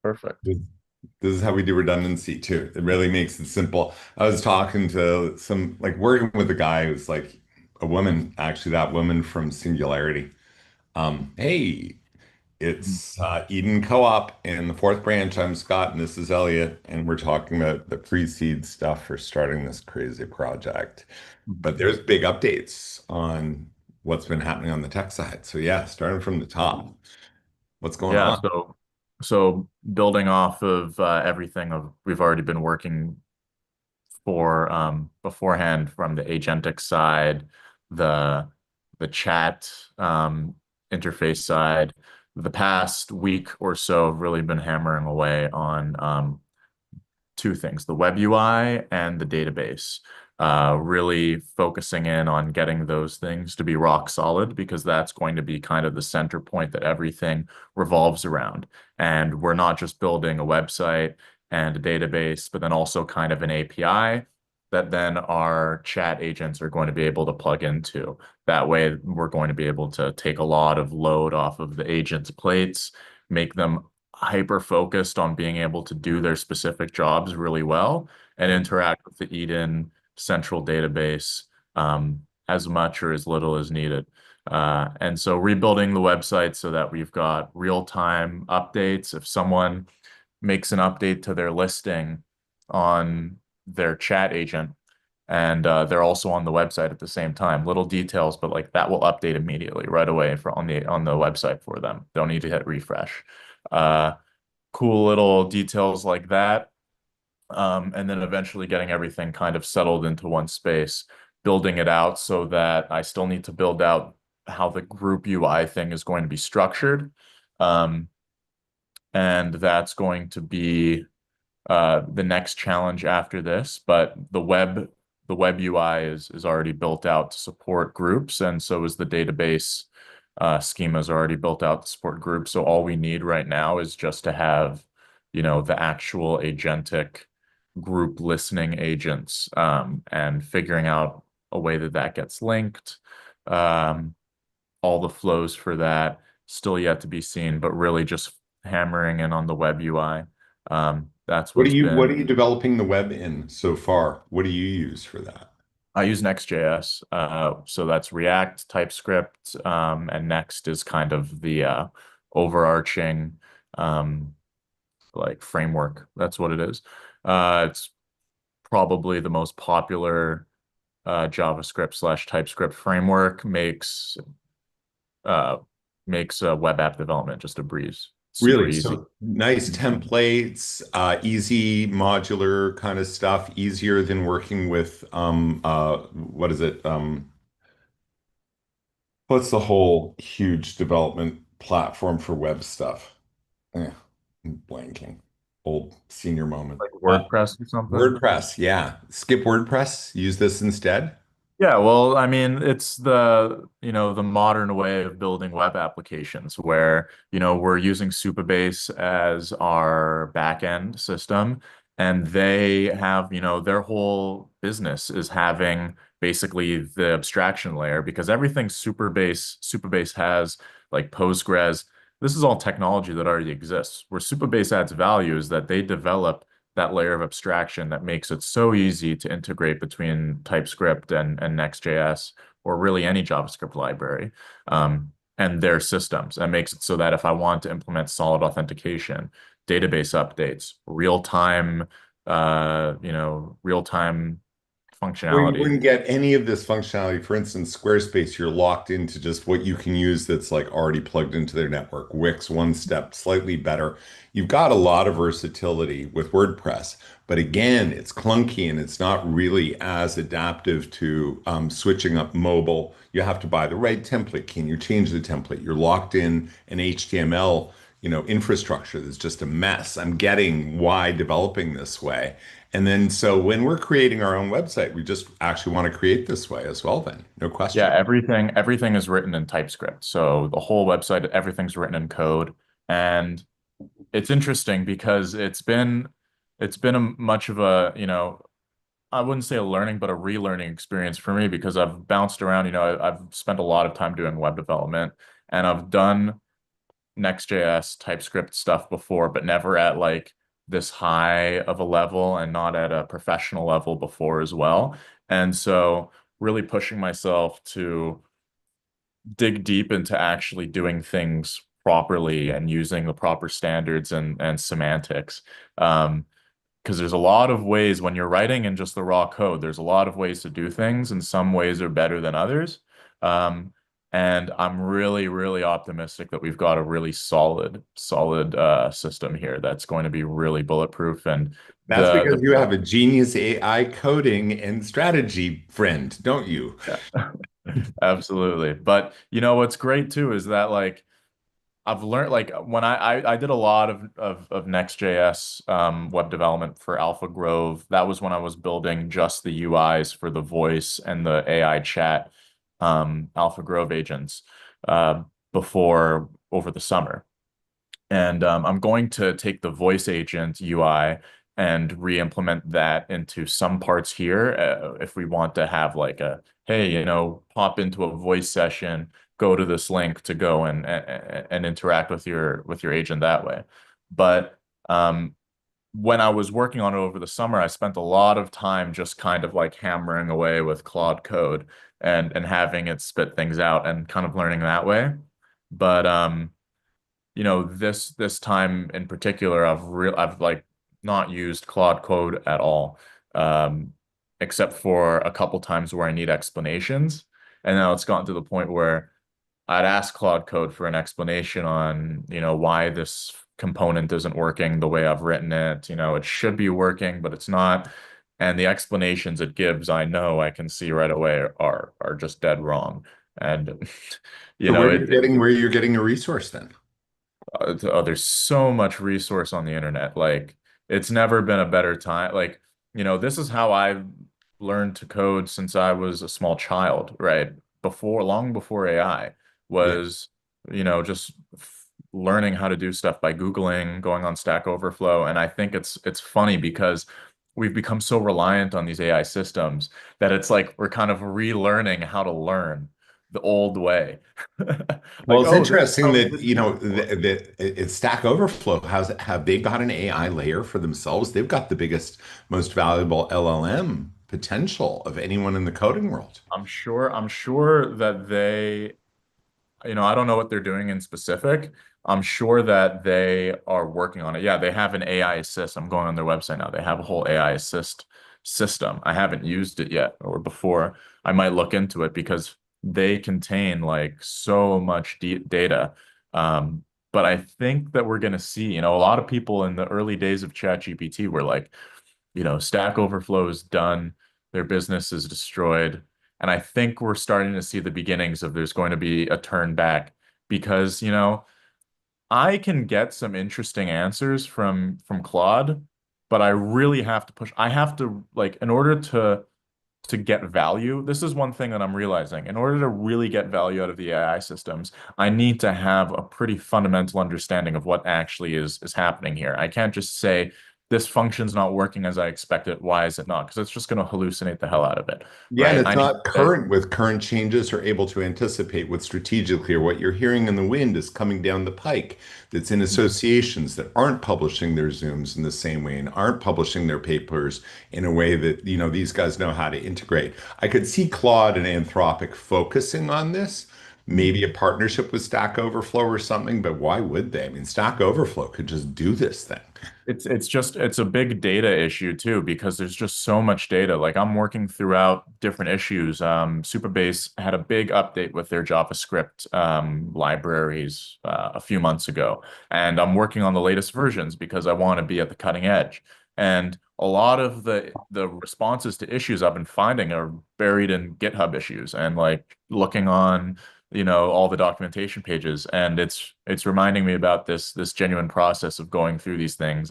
Perfect. This is how we do redundancy too. It really makes it simple. I was talking to some, like working with a guy who's like a woman, actually that woman from Singularity. Hey, it's Eden Co-op in the fourth branch. I'm Scott and this is Elliot, and we're talking about the pre-seed stuff for starting this crazy project. But Mhm. there's big updates on what's been happening on the tech side. So yeah, starting from the top, what's going Yeah, on? so building off of everything we've already been working for beforehand from the agentic side, the the chat interface side. The past week or so have really been hammering away on two things, the web UI and the database. Really focusing in on getting those things to be rock solid because that's going to be kind of the center point that everything revolves around. And we're not just building a website and a database, but then also kind of an API that then our chat agents are going to be able to plug into. That way, we're going to be able to take a lot of load off of the agents' plates, make them hyper focused on being able to do their specific jobs really well and interact with the Eden central database as much or as little as needed. And so rebuilding the website so that we've got real-time updates. If someone makes an update to their listing on their chat agent, and they're also on the website at the same time. Little details, but like that will update immediately right away for on the website for them. Don't need to hit refresh. Uh, cool little details like that. And then eventually getting everything kind of settled into one space, building it out so that I still need to build out how the group UI thing is going to be structured. Um, and that's going to be the next challenge after this. But the web UI is already built out to support groups, and so is the database schema is already built out to support groups. So all we need right now is just to have, the actual agentic group listening agents, and figuring out a way that that gets linked. Um, all the flows for that still yet to be seen, but really just hammering in on the web UI. That's What are what's you what been. are you developing the web in so far? What do you use for that? I use Next.js, so that's React, TypeScript, and Next is kind of the overarching um, like framework. That's what it is. It's probably the most popular JavaScript slash TypeScript framework. Uh, makes web app development just a breeze. Super Really? easy. So nice templates, easy modular kind of stuff, easier than working with what is it? What's the whole huge development platform for web stuff? I'm blanking. Old senior moment. Like WordPress or something. WordPress, yeah. Skip WordPress, use this instead. Yeah, well, I mean, it's the modern way of building web applications where, we're using Supabase as our backend system, and they have, their whole business is having basically the abstraction layer because everything Supabase has, like Postgres, this is all technology that already exists. Where Supabase adds value is that they develop that layer of abstraction that makes it so easy to integrate between TypeScript and Next.js or really any JavaScript library and their systems. And makes it so that if I want to implement solid authentication, database updates, real-time Or you functionality. wouldn't get any of this functionality. For instance, Squarespace, you're locked into just what you can use that's like already plugged into their network. Wix, one step slightly better. You've got a lot of versatility with WordPress, but again, it's clunky and it's not really as adaptive to switching up mobile. You have to buy the right template. Can you change the template? You're locked in an HTML, infrastructure that's just a mess. I'm getting why developing this way. And then, so when we're creating our own website, we just actually want to create this way as well, then, no Yeah, question. everything is written in TypeScript. So the whole website, everything's written in code. And it's interesting because it's been a much of a, I wouldn't say a learning, but a relearning experience for me because I've bounced around, I've spent a lot of time doing web development and I've done Next.js, TypeScript stuff before, but never at like this high of a level and not at a professional level before as well. And so really pushing myself to dig deep into actually doing things properly and using the proper standards and semantics. Because there's a lot of ways when you're writing in just the raw code, there's a lot of ways to do things, and some ways are better than others. Um, and I'm really, really optimistic that we've got a really solid system here that's going to be really bulletproof. And That's because the you have a genius AI coding and strategy friend, don't you? yeah, absolutely. But you know what's great too is that like I've learned like when I did a lot of Next.js web development for Alpha Grove. That was when I was building just the UIs for the voice and the AI chat Alpha Grove agents before over the summer. And I'm going to take the voice agent UI and re-implement that into some parts here if we want to have like a, hey, pop into a voice session, go to this link to go and interact with your agent that way. But when I was working on it over the summer, I spent a lot of time just kind of like hammering away with Claude Code and having it spit things out and kind of learning that way. But this time in particular, I've like not used Claude Code at all, um, except for a couple times where I need explanations. And now it's gotten to the point where I'd ask Claude Code for an explanation on, why this component isn't working the way I've written it. It should be working, but it's not. And the explanations it gives, I know I can see right away are just dead wrong. And So it where you're getting a resource then? oh, there's so much resource on the internet. Like, it's never been a better time. Like, this is how I learned to code since I was a small child, right? Long before AI Yeah. was, just learning how to do stuff by Googling, going on Stack Overflow. And I think it's funny because we've become so reliant on these AI systems that it's like we're kind of relearning how to learn the old way. Well, Like, it's oh, this is interesting how we that, did things before. it's Stack Overflow. Have they got an AI layer for themselves? They've got the biggest, most valuable LLM potential of anyone in the coding world. I'm sure that they, I don't know what they're doing in specific. I'm sure that they are working on it. Yeah, they have an AI assist. I'm going on their website now. They have a whole AI assist system. I haven't used it yet or before. I might look into it because they contain like so much data. Um, but I think that we're going to see, a lot of people in the early days of ChatGPT were like, Stack Overflow is done, their business is destroyed. And I think we're starting to see the beginnings of there's going to be a turn back because, I can get some interesting answers from Claude, but I really have to push. I have to like in order to get value. This is one thing that I'm realizing. In order to really get value out of the AI systems, I need to have a pretty fundamental understanding of what actually is happening here. I can't just say this function's not working as I expected. Why is it not? Because it's just going to hallucinate the hell out of it, Yeah, and right? it's I need not to say, current with current changes or able to anticipate what's strategically or what you're hearing in the wind is coming down the pike that's in associations that aren't publishing their Zooms in the same way and aren't publishing their papers in a way that, these guys know how to integrate. I could see Claude and Anthropic focusing on this, maybe a partnership with Stack Overflow or something, but why would they? I mean, Stack Overflow could just do this thing. it's a big data issue too because there's just so much data. Like I'm working throughout different issues. Supabase had a big update with their JavaScript libraries a few months ago, and I'm working on the latest versions because I want to be at the cutting edge. And a lot of the responses to issues I've been finding are buried in GitHub issues and like looking on all the documentation pages, and it's reminding me about this genuine process of going through these things.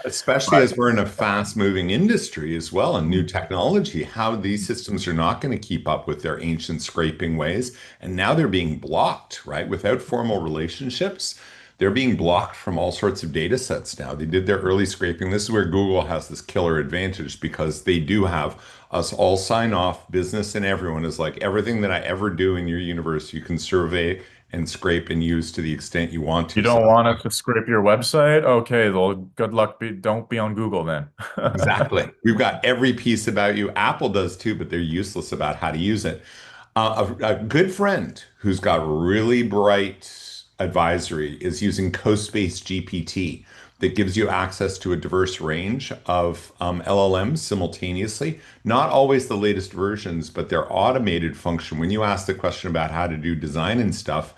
Especially But as we're in a fast-moving industry as well and new technology, how these systems are not going to keep up with their ancient scraping ways. And now they're being blocked, right? Without formal relationships, they're being blocked from all sorts of data sets now. They did their early scraping. This is where Google has this killer advantage because they do have us all sign off, business and everyone is like everything that I ever do in your universe, you can survey and scrape and use to the extent you want You to. So don't want it to scrape your website? Okay, well, good luck. Don't be on Google then. exactly. We've got every piece about you. Apple does too, but they're useless about how to use it. A good friend who's got really bright advisory is using CoSpace GPT that gives you access to a diverse range of LLMs simultaneously. Not always the latest versions, but their automated function. When you ask the question about how to do design and stuff,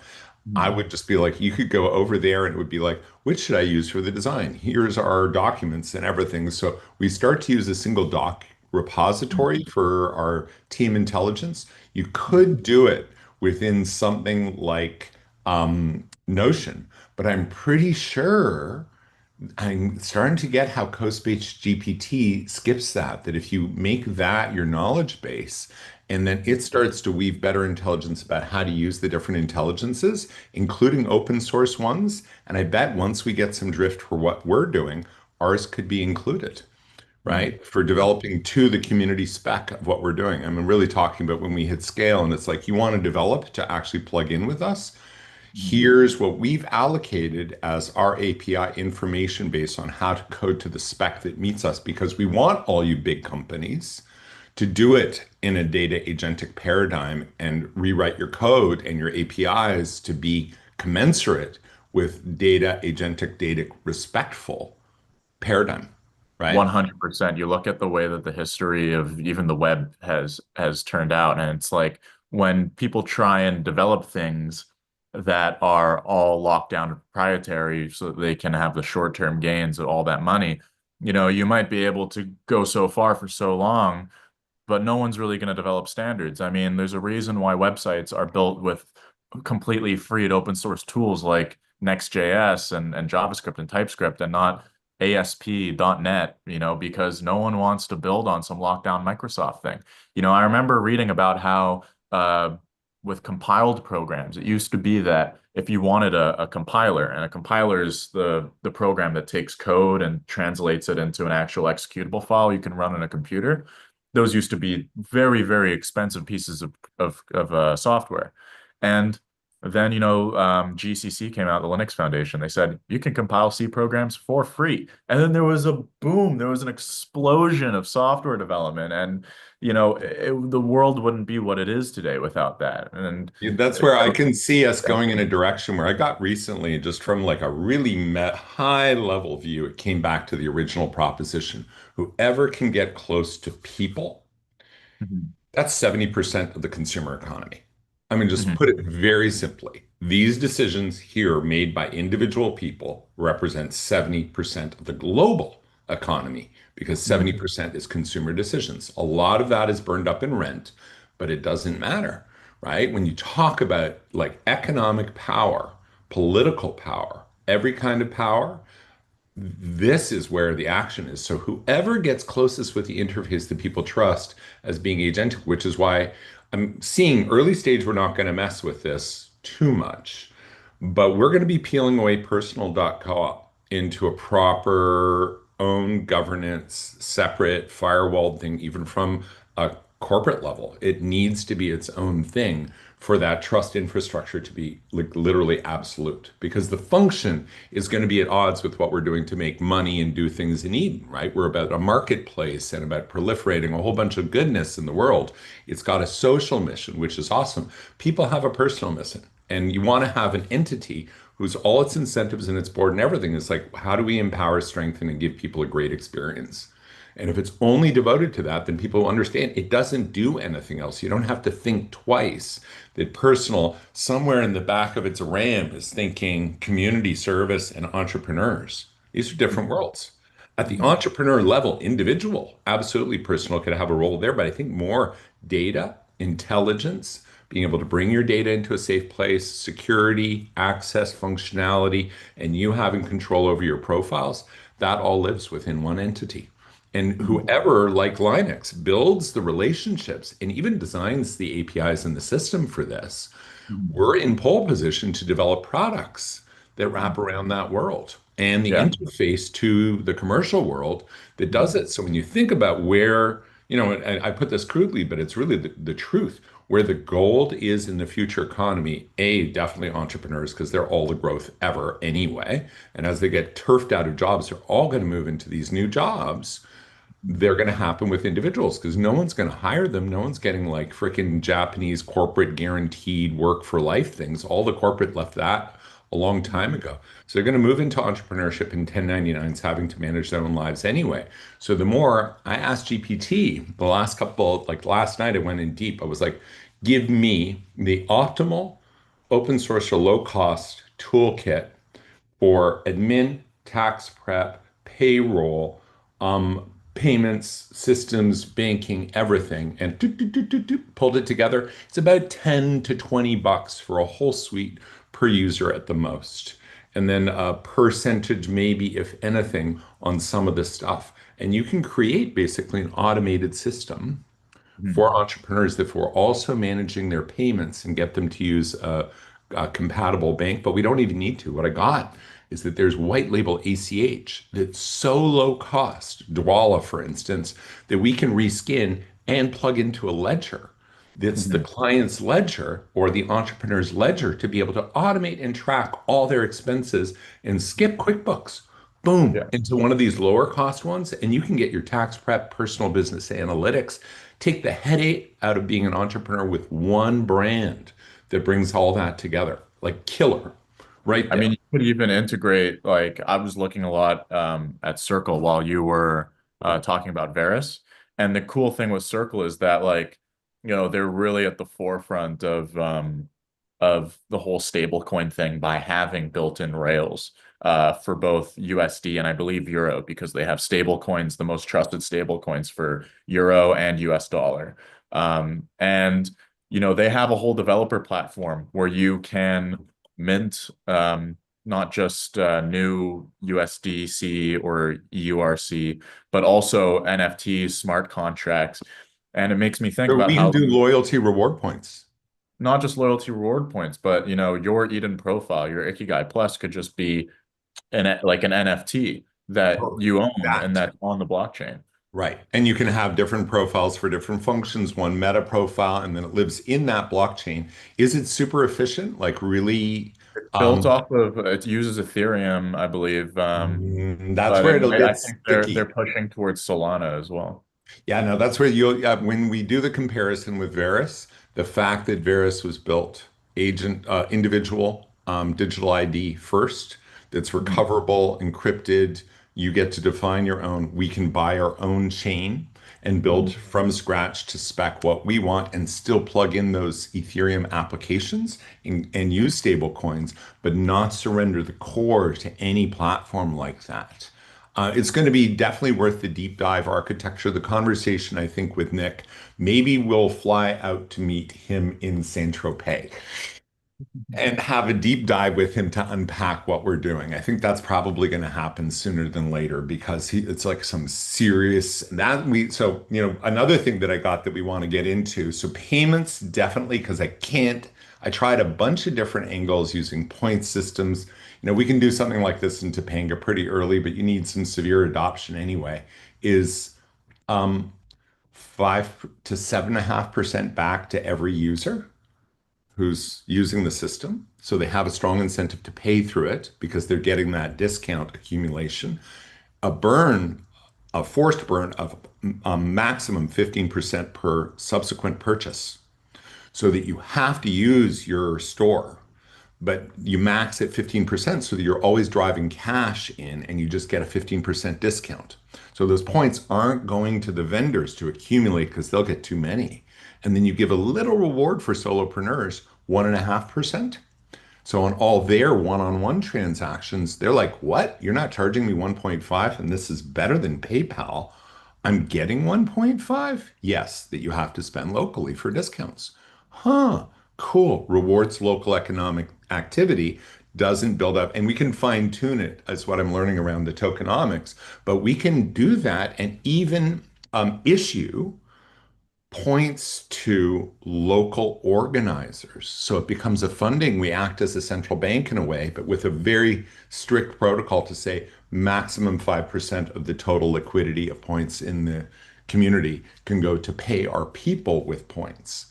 I would just be like, you could go over there and it would be like, which should I use for the design? Here's our documents and everything. So we start to use a single doc repository for our team intelligence. You could do it within something like Notion, but I'm pretty sure I'm starting to get how CoSpace GPT skips that, that if you make that your knowledge base, and then it starts to weave better intelligence about how to use the different intelligences, including open source ones. And I bet once we get some drift for what we're doing, ours could be included, right? For developing to the community spec of what we're doing. I mean, really talking about when we hit scale and it's like you want to develop to actually plug in with us. Here's what we've allocated as our API information based on how to code to the spec that meets us because we want all you big companies to do it in a data agentic paradigm and rewrite your code and your APIs to be commensurate with data agentic, data respectful paradigm, right? 100%. You look at the way that the history of even the web has turned out, and it's like when people try and develop things that are all locked down and proprietary so that they can have the short-term gains of all that money, you might be able to go so far for so long, but no one's really going to develop standards. I mean, there's a reason why websites are built with completely free and open source tools like Next.js and JavaScript and TypeScript and not ASP.NET, because no one wants to build on some lockdown Microsoft thing. I remember reading about how with compiled programs, it used to be that if you wanted a compiler, and a compiler is the program that takes code and translates it into an actual executable file you can run on a computer, those used to be very, very expensive pieces of software. And then, GCC came out, the Linux Foundation. They said you can compile C programs for free. And then there was a boom, there was an explosion of software development. And, the world wouldn't be what it is today without that. And Yeah, that's where I can see us going in a direction where I got recently, just from like a really high level view, it came back to the original proposition. Whoever can get close to people, Mhm, that's 70% of the consumer economy. I mean, just mhm, put it very simply. These decisions here made by individual people represent 70% of the global economy because mhm, 70% is consumer decisions. A lot of that is burned up in rent, but it doesn't matter, right? When you talk about like economic power, political power, every kind of power, this is where the action is. So whoever gets closest with the interface that people trust as being agentic, which is why I'm seeing early stage, we're not going to mess with this too much, but we're going to be peeling away personal.co-op into a proper own governance, separate firewalled thing, even from a corporate level. It needs to be its own thing for that trust infrastructure to be like literally absolute because the function is going to be at odds with what we're doing to make money and do things in Eden, right? We're about a marketplace and about proliferating a whole bunch of goodness in the world. It's got a social mission, which is awesome. People have a personal mission, and you want to have an entity whose all its incentives and its board and everything is like, how do we empower, strengthen, and give people a great experience? And if it's only devoted to that, then people understand it doesn't do anything else. You don't have to think twice. That personal, somewhere in the back of its RAM is thinking community service and entrepreneurs. These are different worlds. At the mhm, entrepreneur level, individual, absolutely personal could have a role there, but I think more data, intelligence, being able to bring your data into a safe place, security, access, functionality, and you having control over your profiles, that all lives within one entity. And mhm, whoever, like Linux, builds the relationships and even designs the APIs and the system for this, mhm, we're in pole position to develop products that wrap mhm. around that world and the Yeah. interface to the commercial world that does Mhm, it. So when you think about where and I put this crudely, but it's really the truth. Where the gold is in the future economy, definitely entrepreneurs, because they're all the growth ever anyway. And as they get turfed out of jobs, they're all going to move into these new jobs. They're going to happen with individuals because no one's going to hire them. No one's getting like freaking Japanese corporate guaranteed work for life things. All the corporate left that a long time ago. So they're going to move into entrepreneurship and 1099s, having to manage their own lives anyway. So the more I asked GPT the last couple, like last night, I went in deep. I was like, give me the optimal open source or low cost toolkit for admin, tax prep, payroll, payments, systems, banking, everything, and pulled it together. It's about 10 to 20 bucks for a whole suite per user at the most. And then a percentage, maybe, if anything, on some of the stuff. And you can create basically an automated system Mhm. for entrepreneurs that we're also managing their payments and get them to use a compatible bank, but we don't even need to. What I got is that there's white label ACH that's so low cost, Dwala, for instance, that we can reskin and plug into a ledger. That's the Mhm. client's ledger or the entrepreneur's ledger to be able to automate and track all their expenses and skip QuickBooks. Boom, Yeah. into one of these lower cost ones, and you can get your tax prep, personal business analytics, take the headache out of being an entrepreneur with one brand that brings all that together. Like killer right I there. mean, you could even integrate, like, I was looking a lot at Circle while you were talking about Varus. And the cool thing with Circle is that, like, they're really at the forefront of the whole stablecoin thing by having built-in rails for both USD and I believe Euro, because they have stablecoins, the most trusted stablecoins for Euro and US dollar. And they have a whole developer platform where you can mint not just new USDC or EURC, but also NFTs, smart contracts. And it makes me think Or about we can how do loyalty reward points. not just loyalty reward points, but your Eden profile, your Ikigai Plus could just be like an NFT that Oh, you own and that. that's on the blockchain. Right. And you can have different profiles for different functions, one meta profile, and then it lives in that blockchain. Is it super efficient? Like really, It's built um, off of it uses Ethereum, I believe. that's But where it'll I get think they're sticky. pushing towards Solana as well. Yeah, no, that's where you'll, when we do the comparison with Varus, the fact that Varus was built individual digital ID first, that's Mhm. recoverable, encrypted, you get to define your own. We can buy our own chain and build Mhm. from scratch to spec what we want and still plug in those Ethereum applications and use stable coins, but not surrender the core to any platform like that. It's going to be definitely worth the deep dive architecture. The conversation, I think, with Nick, maybe we'll fly out to meet him in Saint-Tropez and have a deep dive with him to unpack what we're doing. I think that's probably going to happen sooner than later because it's like some serious another thing that I got that we want to get into. So payments definitely because I tried a bunch of different angles using point systems. We can do something like this in Topanga pretty early, but you need some severe adoption anyway. Is 5 to 7.5% back to every user who's using the system. So they have a strong incentive to pay through it because they're getting that discount accumulation. A burn, a forced burn of a maximum 15% per subsequent purchase, so that you have to use your store, but you max at 15% so that you're always driving cash in and you just get a 15% discount. So those points aren't going to the vendors to accumulate because they'll get too many. And then you give a little reward for solopreneurs, 1.5%. So on all their one-on-one transactions, they're like, what? You're not charging me 1.5 and this is better than PayPal. I'm getting 1.5? Yes, that you have to spend locally for discounts. Huh, cool. Rewards local economic activity, doesn't build up. And we can fine tune it, as what I'm learning around the tokenomics, but we can do that and even issue points to local organizers. So it becomes a funding. We act as a central bank in a way, but with a very strict protocol to say maximum 5% of the total liquidity of points in the community can go to pay our people with points,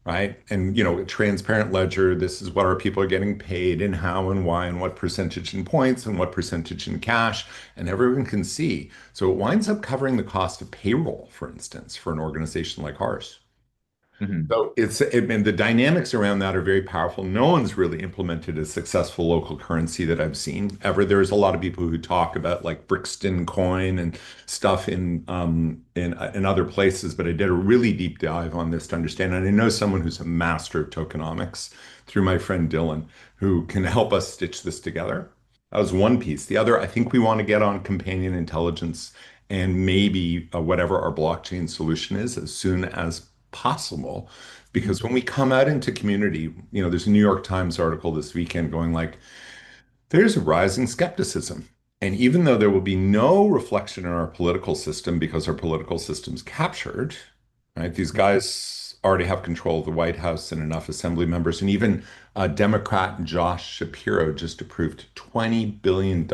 right? And, a transparent ledger, this is what our people are getting paid and how and why and what percentage in points and what percentage in cash, and everyone can see. So it winds up covering the cost of payroll, for instance, for an organization like ours. Mhm. So and the dynamics around that are very powerful. No one's really implemented a successful local currency that I've seen ever. There's a lot of people who talk about like Brixton coin and stuff in other places, but I did a really deep dive on this to understand. And I know someone who's a master of tokenomics through my friend Dylan, who can help us stitch this together. That was one piece. The other, I think we want to get on companion intelligence and maybe whatever our blockchain solution is as soon as possible. Mhm. Because when we come out into community, there's a New York Times article this weekend going like, there's a rising skepticism. And even though there will be no reflection in our political system because our political system's captured, right? These guys already have control of the White House and enough assembly members. And even Democrat Josh Shapiro just approved $20 billion.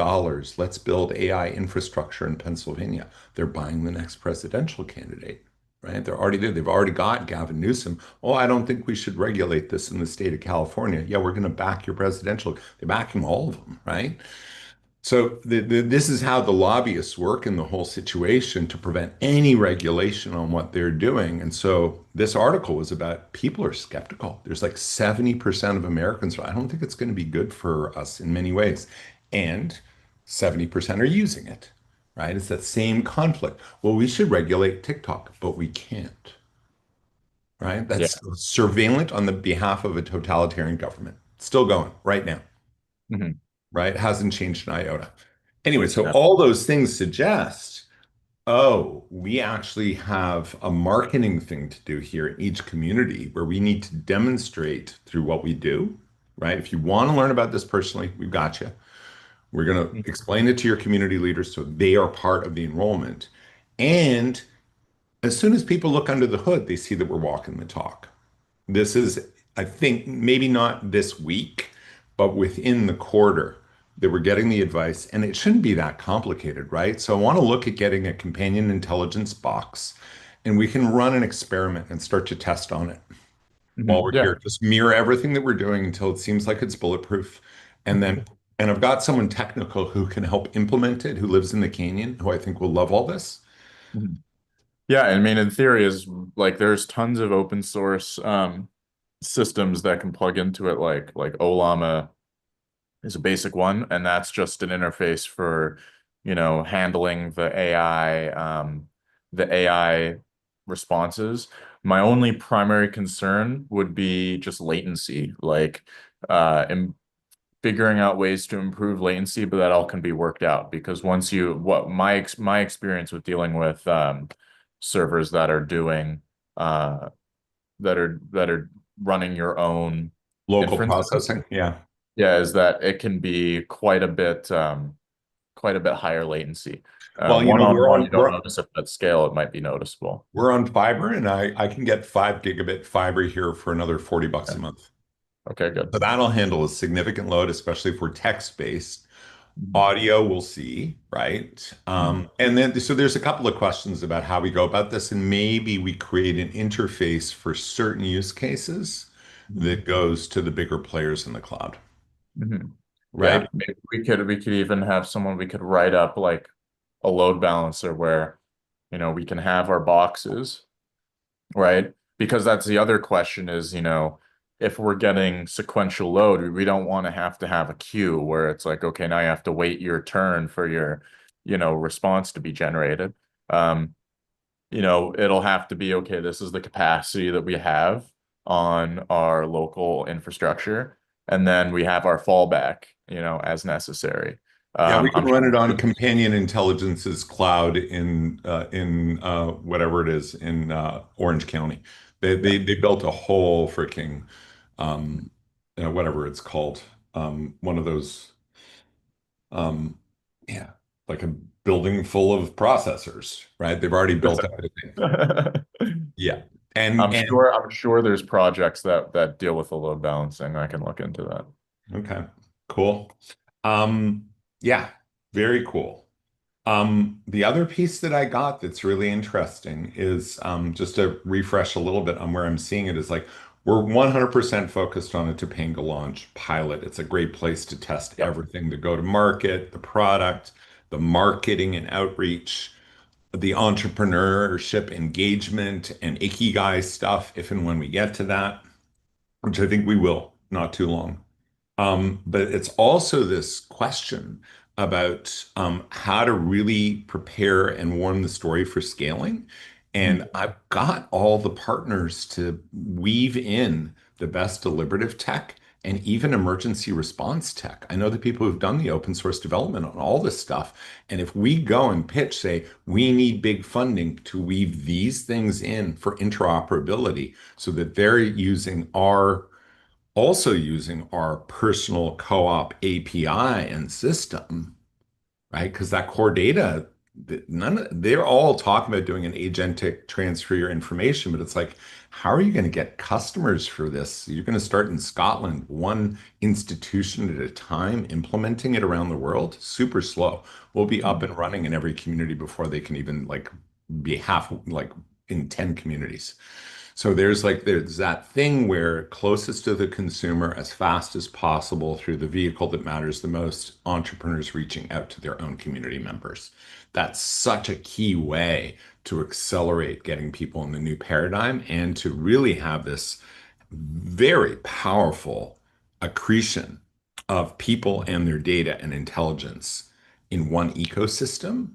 Let's build AI infrastructure in Pennsylvania. They're buying the next presidential candidate, right? They're already there. They've already got Gavin Newsom. Oh, I don't think we should regulate this in the state of California. Yeah, we're going to back your presidential. They're backing all of them, right? So this is how the lobbyists work in the whole situation to prevent any regulation on what they're doing. And so this article was about people are skeptical. There's like 70% of Americans. I don't think it's going to be good for us in many ways. And 70% are using it, right? It's that same conflict. Well, we should regulate TikTok, but we can't, right? Yeah. That's surveillance on the behalf of a totalitarian government. Still going right now, Mhm. right? Hasn't changed an iota. Anyway, so Yeah. all those things suggest, oh, we actually have a marketing thing to do here in each community where we need to demonstrate through what we do, right? If you want to learn about this personally, we've got you. We're going to Mhm. explain it to your community leaders so they are part of the enrollment. And as soon as people look under the hood, they see that we're walking the talk. This is, I think, maybe not this week, but within the quarter that we're getting the advice, and it shouldn't be that complicated, right? So I want to look at getting a companion intelligence box, and we can run an experiment and start to test on it while Mhm. we're Yeah. here. Just mirror everything that we're doing until it seems like it's bulletproof. And then, and I've got someone technical who can help implement it, who lives in the canyon, who I think will love all this. Mhm. Yeah, I mean, in theory, is like there's tons of open source systems that can plug into it, like Olama is a basic one, and that's just an interface for, handling the AI responses. My only primary concern would be just latency, like in figuring out ways to improve latency, but that all can be worked out because once you what my experience with dealing with servers that are doing that are running your own Local inferences, processing. Yeah. yeah, is that it can be quite a bit higher latency. Well, One-on-one, you don't notice it, but at scale, it might be noticeable. we're on fiber, and I can get 5 gigabit fiber here for another $40 Yeah. a month. Okay, good. So that'll handle a significant load, especially if we're text-based. Mhm. Audio, we'll see, right? Mhm. And then, so there's a couple of questions about how we go about this, and maybe we create an interface for certain use cases Mhm. that goes to the bigger players in the cloud, Mhm. right? Yeah, maybe we could even have someone we could write up like a load balancer where, we can have our boxes, right? Because that's the other question is, if we're getting sequential load, we don't want to have a queue where it's like, okay, now you have to wait your turn for your, response to be generated. Um, it'll have to be, okay, this is the capacity that we have on our local infrastructure, and then we have our fallback, as necessary. Yeah, we can I'm run it on sure. Companion Intelligence's cloud in whatever it is in Orange County. They, Yeah. they they built a whole freaking whatever it's called, one of those um, yeah, like a building full of processors, right? They've already built everything. Yeah, and I'm sure there's projects that deal with the load balancing. I can look into that. okay, cool. Um, yeah, very cool. The other piece that I got that's really interesting is just to refresh a little bit on where I'm seeing it is like we're 100% focused on a Topanga launch pilot. It's a great place to test Yep. everything, the go to market, the product, the marketing and outreach, the entrepreneurship engagement and ikigai stuff, if and when we get to that, which I think we will, not too long. But it's also this question about how to really prepare and warm the story for scaling. Mhm. And I've got all the partners to weave in the best deliberative tech and even emergency response tech. I know the people who've done the open source development on all this stuff. And if we go and pitch, say, we need big funding to weave these things in for interoperability so that they're using our also using our personal co-op API and system, right? Because that core data, they're all talking about doing an agentic transfer your information, but it's like, how are you going to get customers for this? You're going to start in Scotland, one institution at a time, implementing it around the world. Super slow. We'll be up Mhm. and running in every community before they can even like be half like in 10 communities. So there's that thing where closest to the consumer as fast as possible through the vehicle that matters the most, entrepreneurs reaching out to their own community members. That's such a key way to accelerate getting people in the new paradigm and to really have this very powerful accretion of people and their data and intelligence in one ecosystem.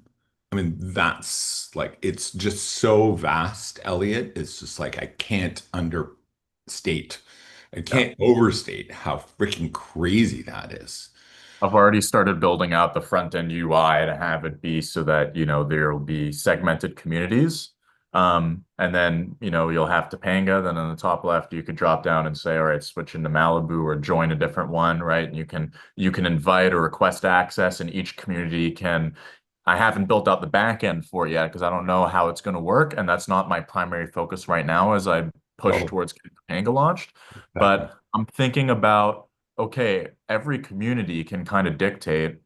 I mean, that's like, it's just so vast, Elliot. It's just like, I can't understate, I Yeah. can't overstate how freaking crazy that is. I've already started building out the front end UI to have it be so that, there will be segmented communities. And then, you'll have Topanga. Then on the top left, you could drop down and say, all right, switch into Malibu or join a different one, right? And you can invite or request access, and each community can. I haven't built out the back end for it yet because I don't know how it's going to work, and that's not my primary focus right now as I push Oh, towards getting Topanga launched. exactly. But I'm thinking about okay, every community can kind of dictate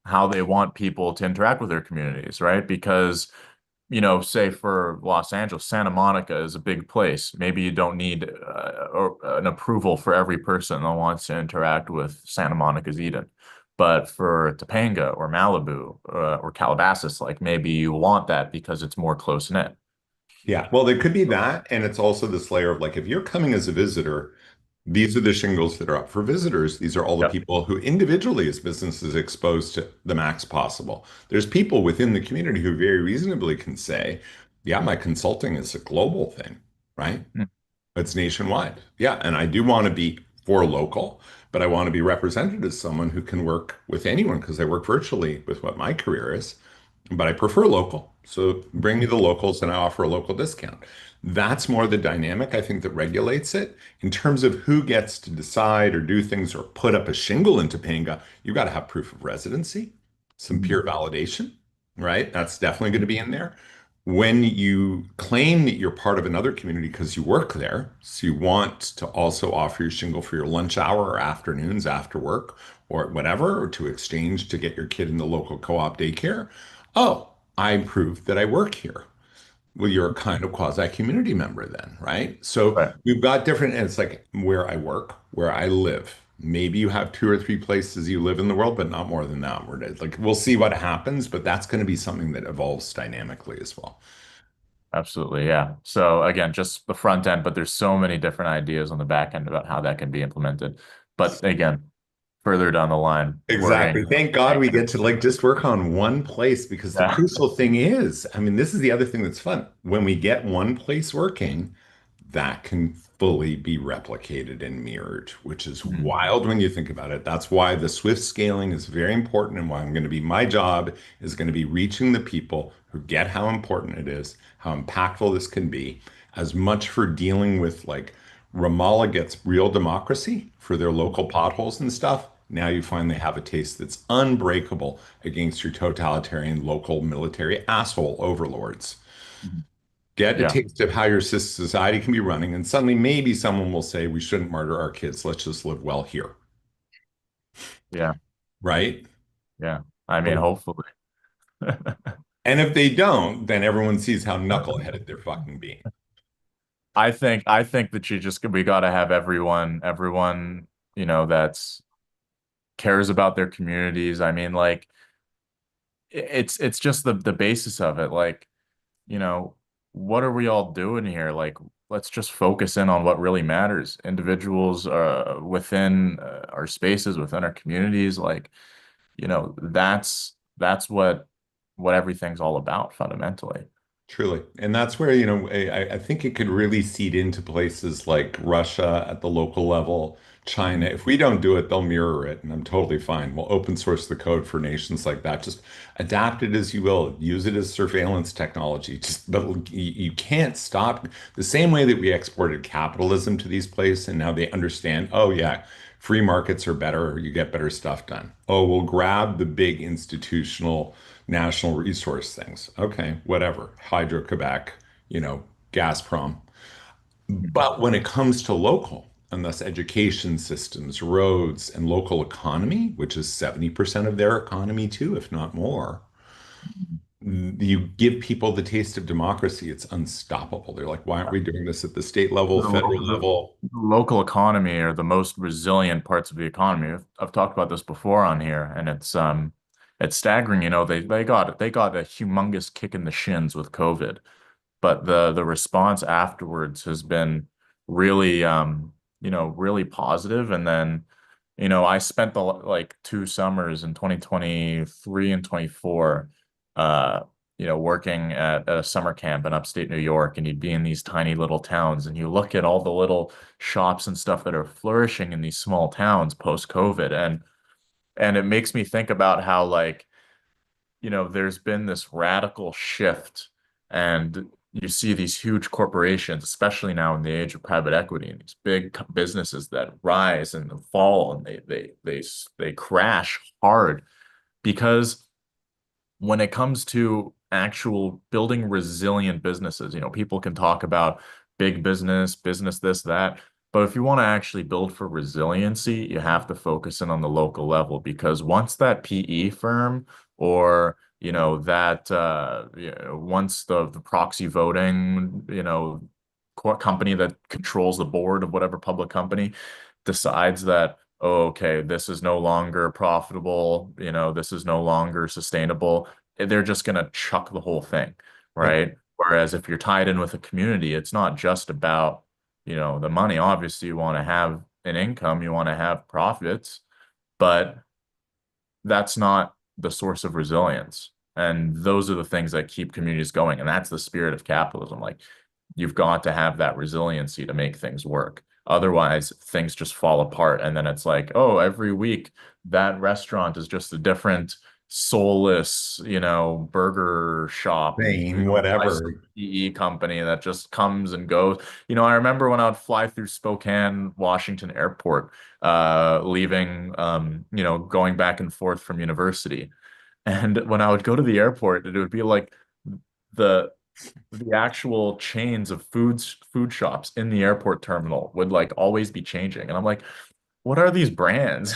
how they want people to interact with their communities, right? Because, say for Los Angeles, Santa Monica is a big place. Maybe you don't need an approval for every person that wants to interact with Santa Monica's Eden. But for Topanga or Malibu or Calabasas, like maybe you want that because it's more close knit. Yeah. Well, there could be that. And it's also this layer of like, if you're coming as a visitor, these are the shingles that are up for visitors. These are all the Yep. people who individually as businesses exposed to the max possible. There's people within the community who very reasonably can say, yeah, my consulting is a global thing, right? Mm. It's nationwide. Yeah. And I do want to be for local, but I want to be represented as someone who can work with anyone because I work virtually with what my career is, but I prefer local. So bring me the locals and I offer a local discount. That's more the dynamic I think that regulates it. In terms of who gets to decide or do things or put up a shingle in Topanga, you got to have proof of residency, some Mhm. peer validation, right? That's definitely going to be in there. When you claim that you're part of another community because you work there, so you want to also offer your shingle for your lunch hour or afternoons after work or whatever, or to exchange to get your kid in the local co-op daycare. Oh, I proved that I work here. Well, you're a kind of quasi community member then, right? So Right. we've got different, and it's like where I work, where I live. Maybe you have two or three places you live in the world, but not more than that. We're like, we'll see what happens, but that's going to be something that evolves dynamically as well. Absolutely, yeah. So again, just the front end, but there's so many different ideas on the back end about how that can be implemented. But again, further down the line, worrying Exactly. about Thank God we anchor. get to like just work on one place because the Yeah. crucial thing is, I mean, this is the other thing that's fun. When we get one place working, that can fully be replicated and mirrored, which is Mhm. wild when you think about it. That's why the swift scaling is very important and why I'm going to be my job is going to be reaching the people who get how important it is, how impactful this can be, as much for dealing with like Ramallah gets real democracy for their local potholes and stuff. Now you find they have a taste that's unbreakable against your totalitarian local military asshole overlords. Mhm. Get a Yeah, taste of how your society can be running, and suddenly maybe someone will say, we shouldn't murder our kids. Let's just live well here. yeah, Right? yeah. I mean, But hopefully. And if they don't, then everyone sees how knuckleheaded they're fucking being. I think that we gotta have everyone, that's cares about their communities. I mean, like it's just the basis of it. Like, you know, what are we all doing here? Like, let's just focus in on what really matters. Individuals within our spaces, within our communities, like, that's what everything's all about fundamentally. Truly. And that's where, I think it could really seed into places like Russia at the local level, China. If we don't do it, they'll mirror it, and I'm totally fine. We'll open source the code for nations like that. Just adapt it as you will. Use it as surveillance technology. But you can't stop the same way that we exported capitalism to these places, and now they understand, oh yeah, free markets are better, you get better stuff done. Oh, we'll grab the big institutional national resource things. Okay, whatever. Hydro-Quebec, you know, Gazprom. But when it comes to local, and thus education systems, roads, and local economy, which is 70% of their economy too, if not more, you give people the taste of democracy, it's unstoppable. They're like, why aren't we doing this at the state level, federal level? The local economy are the most resilient parts of the economy. I've talked about this before on here, and it's staggering. They got a humongous kick in the shins with COVID, but the response afterwards has been really really positive. And then I spent the like 2 summers in 2023 and 24 uh working at a summer camp in upstate New York, and you'd be in these tiny little towns and you look at all the little shops and stuff that are flourishing in these small towns post COVID, and it makes me think about how, like, there's been this radical shift, and you see these huge corporations, especially now in the age of private equity, and these big businesses that rise and fall, and they crash hard because when it comes to actual building resilient businesses, people can talk about big business this, that. But if you want to actually build for resiliency, you have to focus in on the local level, because once that PE firm or once the proxy voting, company that controls the board of whatever public company decides that, oh, okay, this is no longer profitable, this is no longer sustainable, they're just going to chuck the whole thing, Yep. right? Whereas if you're tied in with a community, it's not just about, the money. Obviously, you want to have an income, you want to have profits, but that's not the source of resilience. And those are the things that keep communities going. And that's the spirit of capitalism. Like, you've got to have that resiliency to make things work. Otherwise, things just fall apart. And then it's like, oh, every week that restaurant is just a different soulless, burger shop, Spain, by some whatever. PE company that just comes and goes. I remember when I would fly through Spokane, Washington airport, leaving, going back and forth from university. And when I would go to the airport, it would be like the the actual chains of food shops in the airport terminal would like always be changing. And I'm like, what are these brands?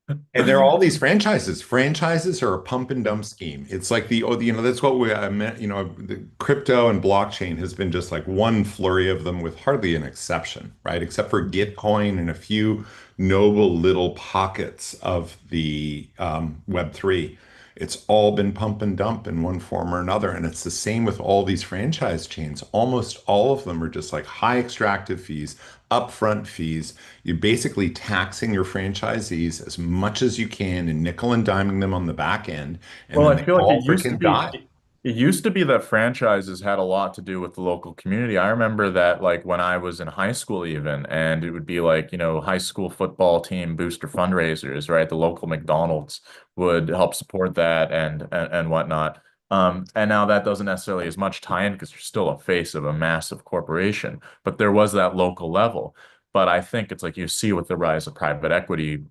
And there are all these franchises. Franchises are a pump and dump scheme. It's like that's what I meant, the crypto and blockchain has been just like one flurry of them with hardly an exception, right? Except for Gitcoin and a few noble little pockets of the Web3. It's all been pump and dump in one form or another. And it's the same with all these franchise chains. Almost all of them are just like high extractive fees, upfront fees. You're basically taxing your franchisees as much as you can and nickel and diming them on the back end. And Well, then I they feel like all freaking die. it used to be that franchises had a lot to do with the local community. I remember that, like, when I was in high school even, and it would be like, high school football team booster fundraisers, right? The local McDonald's would help support that and whatnot. And now that doesn't necessarily as much tie in because you're still a face of a massive corporation, but there was that local level. But I think it's like you see with the rise of private equity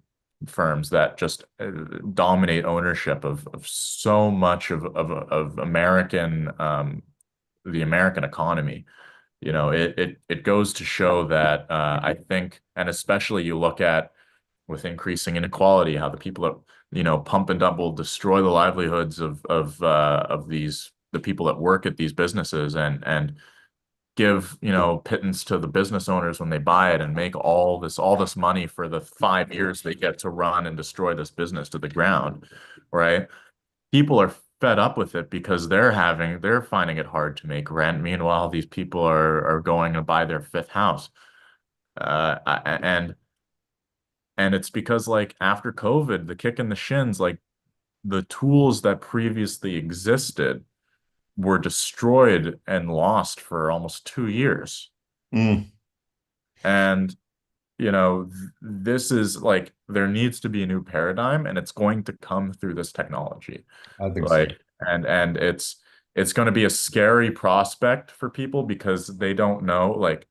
firms that just dominate ownership of so much of American the American economy. It goes to show that I think, and especially you look at with increasing inequality, how the people that, pump and dump will destroy the livelihoods of the people that work at these businesses and give, pittance to the business owners when they buy it and make all this money for the 5 years they get to run and destroy this business to the ground, right? People are fed up with it because they're finding it hard to make rent. Meanwhile, these people are going to buy their fifth house. And it's because like after COVID, the kick in the shins, like the tools that previously existed were destroyed and lost for almost 2 years. Mm, And this is like there needs to be a new paradigm, and it's going to come through this technology. I think so. Like, and it's going to be a scary prospect for people because they don't know. Like,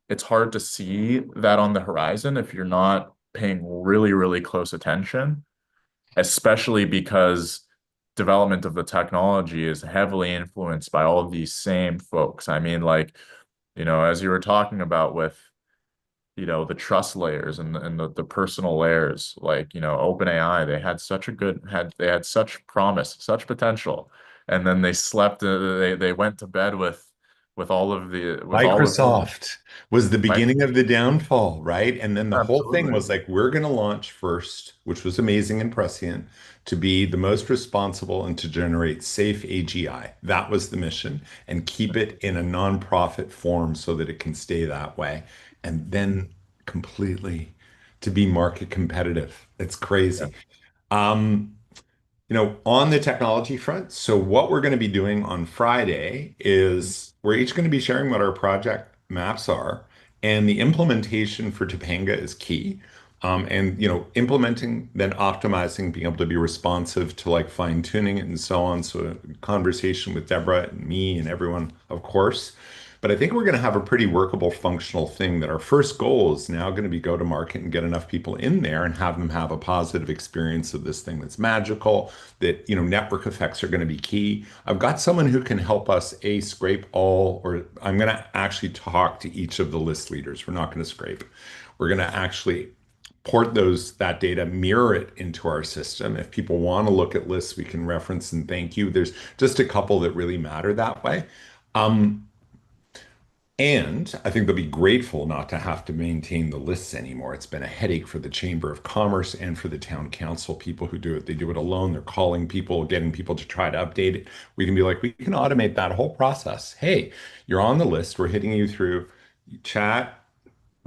it's hard to see that on the horizon if you're not paying really, really close attention, especially because development of the technology is heavily influenced by all of these same folks. I mean, like, as you were talking about with, the trust layers and the personal layers, like, OpenAI, they had such promise, such potential, and then they slept, they went to bed with all of Microsoft was the my, beginning of the downfall, right? And then the whole thing absolutely. was like, we're going to launch first, which was amazing and prescient, to be the most responsible and to generate safe AGI. That was the mission, and keep it in a nonprofit form so that it can stay that way. And then completely to be market competitive. It's Yeah. crazy. Um, on the technology front, so what we're going to be doing on Friday is we're each going to be sharing what our project maps are, and the implementation for Topanga is key. And implementing, then optimizing, being able to be responsive to like fine tuning it and so on. So conversation with Deborah and me and everyone, of course. But I think we're going to have a pretty workable, functional thing that our first goal is now going to be go to market and get enough people in there and have them have a positive experience of this thing that's magical, that, network effects are going to be key. I've got someone who can help us, scrape all, or I'm going to actually talk to each of the list leaders. We're not going to scrape. We're going to actually port that data, mirror it into our system. If people want to look at lists, we can reference and thank you. There's just a couple that really matter that way. Um, and I think they'll be grateful not to have to maintain the lists anymore. It's been a headache for the Chamber of Commerce and for the town council people who do it. They do it alone. They're calling people, getting people to try to update it. We can be like, we can automate that whole process. Hey, you're on the list. We're hitting you through chat,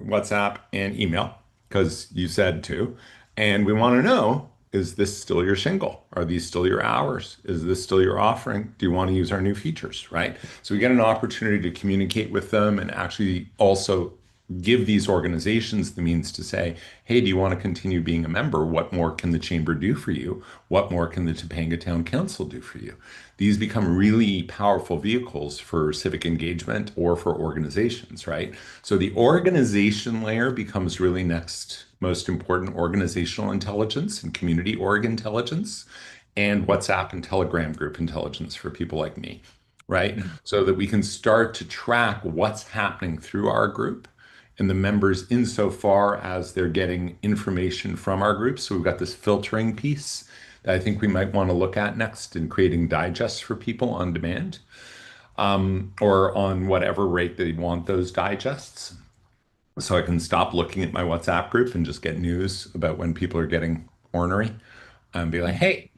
WhatsApp, and email because you said to. And we want to know, is this still your shingle? Are these still your hours? Is this still your offering? Do you want to use our new features? Right. So we get an opportunity to communicate with them and actually also give these organizations the means to say, hey, do you want to continue being a member? What more can the chamber do for you? What more can the Topanga Town Council do for you? These become really powerful vehicles for civic engagement or for organizations, right? So the organization layer becomes really next most important: organizational intelligence and community org intelligence, and WhatsApp and Telegram group intelligence for people like me, right? So that we can start to track what's happening through our group and the members insofar as they're getting information from our group. So we've got this filtering piece that I think we might want to look at next in creating digests for people on demand, or on whatever rate they want those digests. So I can stop looking at my WhatsApp group and just get news about when people are getting ornery and be like, hey,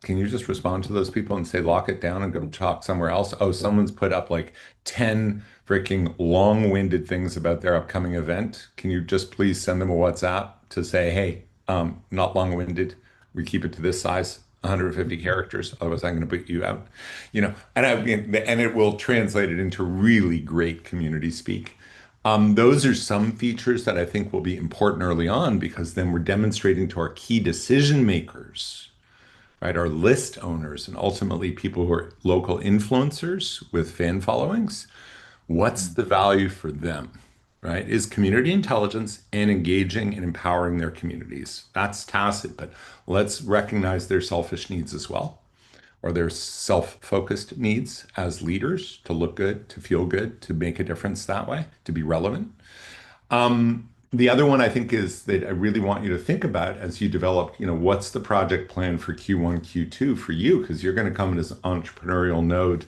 can you just respond to those people and say, lock it down and go talk somewhere else? Oh, someone's put up like 10 freaking long-winded things about their upcoming event. Can you just please send them a WhatsApp to say, hey, not long-winded. We keep it to this size, 150 characters. Otherwise, I'm going to put you out. And it will translate it into really great community speak. Those are some features that I think will be important early on because then we're demonstrating to our key decision makers, right, our list owners, and ultimately people who are local influencers with fan followings, what's the value for them, right? Is community intelligence and engaging and empowering their communities. That's tacit, but let's recognize their selfish needs as well, or their self-focused needs as leaders to look good, to feel good, to make a difference that way, to be relevant. The other one I think is that I really want you to think about as you develop, what's the project plan for Q1, Q2 for you? Because you're going to come in as an entrepreneurial node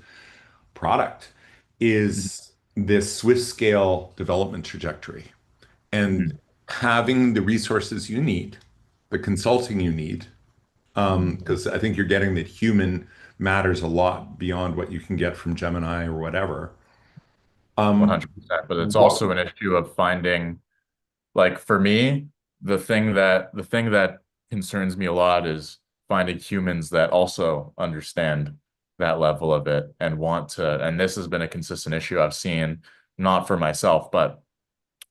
product, is this Swift scale development trajectory and Mhm. having the resources you need, the consulting you need, Mhm. because I think you're getting that human matters a lot beyond what you can get from Gemini or whatever. Um, 100%. But it's what? also an issue of finding, like for me, the thing that concerns me a lot is finding humans that also understand that level of it and want to, and this has been a consistent issue I've seen, not for myself, but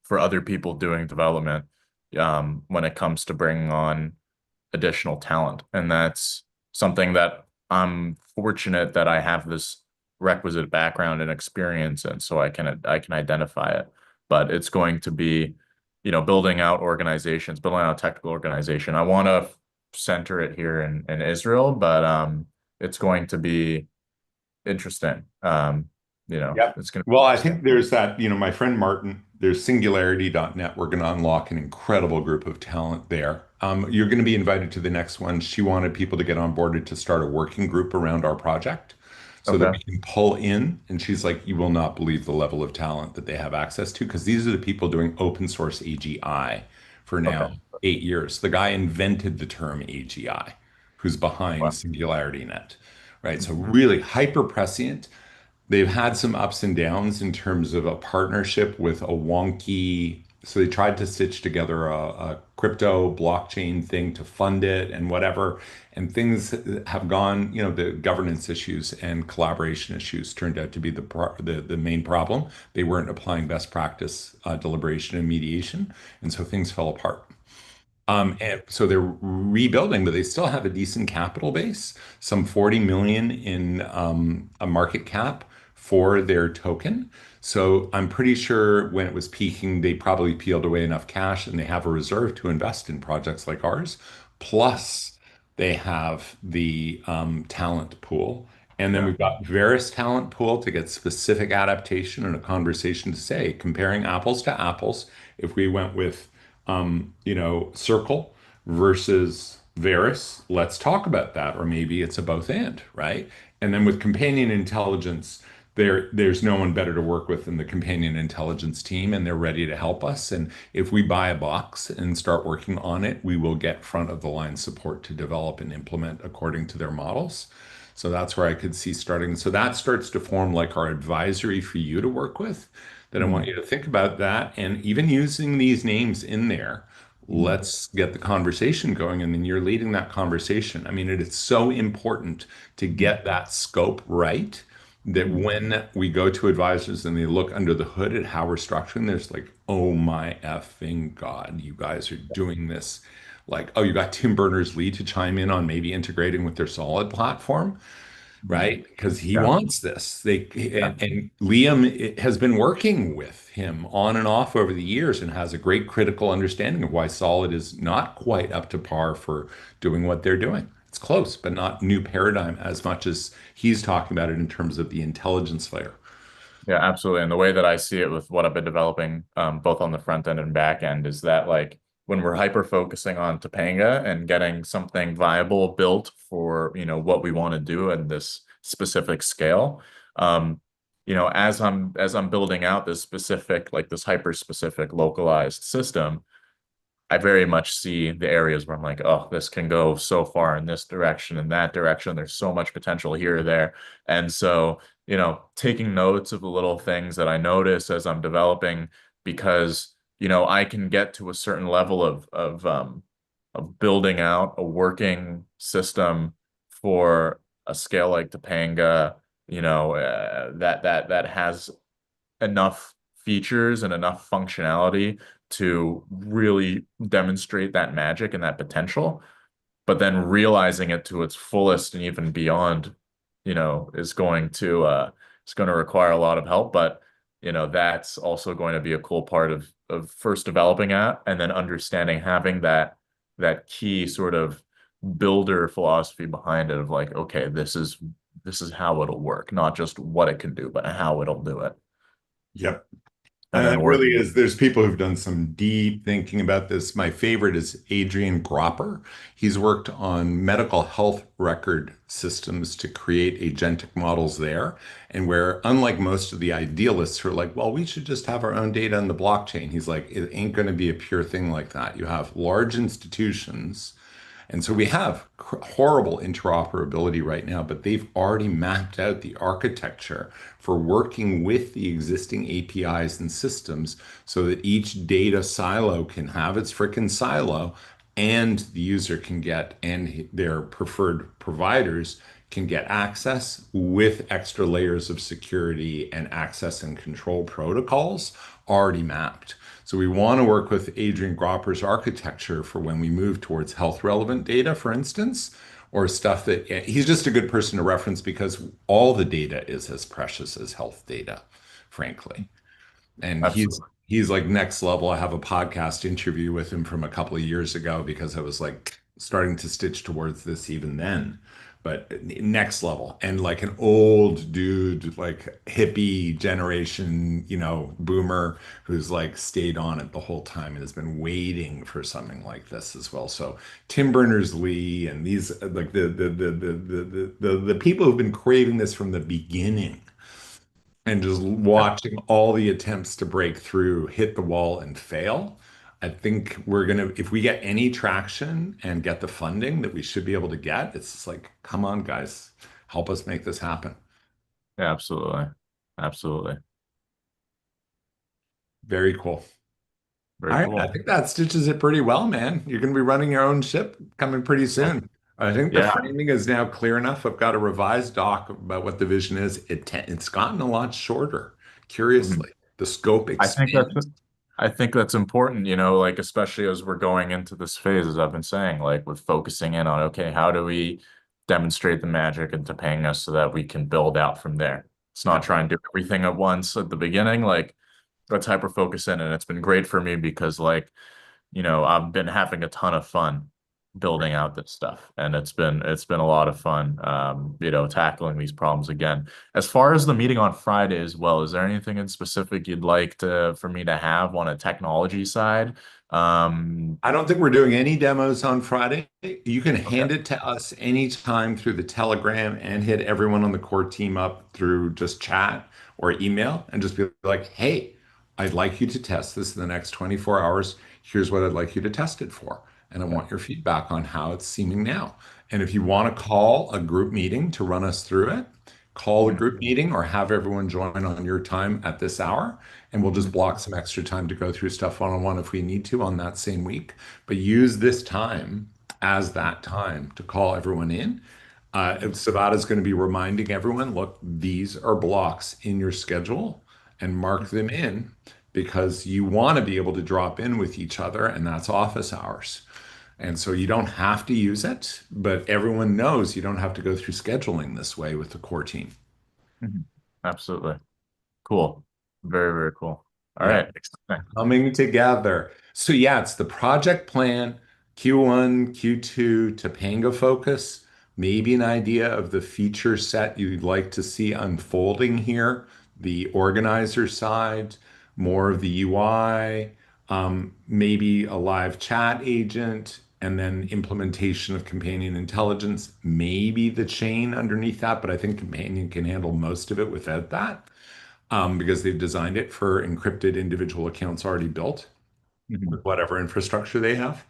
for other people doing development, when it comes to bringing on additional talent. And that's something that I'm fortunate that I have this requisite background and experience in, so I can identify it. But it's going to be, building out organizations, building out a technical organization. I want to center it here in Israel, but it's going to be interesting. Yeah. It's going to Well, be I interesting. think there's that, my friend Martin, there's singularity.net. We're going to unlock an incredible group of talent there. You're going to be invited to the next one. She wanted people to get on board to start a working group around our project so that Okay. we can pull in. And she's like, you will not believe the level of talent that they have access to because these are the people doing open source AGI for now Okay. 8 years. The guy invented the term AGI, who's behind Wow. SingularityNet, right? So Mhm. really hyper prescient. They've had some ups and downs in terms of a partnership with a wonky. So they tried to stitch together a crypto blockchain thing to fund it and whatever. And things have gone, the governance issues and collaboration issues turned out to be the main problem. They weren't applying best practice deliberation and mediation. And so things fell apart. And so they're rebuilding, but they still have a decent capital base, some 40 million in a market cap for their token. So I'm pretty sure when it was peaking, they probably peeled away enough cash and they have a reserve to invest in projects like ours. Plus, they have the talent pool. And then Yeah. we've got Veris talent pool to get specific adaptation and a conversation to say, comparing apples to apples, if we went with Circle versus Varus, let's talk about that. Or maybe it's a both and, right? And then with companion intelligence, there's no one better to work with than the companion intelligence team, and they're ready to help us. And if we buy a box and start working on it, we will get front of the line support to develop and implement according to their models. So that's where I could see starting. So that starts to form like our advisory for you to work with. Then I want Mhm. you to think about that. And even using these names in there, Mhm. let's get the conversation going. And then you're leading that conversation. I mean, it is so important to Mhm. get that scope right that Mhm. when we go to advisors and they look under the hood at how we're structuring, there's like, oh my effing God, you guys are doing this. Like, oh, you got Tim Berners-Lee to chime in on maybe integrating with their solid platform, Mhm. right? Because he Yeah. wants this. Yeah. And Liam has been working with him on and off over the years and has a great critical understanding of why Solid is not quite up to par for doing what they're doing. It's close, but not new paradigm as much as he's talking about it in terms of the intelligence layer. Yeah, absolutely. And the way that I see it with what I've been developing, both on the front end and back end, is that like when we're hyper focusing on Topanga and getting something viable built for, what we want to do in this specific scale, as I'm building out this specific, like this hyper specific localized system, I very much see the areas where I'm like, oh, this can go so far in this direction and that direction. There's so much potential here or there. And so, taking notes of the little things that I notice as I'm developing, because, I can get to a certain level of building out a working system for a scale like Topanga, that has enough features and enough functionality to really demonstrate that magic and that potential, but then realizing it to its fullest and even beyond, is going to require a lot of help. But that's also going to be a cool part of first developing at and then understanding having that key sort of builder philosophy behind it of like, okay, this is how it'll work, not just what it can do, but how it'll do it. Yep. and then It really working. is. There's people who've done some deep thinking about this. My favorite is Adrian Gropper. He's worked on medical health record systems to create agentic models there. And where, unlike most of the idealists who are like, well, we should just have our own data in the blockchain, he's like, it ain't going to be a pure thing like that. You have large institutions and so we have horrible interoperability right now, but they've already mapped out the architecture for working with the existing APIs and systems so that each data silo can have its frickin' silo and the user can get, and their preferred providers can get access with extra layers of security and access and control protocols already mapped. So we want to work with Adrian Gropper's architecture for when we move towards health relevant data, for instance, or stuff that he's just a good person to reference because all the data is as precious as health data, frankly. And Absolutely. he's like next level. I have a podcast interview with him from a couple of years ago because I was like starting to stitch towards this even then. But next level and like an old dude, like hippie generation, boomer who's like stayed on it the whole time and has been waiting for something like this as well. So Tim Berners-Lee and these like the people who've been craving this from the beginning and just Yeah, watching all the attempts to break through hit the wall and fail. I think we're gonna, if we get any traction and get the funding that we should be able to get, it's just like, come on, guys, help us make this happen. yeah, absolutely. Absolutely. Very cool. Very All right, I cool. think that stitches it pretty well, man. You're going to be running your own ship coming pretty Yeah. soon. I think the Yeah. framing is now clear enough. I've got a revised doc about what the vision is. It's gotten a lot shorter, Mhm. curiously. The scope I think that's expands. I think that's important, like especially as we're going into this phase, as I've been saying, like with focusing in on, okay, how do we demonstrate the magic into Topanga so that we can build out from there? It's not Yeah. trying to do everything at once at the beginning. Like let's hyper focus in. And it's been great for me because I've been having a ton of fun building Great. out this stuff. And it's been a lot of fun tackling these problems again. As far as the meeting on Friday as well, is there anything in specific you'd like to for me to have on a technology side? Um, I don't think we're doing any demos on Friday. You can okay. hand it to us anytime through the Telegram and hit everyone on the core team up through just chat or email and just be like, hey, I'd like you to test this in the next 24 hours. Here's what I'd like you to test it for. And I Yeah. want your feedback on how it's seeming now. And if you want to call a group meeting to run us through it, call a Mhm. group meeting or have everyone join on your time at this hour and we'll just Mhm. block some extra time to go through stuff one-on-one if we need to on that same week. But use this time as that time to call everyone in. Savada's going to be reminding everyone, look, these are blocks in your schedule and mark them in because you want to be able to drop in with each other, and that's office hours. And so you don't have to use it, but everyone knows you don't have to go through scheduling this way with the core team. Mhm. Absolutely. Cool. Very, very cool. All Yeah. right. Exciting. Coming together. So yeah, it's the project plan, Q1, Q2, Topanga focus, maybe an idea of the feature set you'd like to see unfolding here, the organizer side, more of the UI, maybe a live chat agent, and then implementation of companion intelligence, maybe the chain underneath that, but I think companion can handle most of it without that because they've designed it for encrypted individual accounts already built Mhm. with whatever infrastructure they have.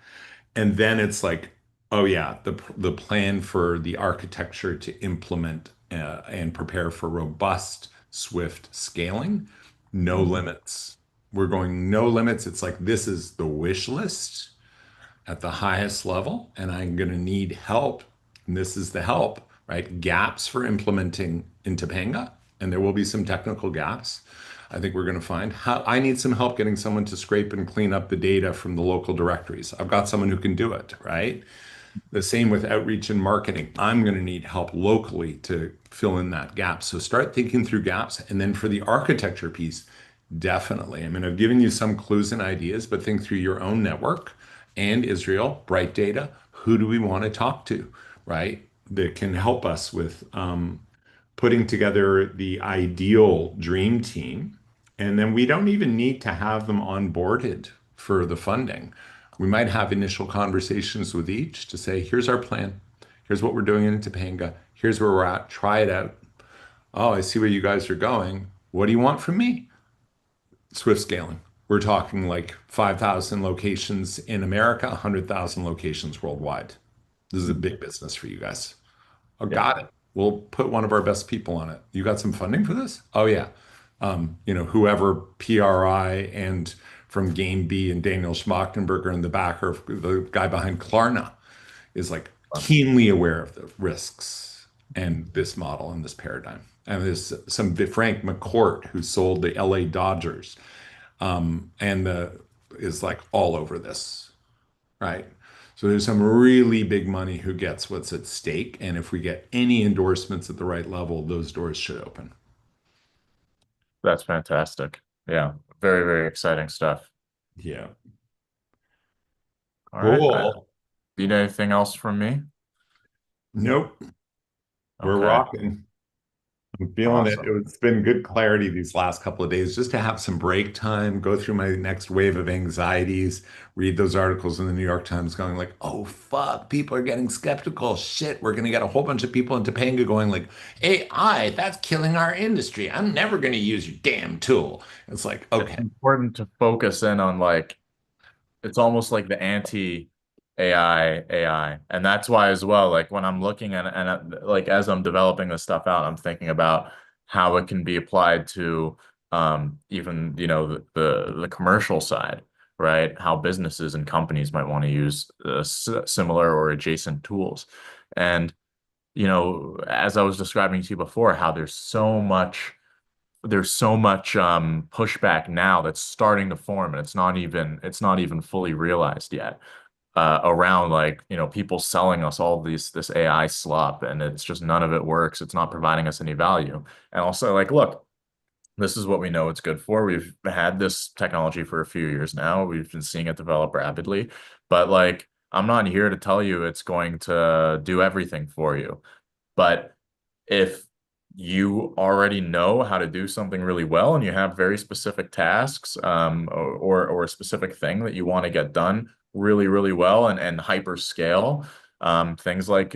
And then it's like, oh yeah, the plan for the architecture to implement and prepare for robust, swift scaling, no Mhm. limits. We're going no limits. It's like this is the wish list at the highest level, and I'm going to need help. And this is the help, right? Gaps for implementing in Topanga, and there will be some technical gaps. I think we're going to find how I need some help getting someone to scrape and clean up the data from the local directories. I've got someone who can do it, right? The same with outreach and marketing. I'm going to need help locally to fill in that gap. So start thinking through gaps. And then for the architecture piece, definitely. I mean, I've given you some clues and ideas, but think through your own network and Israel, Bright Data. Who do we want to talk to, right? That can help us with putting together the ideal dream team And then we don't even need to have them onboarded for the funding. We might have initial conversations with each to say, here's our plan. Here's what we're doing in Topanga. Here's where we're at. Try it out. Oh, I see where you guys are going. What do you want from me? Swift scaling. We're talking like 5,000 locations in America, 100,000 locations worldwide. This is a big business for you guys. Oh, Yeah. got it. We'll put one of our best people on it. You got some funding for this? Oh yeah. Whoever PRI and from Game B and Daniel Schmachtenberger in the backer, the guy behind Klarna, is like keenly aware of the risks and this model and this paradigm. And there's some Frank McCourt who sold the LA Dodgers, and is like all over this, right? So there's some really big money who gets what's at stake. And if we get any endorsements at the right level, those doors should open. That's fantastic. Yeah. Very, very exciting stuff. Yeah. All right. Cool. Need anything else from me? Nope. We're Okay. rocking. I'm feeling it. Awesome. It's been good clarity these last couple of days just to have some break time, go through my next wave of anxieties, read those articles in the New York Times going like, oh fuck, people are getting skeptical. Shit, we're gonna get a whole bunch of people in Topanga going like, AI, that's killing our industry. I'm never gonna use your damn tool. It's like, It's okay, important to focus in on like it's almost like the anti AI. And that's why as well, like when I'm looking at like as I'm developing this stuff out, I'm thinking about how it can be applied to even, the commercial side, right? How businesses and companies might want to use similar or adjacent tools. And, as I was describing to you before, how there's so much pushback now that's starting to form, and it's not even fully realized yet, around like people selling us all this AI slop, and it's just none of it works. It's not providing us any value. And also like, look, this is what we know it's good for. We've had this technology for a few years now. We've been seeing it develop rapidly, but like I'm not here to tell you it's going to do everything for you. But if you already know how to do something really well and you have very specific tasks, or a specific thing that you want to get done really, really well and hyper scale, things like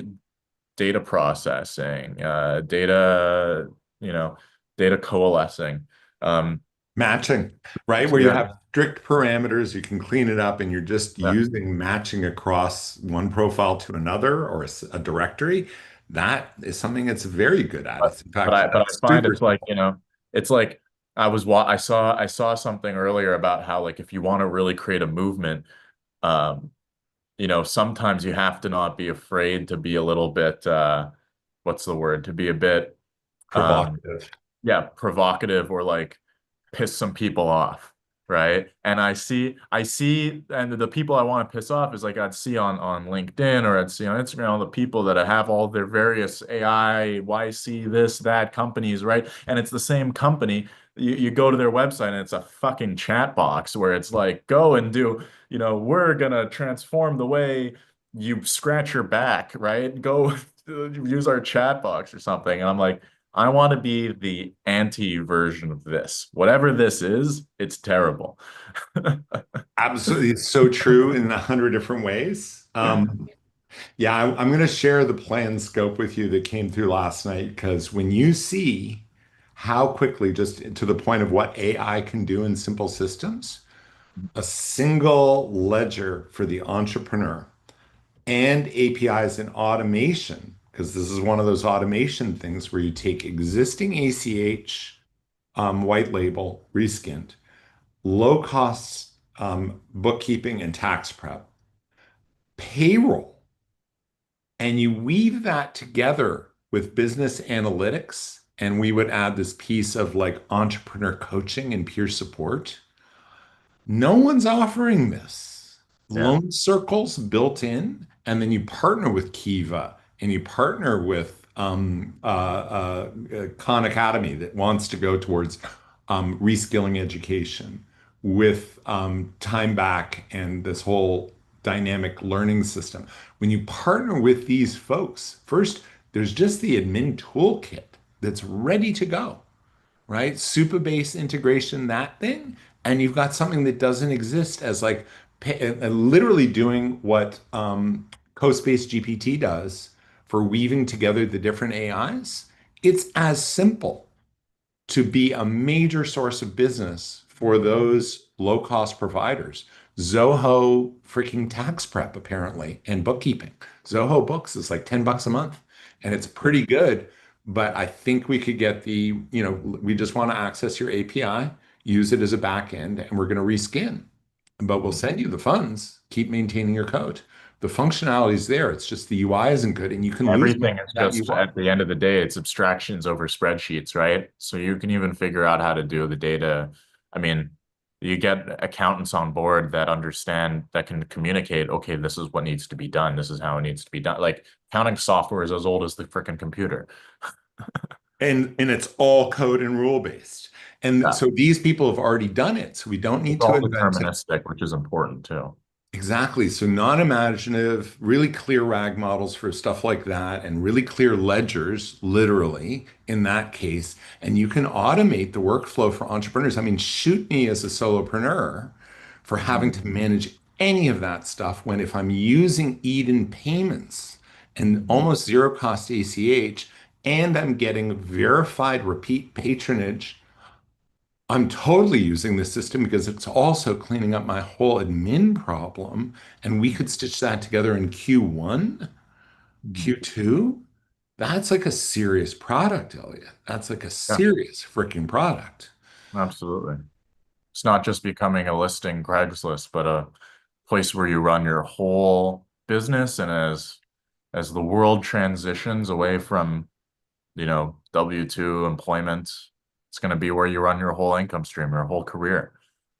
data processing, you know, data coalescing. Um, matching, right? Where you yeah, have strict parameters, you can clean it up and you're just yeah. using matching across one profile to another or a directory. That is something it's very good at. But It's in but fact I but I find super it's like, simple. it's like I saw something earlier about how like if you want to really create a movement, um, sometimes you have to not be afraid to be a little bit, what's the word? To be a bit, um, Provocative. yeah, provocative, or like piss some people off, right? And I see, and the people I want to piss off is like I'd see on LinkedIn, or I'd see on Instagram all the people that have all their various AI, YC, this, that companies, right? And it's the same company. You go to their website and it's a fucking chat box where it's like, go and do, we're gonna transform the way you scratch your back, right? Go use our chat box or something. And I'm like, I want to be the anti version of this. Whatever this is, it's terrible. Absolutely. It's so true in 100 different ways. Yeah, I'm going to share the plan scope with you that came through last night because when you see how quickly, just to the point of what AI can do in simple systems, a single ledger for the entrepreneur and APIs and automation, because this is one of those automation things where you take existing ACH, white label, reskinned, low cost, bookkeeping and tax prep, payroll, and you weave that together with business analytics. And we would add this piece of like entrepreneur coaching and peer support. No one's offering this. Yeah. Loan circles built in, and then you partner with Kiva and you partner with Khan Academy that wants to go towards reskilling education with time back and this whole dynamic learning system. When you partner with these folks, first, there's just the admin toolkit that's ready to go. right? Supabase integration, that thing, and you've got something that doesn't exist as like literally doing what CoSpace GPT does for weaving together the different AIs. It's as simple to be a major source of business for those low cost providers. Zoho freaking tax prep, apparently, and bookkeeping. Zoho Books is like $10 a month, and it's pretty good. But I think we could get we just want to access your API, use it as a back end, and we're going to reskin. But we'll send you the funds, keep maintaining your code. The functionality is there. It's just the UI isn't good, and you can lose Everything is that just UI. at the end of the day, it's abstractions over spreadsheets, right? So you can even figure out how to do the data. I mean, you get accountants on board that understand, that can communicate, okay, this is what needs to be done. This is how it needs to be done. Like accounting software is as old as the freaking computer. And it's all code and rule based. And Yeah. so these people have already done it. So we don't It's need to all invent it. deterministic, which is important too. Exactly. So non-imaginative, really clear RAG models for stuff like that, and really clear ledgers, literally, in that case. And you can automate the workflow for entrepreneurs. I mean, shoot me as a solopreneur for having Mhm. to manage any of that stuff when if I'm using Eden payments and Mhm. almost zero cost ACH, and I'm getting verified repeat patronage. I'm totally using this system because it's also cleaning up my whole admin problem. And we could stitch that together in Q1, Mhm. Q2. That's like a serious product, Elliot. That's like a Yeah, serious freaking product. absolutely. It's not just becoming a listing Craigslist, but a place where you run your whole business. And as the world transitions away from, W-2 employment, it's going to be where you run your whole income stream, your whole career.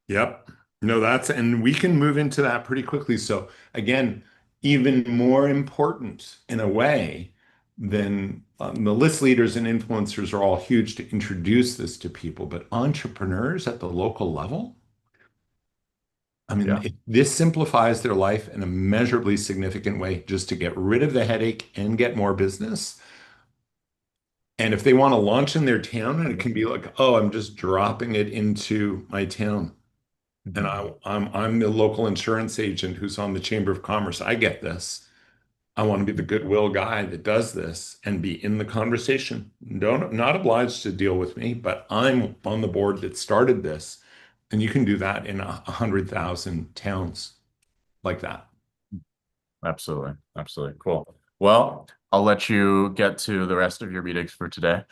Yep. No, and we can move into that pretty quickly. So again, even more important in a way than the list leaders and influencers are all huge to introduce this to people, but entrepreneurs at the local level, I mean, Yeah. this simplifies their life in a measurably significant way just to get rid of the headache and get more business. And if they want to launch in their town, and it can be like, oh, I'm just dropping it into my town. And Mhm. I'm the local insurance agent who's on the Chamber of Commerce. I get this. I want to be the goodwill guy that does this and be in the conversation. Don't Not obliged to deal with me, but I'm on the board that started this. And you can do that in 100,000 towns like that. Absolutely. Absolutely. Cool. Well, I'll let you get to the rest of your meetings for today.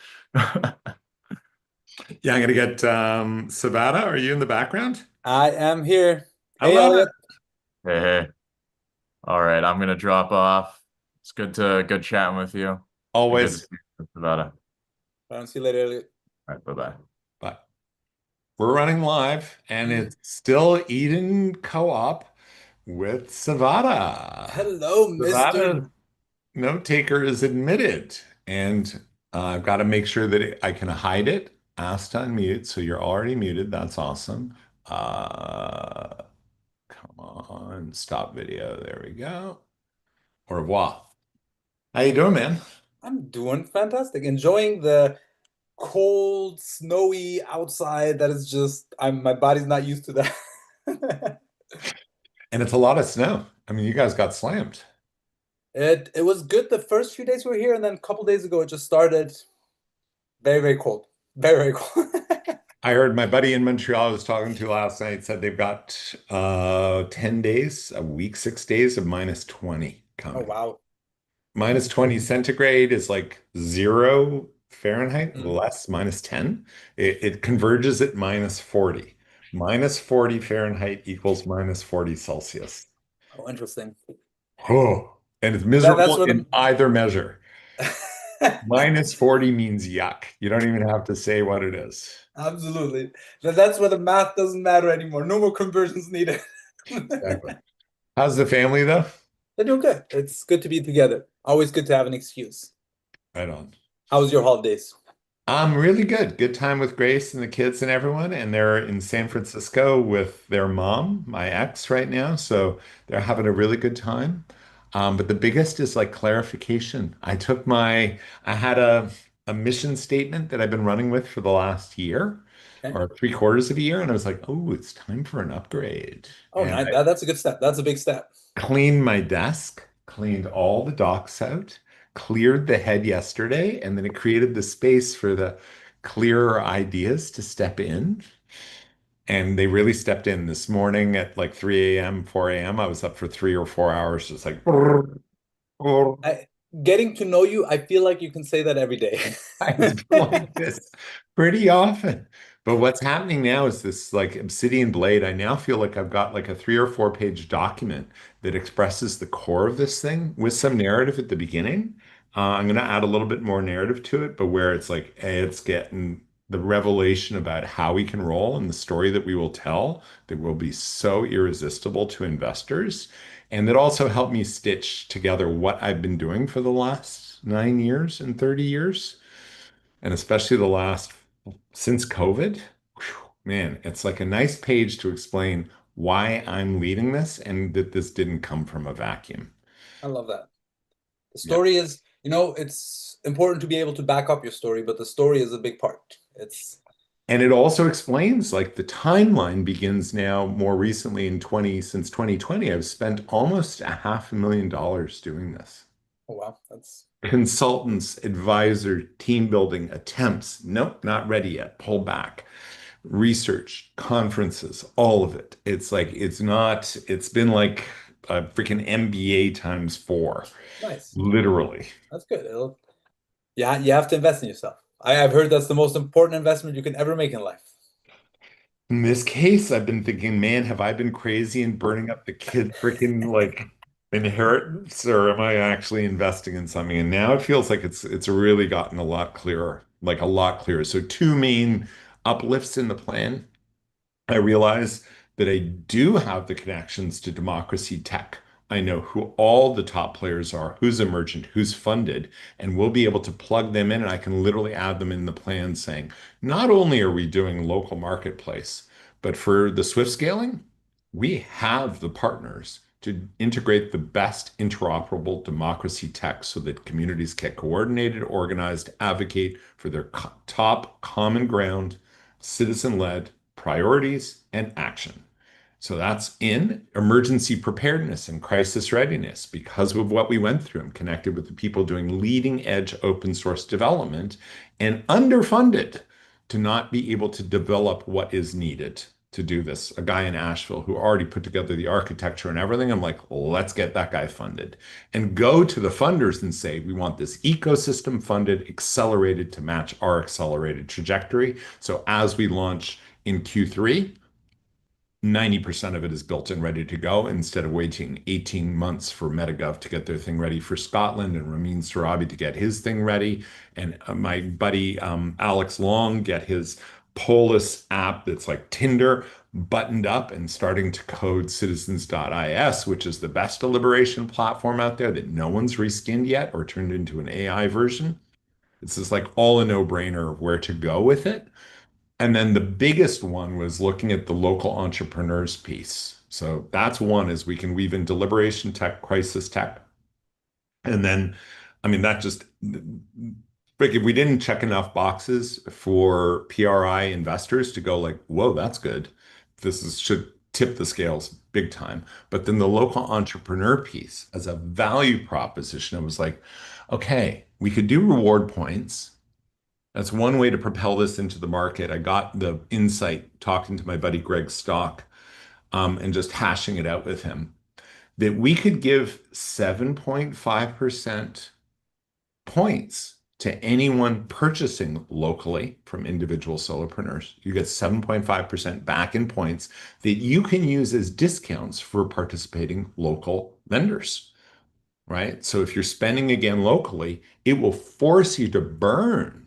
Yeah, I'm gonna get Savannah. Are you in the background? I am here. I Hey, love Elliot. it. Hey, hey. All right, I'm gonna drop off. It's good chatting with you. And good to see Always. you, Nevada. I'll see you later, Elliot. All right, bye-bye. But we're running live, and Mm. it's still Eden Co-op with Savannah. Hello, Mr. Savannah note taker is admitted, and I've got to make sure that I can hide it. Ask to unmute, so you're already muted. That's awesome. Uh, Come on, stop video. There we go. Au revoir. How you doing, man? I'm doing fantastic. Enjoying the cold, snowy outside. That is just, my body's not used to that. And it's a lot of snow. I mean, you guys got slammed. It was good the first few days we were here, and then a couple days ago it just started very, very cold. Very, very cold. I heard my buddy in Montreal I was talking to last night said they've got 10 days, a week, 6 days of minus 20 Oh, coming. wow. Minus 20 centigrade is like 0 Fahrenheit, Mm. less minus 10. It converges at minus 40. Minus 40 Fahrenheit equals minus 40 Celsius. Oh, interesting. Oh, and it's That's miserable where in the either measure. Minus 40 means yuck. You don't even have to say what it is. absolutely. That's where the math doesn't matter anymore. No more conversions needed. Exactly. How's the family though? They're doing good. It's good to be together. Always good to have an excuse. Right on. How was your holidays? I'm really good. Good time with Grace and the kids and everyone. And they're in San Francisco with their mom, my ex, right now. So they're having a really good time. But the biggest is like clarification. I had a mission statement that I've been running with for the last year Okay. or three-quarters of a year. And I was like, oh, it's time for an upgrade. Oh, And nice. That's a good step. That's a big step. cleaned my desk, cleaned all the docs out, cleared the head yesterday, and then it created the space for the clearer ideas to step in. And they really stepped in this morning at like 3 a.m., 4 a.m. I was up for 3 or 4 hours, just like, I, getting to know you, I feel like you can say that every day. I've been like this pretty often. But what's happening now is this like Obsidian Blade. I now feel like I've got like a 3 or 4 page document that expresses the core of this thing with some narrative at the beginning. I'm going to add a little bit more narrative to it, but where it's like, hey, it's getting the revelation about how we can roll and the story that we will tell that will be so irresistible to investors. And that also helped me stitch together what I've been doing for the last 9 years and 30 years and especially the last since COVID, man, it's like a nice page to explain why I'm leading this and that this didn't come from a vacuum. I love that. The Yeah. story is, it's important to be able to back up your story, but the story is a big part. It's And it also explains like the timeline begins now more recently in 20, since 2020. I've spent almost $500,000 doing this. oh wow, that's Consultants, advisor, team building attempts. Nope, not ready yet. Pull back. Research, conferences, all of it. It's like it's not, it's been like a freaking MBA times four, nice. literally. That's good. Yeah, you have to invest in yourself. I've heard that's the most important investment you can ever make in life. In this case, I've been thinking, man, have I been crazy and burning up the kid freaking like inheritance, or am I actually investing in something? And now it feels like it's really gotten a lot clearer, like a lot clearer. So two main uplifts in the plan. I realize that I do have the connections to democracy tech. I know who all the top players are, who's emergent, who's funded, and we'll be able to plug them in. And I can literally add them in the plan saying, not only are we doing local marketplace, but for the Swift scaling, we have the partners to integrate the best interoperable democracy tech so that communities get coordinated, organized, advocate for their top common ground, citizen-led priorities and action. So that's in emergency preparedness and crisis readiness because of what we went through. I'm connected with the people doing leading edge open source development and underfunded to not be able to develop what is needed to do this. A guy in Asheville who already put together the architecture and everything. I'm like, let's get that guy funded and go to the funders and say, we want this ecosystem funded, accelerated to match our accelerated trajectory. So as we launch in Q3, 90% of it is built and ready to go instead of waiting 18 months for MetaGov to get their thing ready for Scotland and Ramin Sarabi to get his thing ready. And my buddy Alex Long get his Polis app that's like Tinder buttoned up and starting to code citizens.is, which is the best deliberation platform out there that no one's reskinned yet or turned into an AI version. It's just like all a no-brainer of where to go with it. And then the biggest one was looking at the local entrepreneurs piece. So that's one is we can weave in deliberation tech, crisis tech. And then, I mean, that just, like if we didn't check enough boxes for PRI investors to go like, whoa, that's good. This is should tip the scales big time. But then the local entrepreneur piece as a value proposition, it was like, okay, we could do reward points. That's one way to propel this into the market. I got the insight talking to my buddy Greg Stock and just hashing it out with him that we could give 7.5% points to anyone purchasing locally from individual solopreneurs. You get 7.5% back in points that you can use as discounts for participating local vendors, right? So if you're spending again locally, it will force you to burn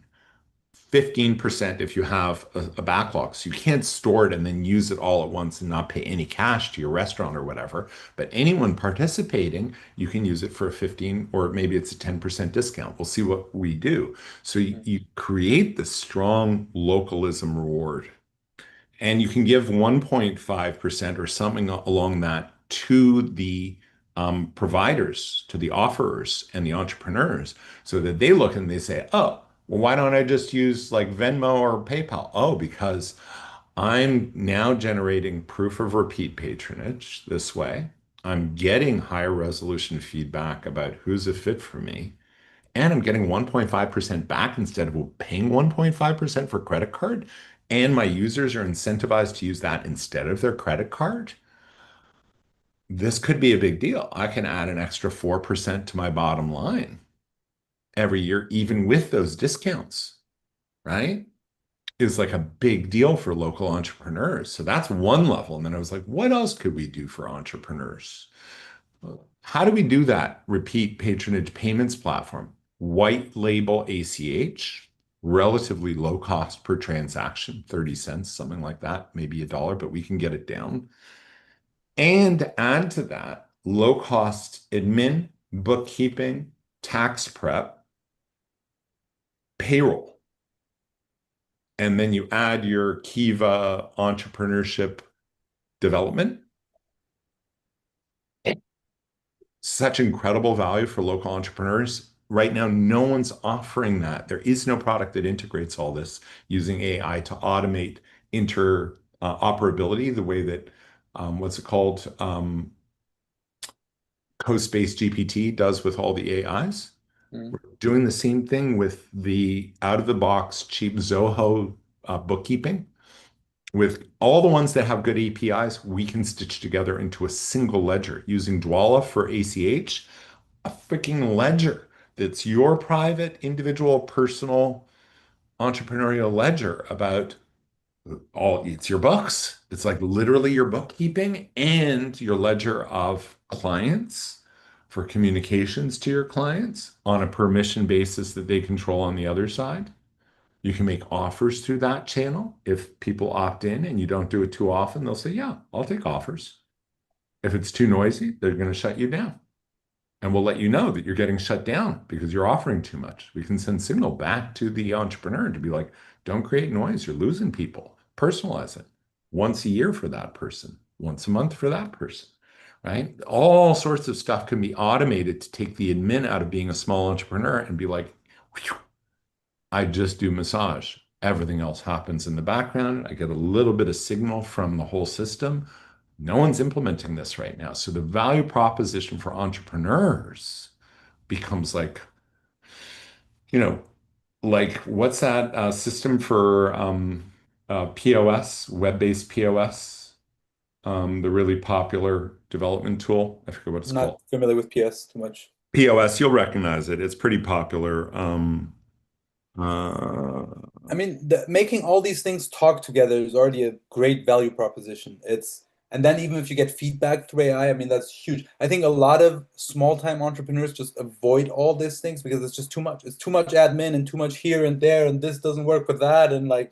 15% if you have a backlog. So you can't store it and then use it all at once and not pay any cash to your restaurant or whatever. But anyone participating, you can use it for a 15 or maybe it's a 10% discount. We'll see what we do. So you create the strong localism reward and you can give 1.5% or something along that to the providers, to the offerers and the entrepreneurs so that they look and they say, oh, Well, why don't I just use like Venmo or PayPal? Oh, because I'm now generating proof of repeat patronage this way. I'm getting higher resolution feedback about who's a fit for me. And I'm getting 1.5% back instead of paying 1.5% for credit card. And my users are incentivized to use that instead of their credit card. This could be a big deal. I can add an extra 4% to my bottom line every year, even with those discounts, right? Is like a big deal for local entrepreneurs. So that's one level. And then I was like, what else could we do for entrepreneurs? How do we do that? Repeat patronage payments platform, white label ACH, relatively low cost per transaction, 30 cents, something like that, maybe $1, but we can get it down. And add to that low cost admin, bookkeeping, tax prep, payroll. And then you add your Kiva entrepreneurship development. Such incredible value for local entrepreneurs. Right now, no one's offering that. There is no product that integrates all this using AI to automate interoperability the way that, what's it called? CoSpace GPT does with all the AIs. Mm. We're doing the same thing with the out-of-the-box cheap Zoho bookkeeping. With all the ones that have good APIs, we can stitch together into a single ledger using Dwala for ACH, a freaking ledger that's your private, individual, personal, entrepreneurial ledger about it's your books. It's like literally your bookkeeping and your ledger of clients for communications to your clients on a permission basis that they control on the other side. You can make offers through that channel. If people opt in and you don't do it too often, they'll say, yeah, I'll take offers. If it's too noisy, they're going to shut you down. And we'll let you know that you're getting shut down because you're offering too much. We can send signal back to the entrepreneur to be like, don't create noise. You're losing people. Personalize it once a year for that person, once a month for that person, right? All sorts of stuff can be automated to take the admin out of being a small entrepreneur and be like, I just do massage. Everything else happens in the background. I get a little bit of signal from the whole system. No one's implementing this right now. So the value proposition for entrepreneurs becomes like, you know, like what's that system for POS, web-based POS, the really popular development tool? I forget what it's I'm not called. familiar with PS too much. POS, you'll recognize it. It's pretty popular. Uh, I mean, making all these things talk together is already a great value proposition. And then even if you get feedback through AI, I mean, that's huge. I think a lot of small-time entrepreneurs just avoid all these things because it's just too much. It's too much admin and too much here and there, and this doesn't work with that, and like,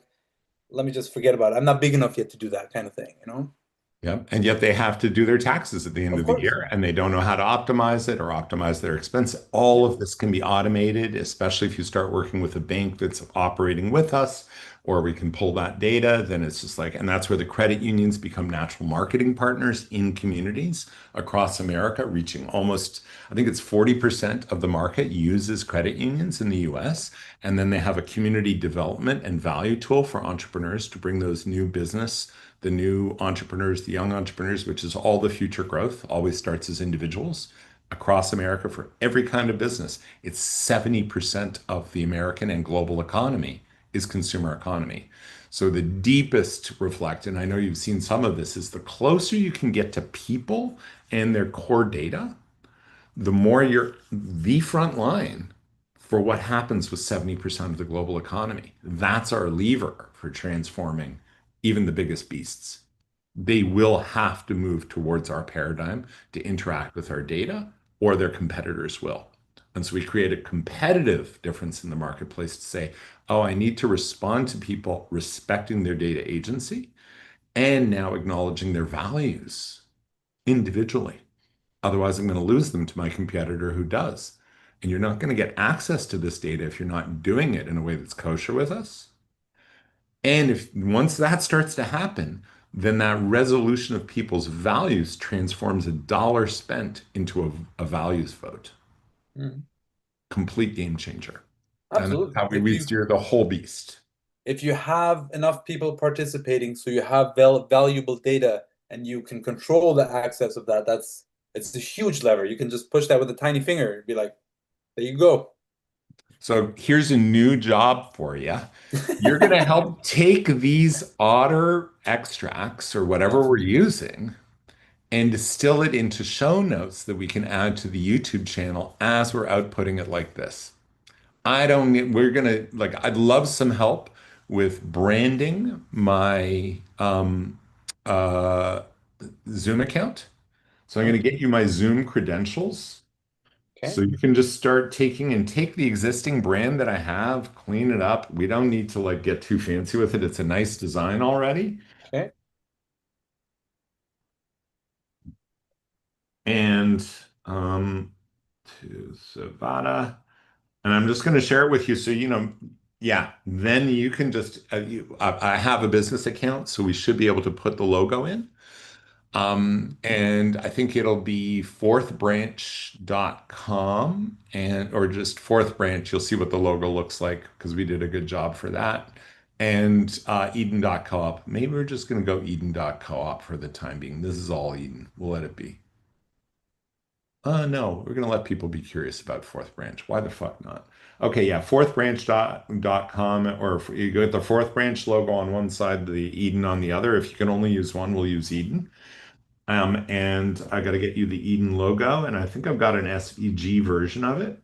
let me just forget about it. I'm not big enough yet to do that kind of thing, you know? Yeah. And yet they have to do their taxes at the end Of of the course. year and they don't know how to optimize it or optimize their expense. All of this can be automated, especially if you start working with a bank that's operating with us, or we can pull that data. Then it's just like, and that's where the credit unions become natural marketing partners in communities across America, reaching almost, I think it's 40% of the market uses credit unions in the US. And then they have a community development and value tool for entrepreneurs to bring those new business, the new entrepreneurs, the young entrepreneurs, which is all the future growth, always starts as individuals across America for every kind of business. It's 70% of the American and global economy is consumer economy. So the deepest reflect, and I know you've seen some of this, is the closer you can get to people and their core data, the more you're the front line for what happens with 70% of the global economy. That's our lever for transforming even the biggest beasts. They will have to move towards our paradigm to interact with our data, or their competitors will. And so we create a competitive difference in the marketplace to say, oh, I need to respond to people respecting their data agency and now acknowledging their values individually. Otherwise, I'm going to lose them to my competitor who does. And you're not going to get access to this data if you're not doing it in a way that's kosher with us. And if once that starts to happen, then that resolution of people's values transforms a dollar spent into a values vote. Mm. Complete game changer. And that's Absolutely. how we steer the whole beast. If you have enough people participating, so you have valuable data and you can control the access of that, it's a huge lever. You can just push that with a tiny finger and be like, there you go. So here's a new job for you. You're going to help take these otter extracts or whatever Yes. we're using and distill it into show notes that we can add to the YouTube channel as we're outputting it like this. We're gonna like, I'd love some help with branding my uh, Zoom account. So I'm Hmm. gonna get you my Zoom credentials. Okay. So you can just start take the existing brand that I have, clean it up. We don't need to like get too fancy with it. It's a nice design already. Okay. And um, to Savada. And I'm just going to share it with you. So, yeah, then you can just, I have a business account, so we should be able to put the logo in. And I think it'll be fourthbranch.com or just fourth branch. You'll see what the logo looks like because we did a good job for that. And Eden.coop. Maybe we're just going to go Eden.coop for the time being. This is all Eden. We'll let it be. No, we're going to let people be curious about Fourth Branch. Why the fuck not? Okay, yeah, fourthbranch.com, or if you get the Fourth Branch logo on one side, the Eden on the other. If you can only use one, we'll use Eden. And I got to get you the Eden logo, and I think I've got an SVG version of it,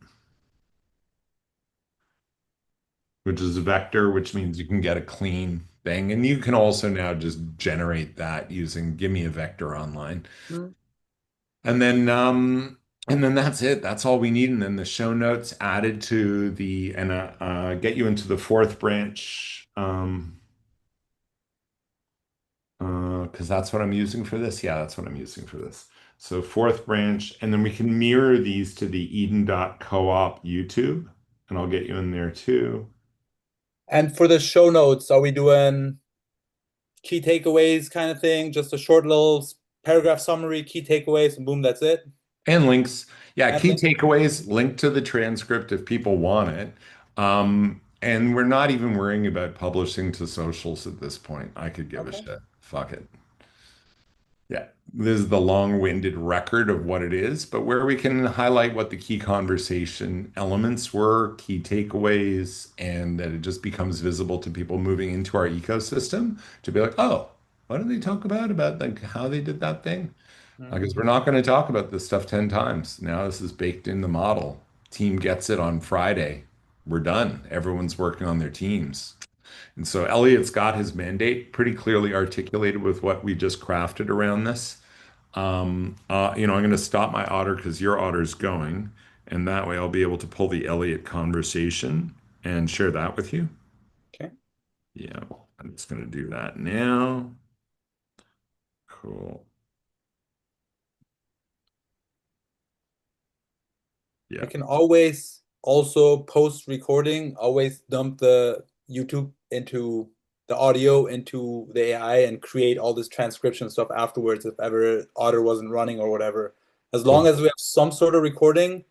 which is a vector, which means you can get a clean thing. And you can also now just generate that using Give Me a Vector online. Hmm. And then that's it. That's all we need. And then the show notes added to get you into the fourth branch. Because that's what I'm using for this. Yeah, that's what I'm using for this. So fourth branch, and then we can mirror these to the Eden.coop YouTube, and I'll get you in there too. And for the show notes, are we doing key takeaways kind of thing? Just a short little paragraph summary, key takeaways, and boom, that's it. And links. Yeah, And key links. takeaways, link to the transcript if people want it. And we're not even worrying about publishing to socials at this point. I could give a Okay. shit. Fuck it. Yeah, this is the long-winded record of what it is, but where we can highlight what the key conversation elements were, key takeaways, and that it just becomes visible to people moving into our ecosystem to be like, oh, what did they talk about like how they did that thing? Mhm. Because we're not going to talk about this stuff 10 times. Now this is baked in the model. Team gets it on Friday. We're done. Everyone's working on their teams. And so Elliot's got his mandate pretty clearly articulated with what we just crafted around this. I'm going to stop my otter because your otter's going, and that way I'll be able to pull the Elliot conversation and share that with you. Okay. Yeah, I'm just going to do that now. Cool. I Yeah. can always also post recording, always dump the YouTube into the audio into the AI and create all this transcription stuff afterwards if ever Otter wasn't running or whatever. As long Cool. as we have some sort of recording,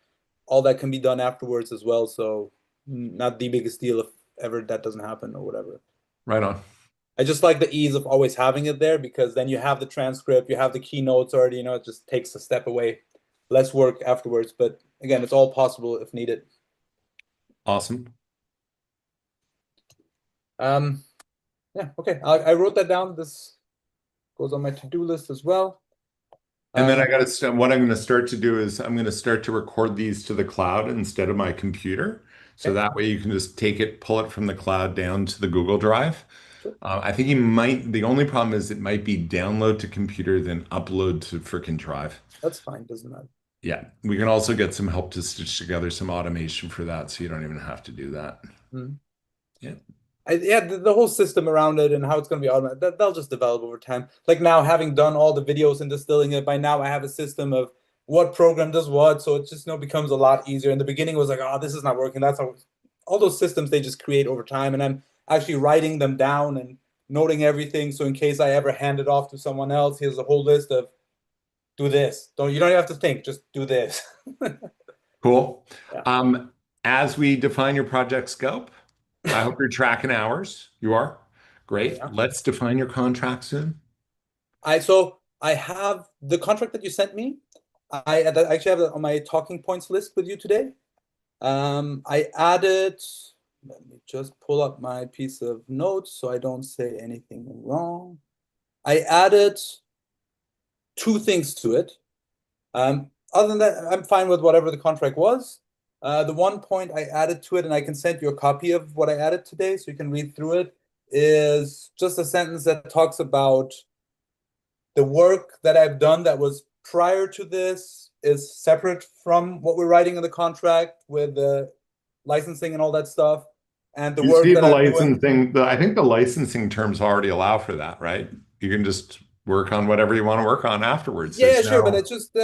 all that can be done afterwards as well. So not the biggest deal if ever that doesn't happen or whatever. Right on. I just like the ease of always having it there because then you have the transcript, you have the keynotes already, it just takes a step away. Less work afterwards, but again, it's all possible if needed. Awesome. Um, yeah, okay. I wrote that down. This goes on my to-do list as well. And then Um, what I'm going to start to do is I'm going to start to record these to the cloud instead of my computer. So okay, that way you can just take it, pull it from the cloud down to the Google Drive. sure. I think the only problem is it might be download to computer, then upload to freaking Drive. That's fine. Doesn't matter. Yeah, we can also get some help to stitch together some automation for that so you don't even have to do that. Mhm. Yeah. Yeah, the whole system around it and how it's going to be automated, they'll just develop over time. Like now, having done all the videos and distilling it, by now I have a system of what program does what. So it just becomes a lot easier. In the beginning, it was like, oh, this is not working. That's how all those systems they just create over time. And I'm actually writing them down and noting everything. So in case I ever hand it off to someone else, here's a whole list of do this. You don't even have to think, just do this. Cool. Yeah. Um, as we define your project scope, I hope you're tracking hours. You are? Great. Yeah. Let's define your contract soon. I have the contract that you sent me. I actually have it on my talking points list with you today. I added, let me just pull up my piece of notes so I don't say anything wrong. I added two things to it. Other than that, I'm fine with whatever the contract was. The one point I added to it, and I can send you a copy of what I added today so you can read through it, is just a sentence that talks about the work that I've done that was prior to this is separate from what we're writing in the contract with the licensing and all that stuff. And the You work see that the I'm doing. licensing, I think the licensing terms already allow for that, right? You can just work on whatever you want to work on afterwards. Yeah, There's sure, but no, it's just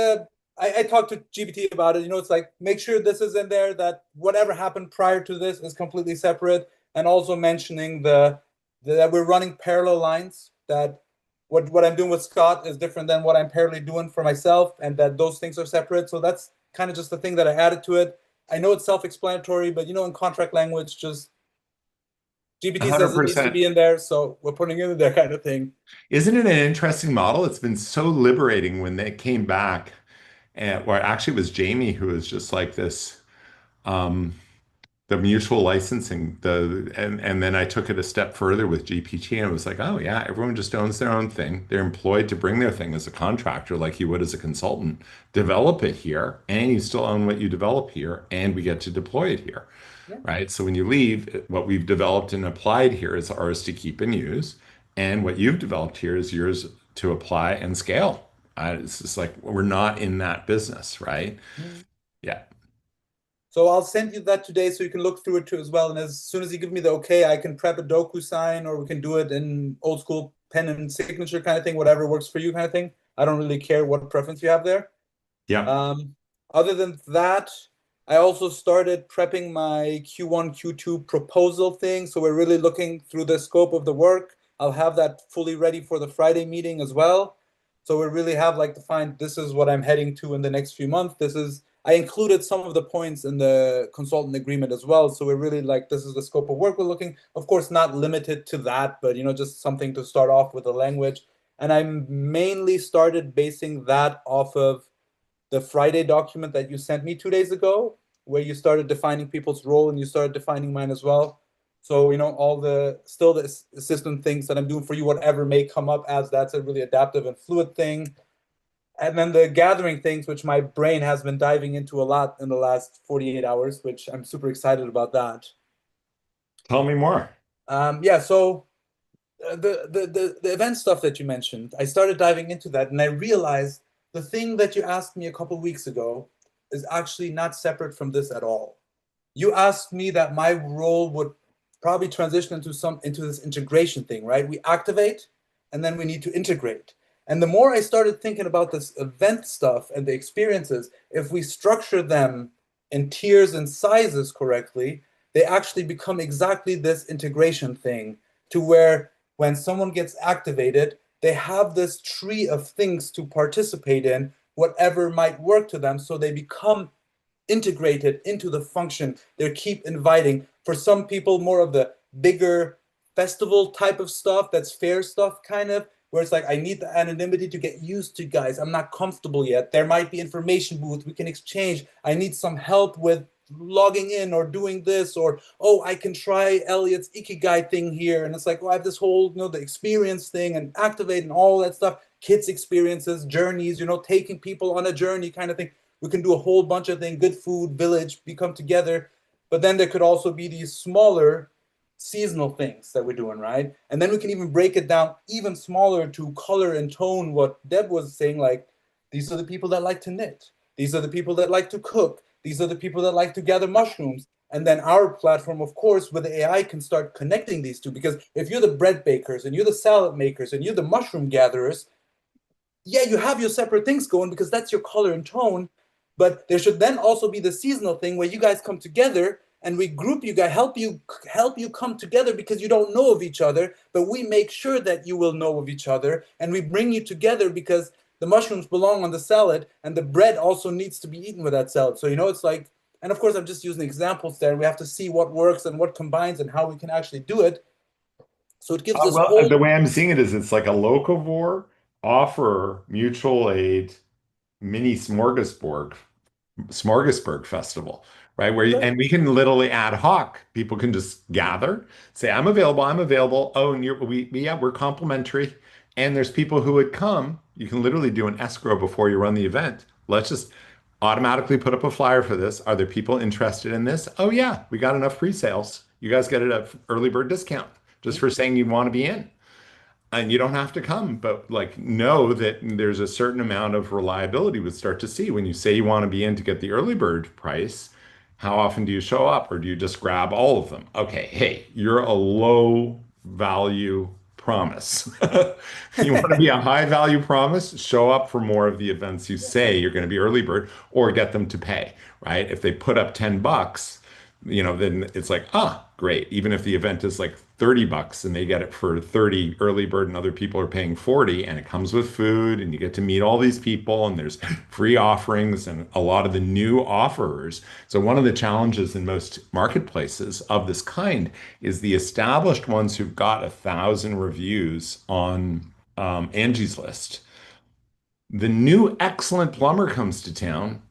I talked to GPT about it. It's like make sure this is in there, that whatever happened prior to this is completely separate, and also mentioning that we're running parallel lines, that what I'm doing with Scott is different than what I'm parallelly doing for myself, and that those things are separate. So that's kind of just the thing that I added to it. I know it's self-explanatory, but in contract language, just GPT says it needs to 100%. be in there, so we're putting it in there kind of thing. Isn't it an interesting model? It's been so liberating when they came back, and or actually it was Jamie who was just like this. Um, the mutual licensing, and then I took it a step further with GPT and it was like, oh yeah, everyone just owns their own thing. They're employed to bring their thing as a contractor, like you would as a consultant, develop it here, and you still own what you develop here, and we get to deploy it here. Yeah. Right. So when you leave, what we've developed and applied here is ours to keep and use. And what you've developed here is yours to apply and scale. It's just like we're not in that business, right? Mhm. Yeah. So I'll send you that today so you can look through it too as well. And as soon as you give me the okay, I can prep a docu sign, or we can do it in old school pen and signature kind of thing, whatever works for you kind of thing. I don't really care what preference you have there. Yeah. Um, Other than that, I also started prepping my Q1, Q2 proposal thing. So we're really looking through the scope of the work. I'll have that fully ready for the Friday meeting as well. So we really have like defined, this is what I'm heading to in the next few months. I included some of the points in the consultant agreement as well. So we're really like, this is the scope of work we're looking, of course, not limited to that, but just something to start off with the language. And I mainly started basing that off of the Friday document that you sent me 2 days ago, where you started defining people's role and you started defining mine as well. So, all the still the assistant things that I'm doing for you, whatever may come up, as that's a really adaptive and fluid thing. And then the gathering things, which my brain has been diving into a lot in the last 48 hours, which I'm super excited about that. Tell me more. Yeah, so the event stuff that you mentioned, I started diving into that, and I realized the thing that you asked me a couple weeks ago is actually not separate from this at all. You asked me that my role would probably transition into this integration thing, right? We activate, and then we need to integrate. And the more I started thinking about this event stuff and the experiences, if we structure them in tiers and sizes correctly, they actually become exactly this integration thing, to where when someone gets activated, they have this tree of things to participate in, whatever might work to them. So they become integrated into the function. They keep inviting. For some people, more of the bigger festival type of stuff, that's fair stuff kind of, where it's like, I need the anonymity to get used to, guys. I'm not comfortable yet. There might be information booth. We can exchange. I need some help with logging in or doing this, or, oh, I can try Elliot's Ikigai thing here. And it's like, well, I have this whole, the experience thing and activate and all that stuff, kids experiences, journeys, taking people on a journey kind of thing. We can do a whole bunch of things, good food, village, we come together. But then there could also be these smaller seasonal things that we're doing, right? And then we can even break it down even smaller to color and tone, what Deb was saying, like, these are the people that like to knit. These are the people that like to cook. These are the people that like to gather mushrooms. And then our platform, of course, with the AI can start connecting these two. Because if you're the bread bakers and you're the salad makers and you're the mushroom gatherers, yeah, you have your separate things going because that's your color and tone. But there should then also be the seasonal thing where you guys come together and we group you guys, help you come together because you don't know of each other, but we make sure that you will know of each other, and we bring you together because the mushrooms belong on the salad and the bread also needs to be eaten with that salad. So it's like And of course, I'm just using examples there. We have to see what works and what combines and how we can actually do it. So it gives this Well, whole the way I'm seeing it is it's like a locavore offer mutual aid mini smorgasbord festival, right? And we can literally ad hoc. People can just gather, say, I'm available. Oh, and yeah, we're complimentary. And there's people who would come. You can literally do an escrow before you run the event. Let's just automatically put up a flyer for this. Are there people interested in this? Oh yeah, we got enough pre-sales. You guys get it at early bird discount just for saying you want to be in. And you don't have to come, but like know that there's a certain amount of reliability we start to see when you say you want to be in to get the early bird price. How often do you show up, or do you just grab all of them? Okay, hey, you're a low value promise. You want to be a high value promise, show up for more of the events you say you're going to be early bird, or get them to pay, right? If they put up $10, then it's like, great. Even if the event is like $30 and they get it for 30 early bird and other people are paying 40, and it comes with food and you get to meet all these people and there's free offerings and a lot of the new offerers. So one of the challenges in most marketplaces of this kind is the established ones who've got 1,000 reviews on Angie's List. The new excellent plumber comes to town,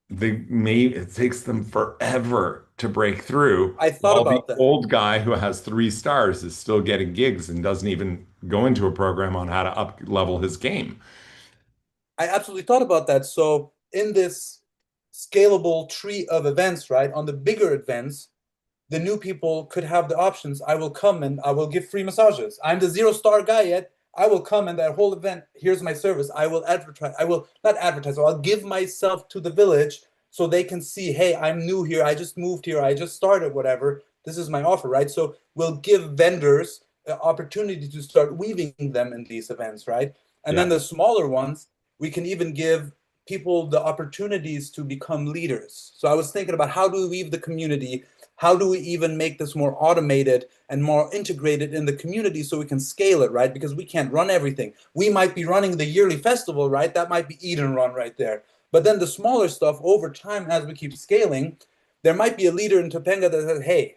it takes them forever to break through, I thought while the about that. old guy who has 3 stars is still getting gigs and doesn't even go into a program on how to up level his game. I absolutely thought about that. So in this scalable tree of events, right, on the bigger events, the new people could have the options. I will come and I will give free massages. I'm the 0 star guy yet. I will come and that whole event, here's my service. I will advertise. I will not advertise. I'll give myself to the village so they can see, hey, I'm new here. I just moved here. I just started whatever. This is my offer, right? So we'll give vendors the opportunity to start weaving them in these events, right? And then Yeah. the smaller ones, we can even give people the opportunities to become leaders. So I was thinking about how do we weave the community, how do we even make this more automated and more integrated in the community so we can scale it, right? Because we can't run everything. We might be running the yearly festival, right? That might be eat and run right there. But then the smaller stuff over time, as we keep scaling, there might be a leader in Topanga that says, hey,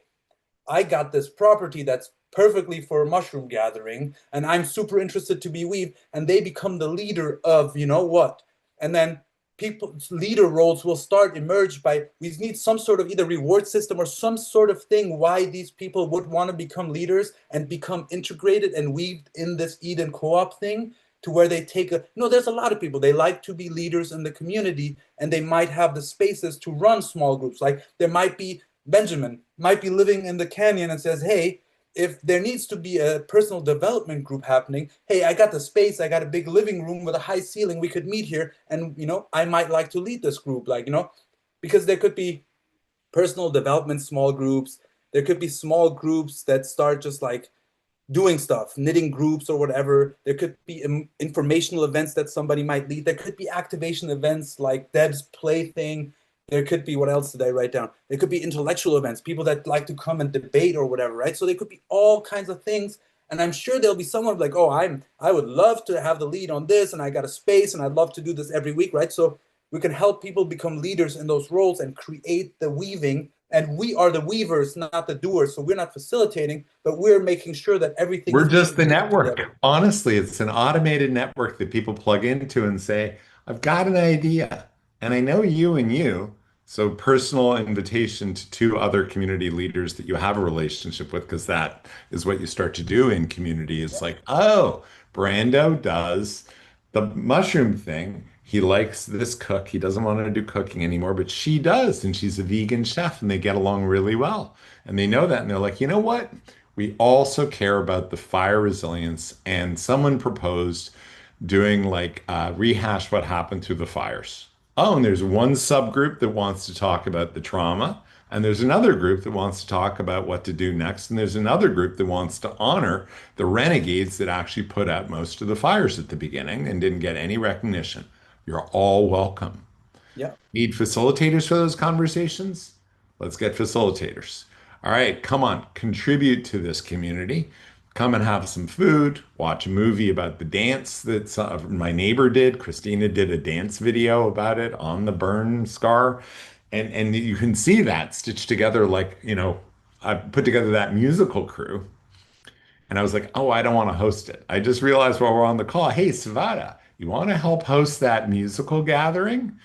I got this property that's perfectly for mushroom gathering, and I'm super interested to be weave, and they become the leader of you know what. And then people's leader roles will start emerge by we need some sort of either reward system or some sort of thing why these people would want to become leaders and become integrated and weaved in this Eden co-op thing to where they take there's a lot of people they like to be leaders in the community and they might have the spaces to run small groups. Like there might be Benjamin might be living in the canyon and says, hey, if there needs to be a personal development group happening, hey, I got the space, I got a big living room with a high ceiling, we could meet here, and I might like to lead this group, because there could be personal development small groups, there could be small groups that start just like doing stuff, knitting groups or whatever. There could be informational events that somebody might lead. There could be activation events like Deb's play thing. There could be, what else did I write down? There could be intellectual events, people that like to come and debate or whatever, right? So there could be all kinds of things. And I'm sure there'll be someone like, oh, I would love to have the lead on this, and I got a space, and I'd love to do this every week, right? So we can help people become leaders in those roles and create the weaving. And we are the weavers, not the doers. So we're not facilitating, but we're making sure that everything We're is just being the weaved network. together. Honestly, it's an automated network that people plug into and say, I've got an idea, and I know you and you. So, personal invitation to 2 other community leaders that you have a relationship with, because that is what you start to do in community. It's like, oh, Brando does the mushroom thing. He likes this cook. He doesn't want to do cooking anymore, but she does. And she's a vegan chef, and they get along really well. And they know that. And they're like, you know what? We also care about the fire resilience. And someone proposed doing like rehash what happened through the fires. Oh, and there's one subgroup that wants to talk about the trauma. And there's another group that wants to talk about what to do next. And there's another group that wants to honor the renegades that actually put out most of the fires at the beginning and didn't get any recognition. You're all welcome. Yeah. Need facilitators for those conversations? Let's get facilitators. All right, come on, contribute to this community. Come and have some food, watch a movie about the dance that my neighbor did. Christina did a dance video about it on the burn scar. and you can see that stitched together like, I put together that musical crew and I was like, oh, I don't want to host it. I just realized while we're on the call, hey, Savada, you want to help host that musical gathering?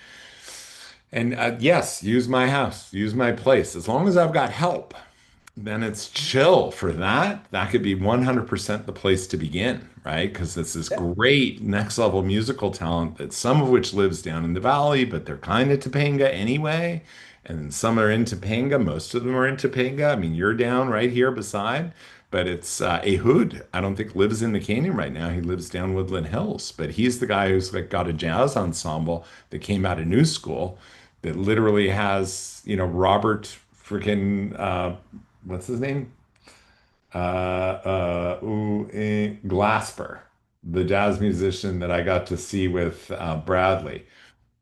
And yes, use my house, use my place. As long as I've got help, then it's chill for that. That could be 100% the place to begin, right? Because it's this Yeah. great next level musical talent that some of which lives down in the valley, but they're kind of Topanga anyway. And some are in Topanga. Most of them are in Topanga. I mean, you're down right here beside, but it's Ehud. I don't think lives in the canyon right now. He lives down Woodland Hills, but he's the guy who's like got a jazz ensemble that came out of New School that literally has, Robert freaking what's his name? Glasper, the jazz musician that I got to see with Bradley,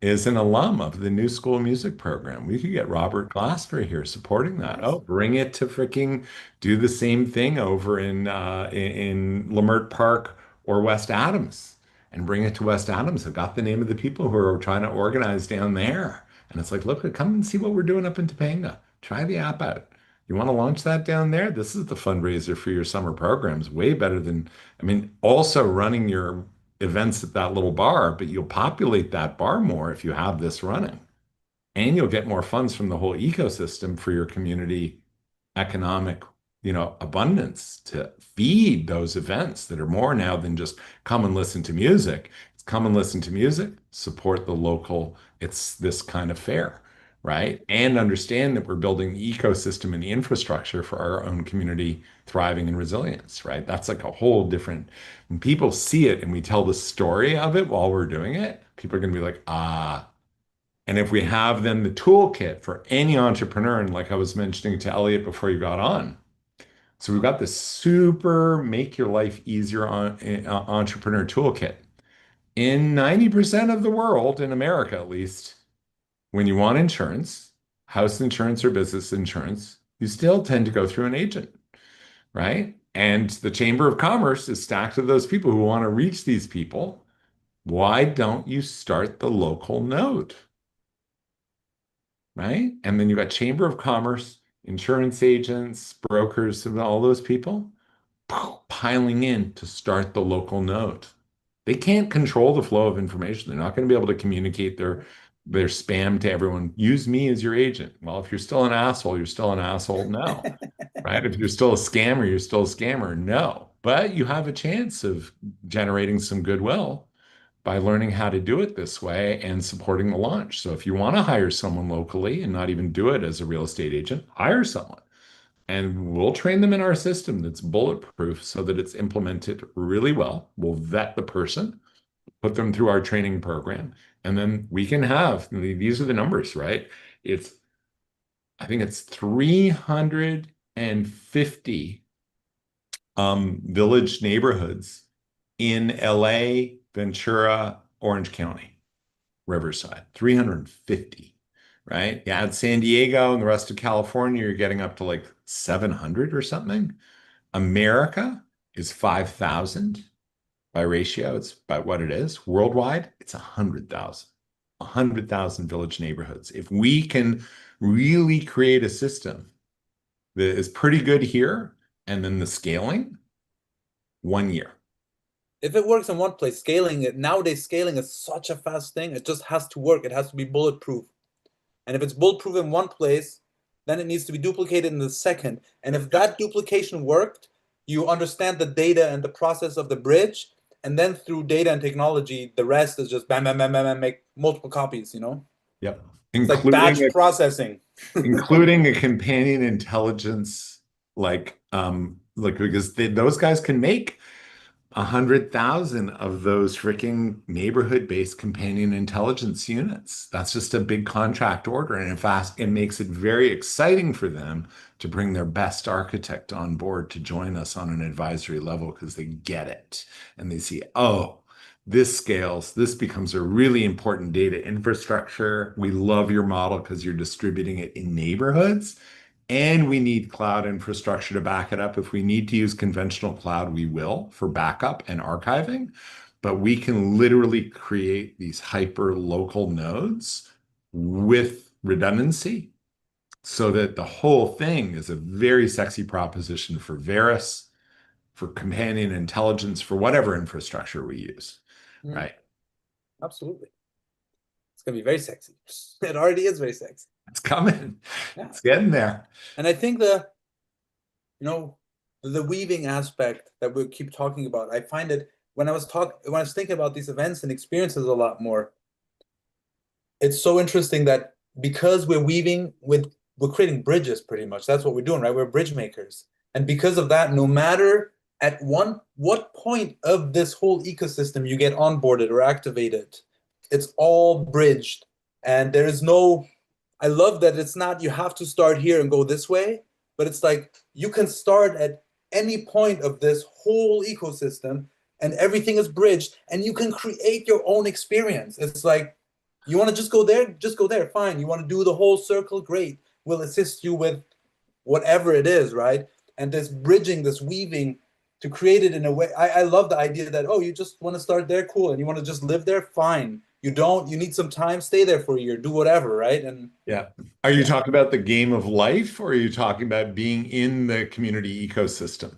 is an alum of the New School Music Program. We could get Robert Glasper here supporting that. Oh, Nice. bring it to freaking do the same thing over in Lamert Park or West Adams and bring it to West Adams. I've got the name of the people who are trying to organize down there. And it's like, look, come and see what we're doing up in Topanga. Try the app out. You want to launch that down there? This is the fundraiser for your summer programs. Way better than, I mean, also running your events at that little bar, but you'll populate that bar more if you have this running. And you'll get more funds from the whole ecosystem for your community economic, abundance to feed those events that are more now than just come and listen to music. It's come and listen to music, support the local, it's this kind of fair, right? And understand that we're building the ecosystem and the infrastructure for our own community thriving and resilience, right? That's like a whole different, when people see it and we tell the story of it while we're doing it, people are going to be like, ah, and if we have then the toolkit for any entrepreneur, and like I was mentioning to Elliot before you got on, so we've got this super make your life easier entrepreneur toolkit. In 90% of the world, in America at least, when you want insurance, house insurance or business insurance, you still tend to go through an agent, right? And the Chamber of Commerce is stacked with those people who want to reach these people. Why don't you start the local node? Right? And then you got Chamber of Commerce, insurance agents, brokers, and all those people piling in to start the local node. They can't control the flow of information. They're not going to be able to communicate their spam to everyone. Use me as your agent. Well, if you're still an asshole, you're still an asshole. No. Right? If you're still a scammer, you're still a scammer. No. But you have a chance of generating some goodwill by learning how to do it this way and supporting the launch. So if you want to hire someone locally and not even do it as a real estate agent, hire someone. And we'll train them in our system that's bulletproof so that it's implemented really well. We'll vet the person, put them through our training program, and then we can have these are the numbers, right? It's I think it's 350 village neighborhoods in LA, Ventura, Orange County, Riverside, 350, right? Yeah, add San Diego and the rest of California, you're getting up to like 700 or something. America is 5,000 by ratio. It's by what it is. Worldwide, it's 100,000. 100,000 village neighborhoods. If we can really create a system that is pretty good here, and then the scaling, 1 year. If it works in one place, scaling it nowadays, scaling is such a fast thing. It just has to work. It has to be bulletproof. And if it's bulletproof in one place, then it needs to be duplicated in the second. And if that duplication worked, you understand the data and the process of the bridge. And then through data and technology, the rest is just bam, bam, bam, bam, bam, make multiple copies, you know? Yep. It's like Including batch processing. including a companion intelligence like because those guys can make 100,000 of those freaking neighborhood-based companion intelligence units. That's just a big contract order. And in fact, it makes it very exciting for them to bring their best architect on board to join us on an advisory level because they get it. And they see, oh, this scales. This becomes a really important data infrastructure. We love your model because you're distributing it in neighborhoods. And we need cloud infrastructure to back it up. If we need to use conventional cloud, we will for backup and archiving. But we can literally create these hyper local nodes with redundancy so that the whole thing is a very sexy proposition for Varus, for companion intelligence, for whatever infrastructure we use, Mm, right? absolutely. It's gonna be very sexy. It already is very sexy. It's coming. Yeah. It's getting there. And I think you know, the weaving aspect that we keep talking about, I find it when I was thinking about these events and experiences a lot more, it's so interesting that because we're creating bridges pretty much. That's what we're doing, right? We're bridge makers. And because of that, no matter at what point of this whole ecosystem you get onboarded or activated, it's all bridged. And there is no, I love that it's not you have to start here and go this way, but it's like you can start at any point of this whole ecosystem and everything is bridged and you can create your own experience. It's like you want to just go there, fine. You want to do the whole circle, great. We'll assist you with whatever it is, right? And this bridging, this weaving to create it in a way. I love the idea that, oh, you just want to start there, cool. And you want to just live there, fine. You don't, you need some time, stay there for a year, do whatever, right? And Yeah. Are you yeah, talking about the game of life or are you talking about being in the community ecosystem?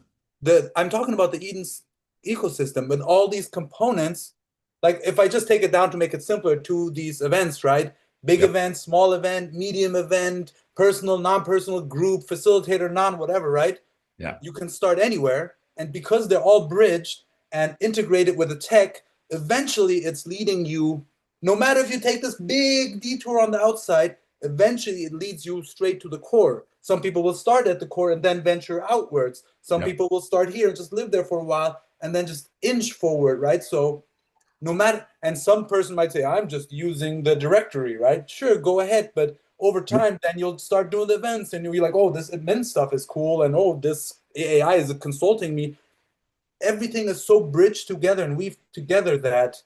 I'm talking about the Eden's ecosystem with all these components. Like if I just take it down to make it simpler to these events, right? Big Yep. event, small event, medium event, personal, non-personal, group, facilitator, non-whatever, right? Yeah. You can start anywhere. And because they're all bridged and integrated with the tech, eventually it's leading you, no matter if you take this big detour on the outside, eventually it leads you straight to the core. Some people will start at the core and then venture outwards. Some Yep. people will start here and just live there for a while and then just inch forward, right? So no matter, and some person might say, I'm just using the directory, right? Sure, go ahead. But over Yep. time, then you'll start doing the events and you'll be like, oh, this admin stuff is cool. And oh, this AI is consulting me. Everything is so bridged together and weaved together that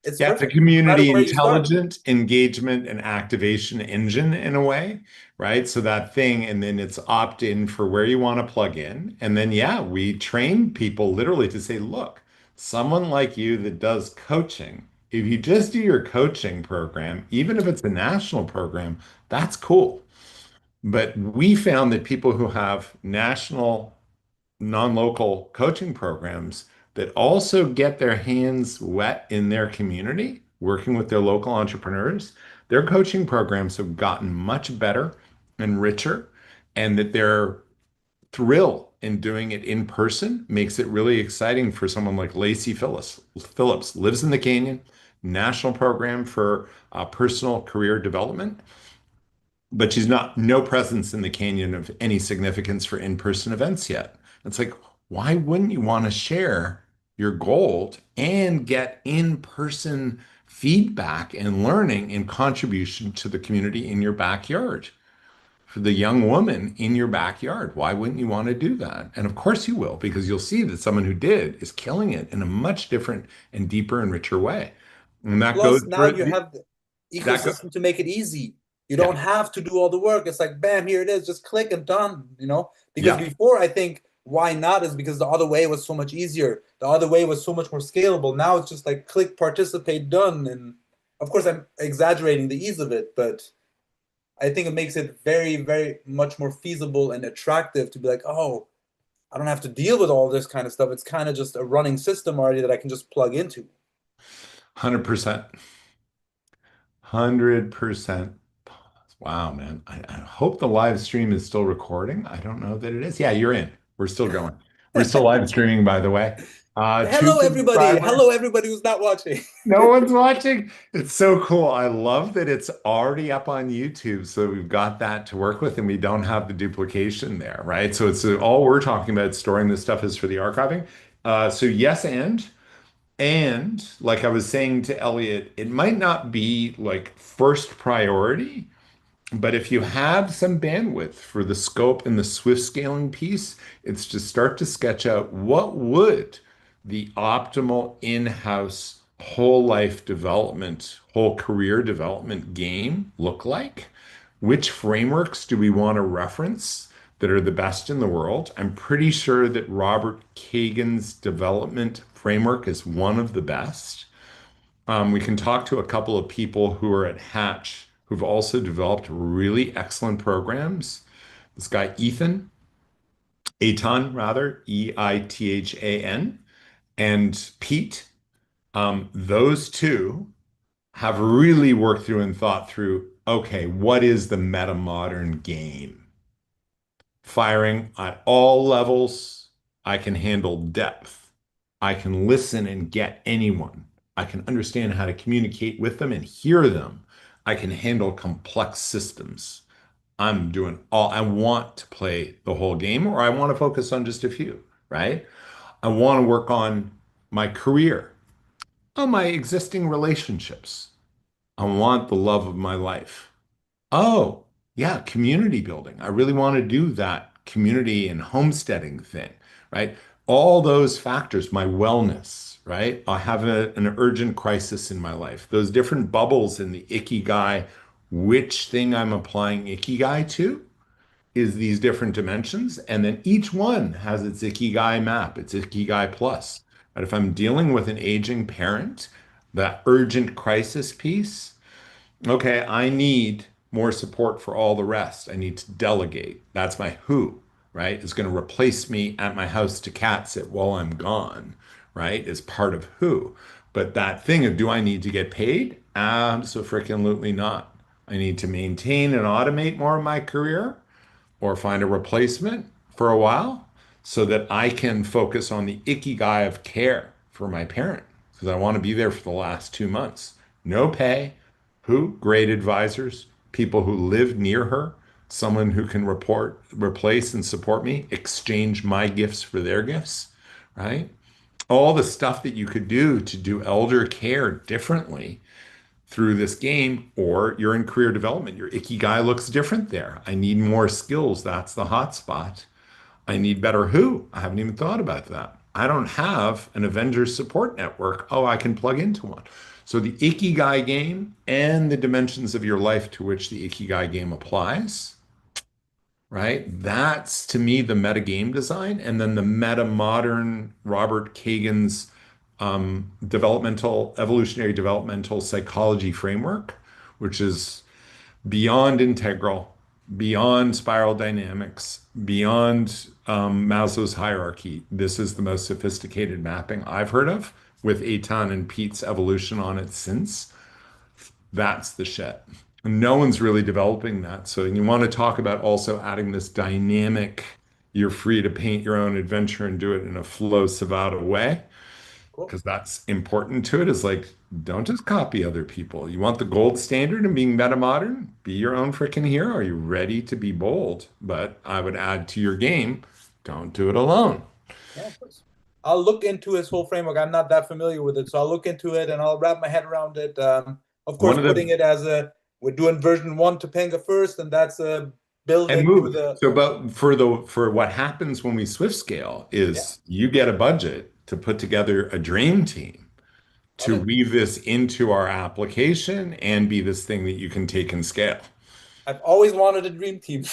it's Yeah, it's a perfect. No matter community where you start. intelligent engagement and activation engine in a way, right? So that thing, and then it's opt-in for where you want to plug in. And then, yeah, we train people literally to say, look, someone like you that does coaching, if you just do your coaching program, even if it's a national program, that's cool. But we found that people who have national non-local coaching programs that also get their hands wet in their community, working with their local entrepreneurs, their coaching programs have gotten much better and richer, and that their thrill in doing it in person makes it really exciting for someone like Lacey Phillips lives in the Canyon, national program for personal career development, but she's not no presence in the canyon of any significance for in-person events yet. It's like, why wouldn't you want to share your gold and get in-person feedback and learning and contribution to the community in your backyard? For the young woman in your backyard, why wouldn't you want to do that? And of course you will, because you'll see that someone who did is killing it in a much different and deeper and richer way. And that goes Plus, now for you have the that go, ecosystem to make it easy. You yeah, don't have to do all the work. It's like, bam, here it is, just click and done. Because yeah. before, I think why not is because the other way was so much easier. The other way was so much more scalable. Now it's just like click, participate, done. And of course, I'm exaggerating the ease of it, but I think it makes it very, very much more feasible and attractive to be like, oh, I don't have to deal with all this kind of stuff. It's kind of just a running system already that I can just plug into. 100%. 100%. Wow, man. I hope the live stream is still recording. I don't know that it is. Yeah, you're in. We're still going. We're still live streaming, by the way. Two Hello, everybody. subscribers. Hello, everybody who's not watching. No one's watching. It's so cool. I love that it's already up on YouTube. So we've got that to work with and we don't have the duplication there, right? So it's all we're talking about storing this stuff is for the archiving. So yes, and like I was saying to Elliot, it might not be like first priority, but if you have some bandwidth for the scope and the Swift scaling piece, it's to start to sketch out what would the optimal in-house whole life development, whole career development game look like? Which frameworks do we want to reference that are the best in the world? I'm pretty sure that Robert Kagan's development framework is one of the best. We can talk to a couple of people who are at Hatch who've also developed really excellent programs. This guy, Eitan rather, Eithan, and Pete. Those two have really worked through and thought through, okay, what is the meta modern game? Firing at all levels. I can handle depth. I can listen and get anyone. I can understand how to communicate with them and hear them. I can handle complex systems. I'm doing all I want to play the whole game, or I want to focus on just a few, right? I want to work on my career, on my existing relationships. I want the love of my life. Oh, yeah, community building. I really want to do that community and homesteading thing, right? All those factors, my wellness, right? I have an urgent crisis in my life. Those different bubbles in the ikigai, which thing I'm applying ikigai to is these different dimensions. And then each one has its ikigai map, its ikigai plus. But if I'm dealing with an aging parent, that urgent crisis piece, okay, I need more support for all the rest. I need to delegate. That's my who, right? Is going to replace me at my house to cat sit while I'm gone, right? Is part of who. But that thing of do I need to get paid? Absolutely not. I need to maintain and automate more of my career or find a replacement for a while so that I can focus on the ikigai of care for my parent because I want to be there for the last 2 months. No pay. Who? Great advisors, people who live near her, someone who can report, replace, and support me, exchange my gifts for their gifts, right? All the stuff that you could do to do elder care differently through this game, or you're in career development. Your ikigai looks different there. I need more skills. That's the hot spot. I need better who. I haven't even thought about that. I don't have an Avengers support network. Oh, I can plug into one. So the ikigai game and the dimensions of your life to which the ikigai game applies, right? That's to me the meta game design. And then the meta modern Robert Kagan's evolutionary developmental psychology framework, which is beyond integral, beyond spiral dynamics, beyond Maslow's hierarchy. This is the most sophisticated mapping I've heard of with Eitan and Pete's evolution on it since. That's the shit. And no one's really developing that. So you want to talk about also adding this dynamic, you're free to paint your own adventure and do it in a flow Savada way Cool. because that's important to it is like don't just copy other people. You want the gold standard in being meta modern? Be your own freaking hero. Are you ready to be bold? But I would add to your game, don't do it alone. Yeah, of course. I'll look into his whole framework. I'm not that familiar with it, so I'll look into it and I'll wrap my head around it. Of course, One of putting the it as a we're doing version one Topanga first, and that's and building to move. the So about for what happens when we Swift scale yeah, is you get a budget to put together a dream team love to it. weave this into our application and be this thing that you can take and scale. I've always wanted a dream team.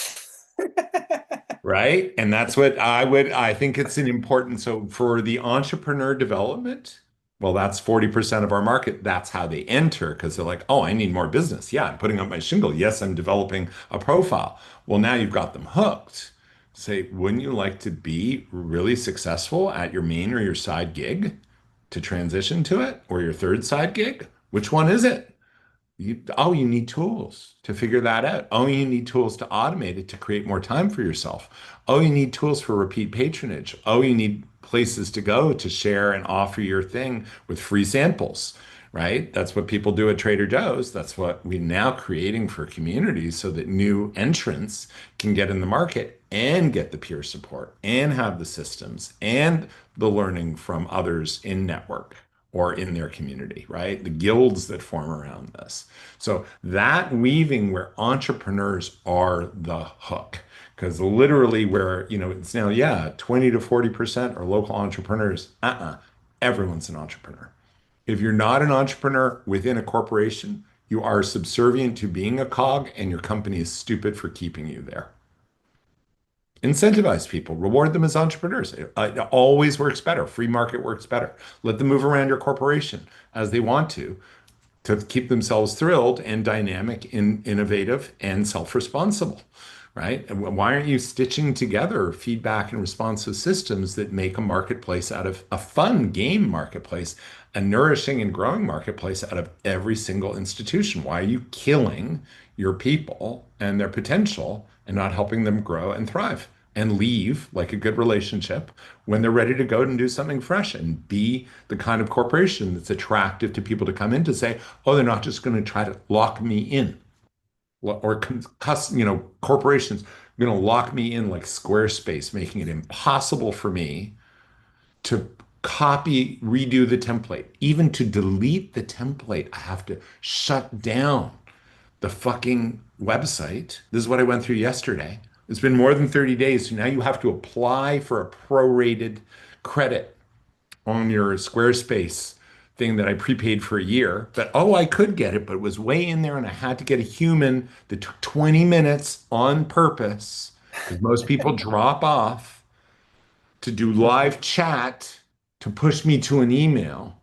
Right? And that's I think it's an important, so for the entrepreneur development, well, that's 40% of our market. That's how they enter because they're like, oh, I need more business. Yeah, I'm putting up my shingle. Yes, I'm developing a profile. Well, now you've got them hooked. Say, wouldn't you like to be really successful at your main or your side gig to transition to it or your third side gig? Which one is it? You need tools to figure that out. Oh, you need tools to automate it to create more time for yourself. Oh, you need tools for repeat patronage. Oh, you need places to go to share and offer your thing with free samples, right? That's what people do at Trader Joe's. That's what we're now creating for communities so that new entrants can get in the market and get the peer support and have the systems and the learning from others in network or in their community, right? The guilds that form around this. So that weaving where entrepreneurs are the hook, because literally where, it's now, yeah, 20 to 40% are local entrepreneurs. Everyone's an entrepreneur. If you're not an entrepreneur within a corporation, you are subservient to being a cog and your company is stupid for keeping you there. Incentivize people, reward them as entrepreneurs. It always works better. Free market works better. Let them move around your corporation as they want to to keep themselves thrilled and dynamic and innovative and self-responsible, right? And why aren't you stitching together feedback and responsive systems that make a marketplace out of a fun game marketplace, a nourishing and growing marketplace out of every single institution? Why are you killing your people and their potential and not helping them grow and thrive and leave like a good relationship when they're ready to go and do something fresh and be the kind of corporation that's attractive to people to come in to say, oh, they're not just going to try to lock me in or corporations are going to lock me in like Squarespace, making it impossible for me to copy, redo the template. Even to delete the template, I have to shut down the fucking website. This is what I went through yesterday. It's been more than 30 days. So now you have to apply for a prorated credit on your Squarespace thing that I prepaid for a year. But oh, I could get it, but it was way in there and I had to get a human that took 20 minutes on purpose because most people drop off to do live chat to push me to an email.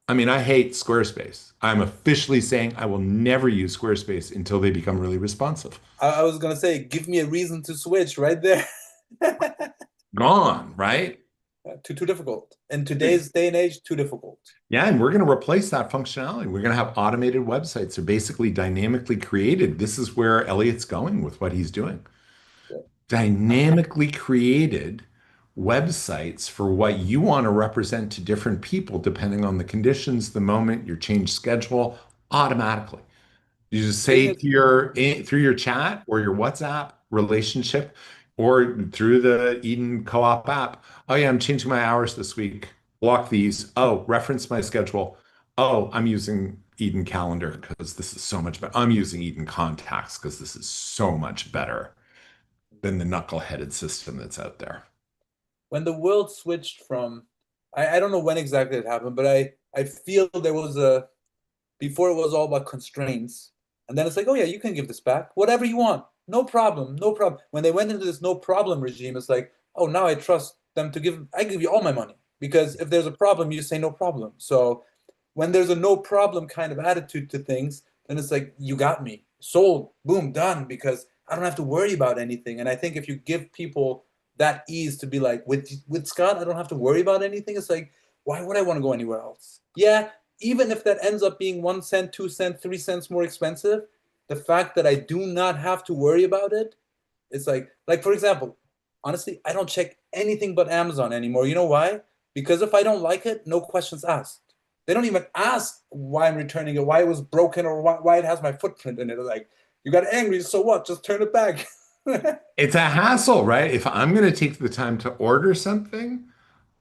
I mean, I hate Squarespace. I'm officially saying I will never use Squarespace until they become really responsive. I was gonna say, give me a reason to switch right there. Gone, right? Too difficult. In today's day and age, too difficult. Yeah, and we're going to replace that functionality. We're going to have automated websites. They're basically dynamically created. This is where Elliot's going with what he's doing. Yeah. Dynamically created websites for what you want to represent to different people, depending on the conditions, the moment, your change schedule, automatically. You just The thing say is, to through your chat or your WhatsApp relationship or through the Eden Co-op app. Oh yeah, I'm changing my hours this week. Block these. Oh, reference my schedule. Oh, I'm using Eden Calendar because this is so much better. I'm using Eden Contacts because this is so much better than the knuckle-headed system that's out there. when the world switched from, I don't know when exactly it happened, but I feel there was a, before it was all about constraints. And then it's like, oh yeah, you can give this back, whatever you want. No problem, no problem. When they went into this no problem regime, it's like, oh, now I trust them to give, I give you all my money. Because if there's a problem, you say no problem. So when there's a no problem kind of attitude to things, then it's like, you got me. Sold, boom, done, because I don't have to worry about anything. And I think if you give people that ease to be like, with Scott, I don't have to worry about anything. It's like, why would I want to go anywhere else? Yeah, even if that ends up being 1 cent, 2 cent, 3 cents more expensive, the fact that I do not have to worry about it, it's like for example, honestly, I don't check anything but Amazon anymore. You know why? Because if I don't like it, no questions asked. They don't even ask why I'm returning it, why it was broken, or why it has my footprint in it. They're like, you got angry, so what? Just turn it back. It's a hassle, right? If I'm going to take the time to order something,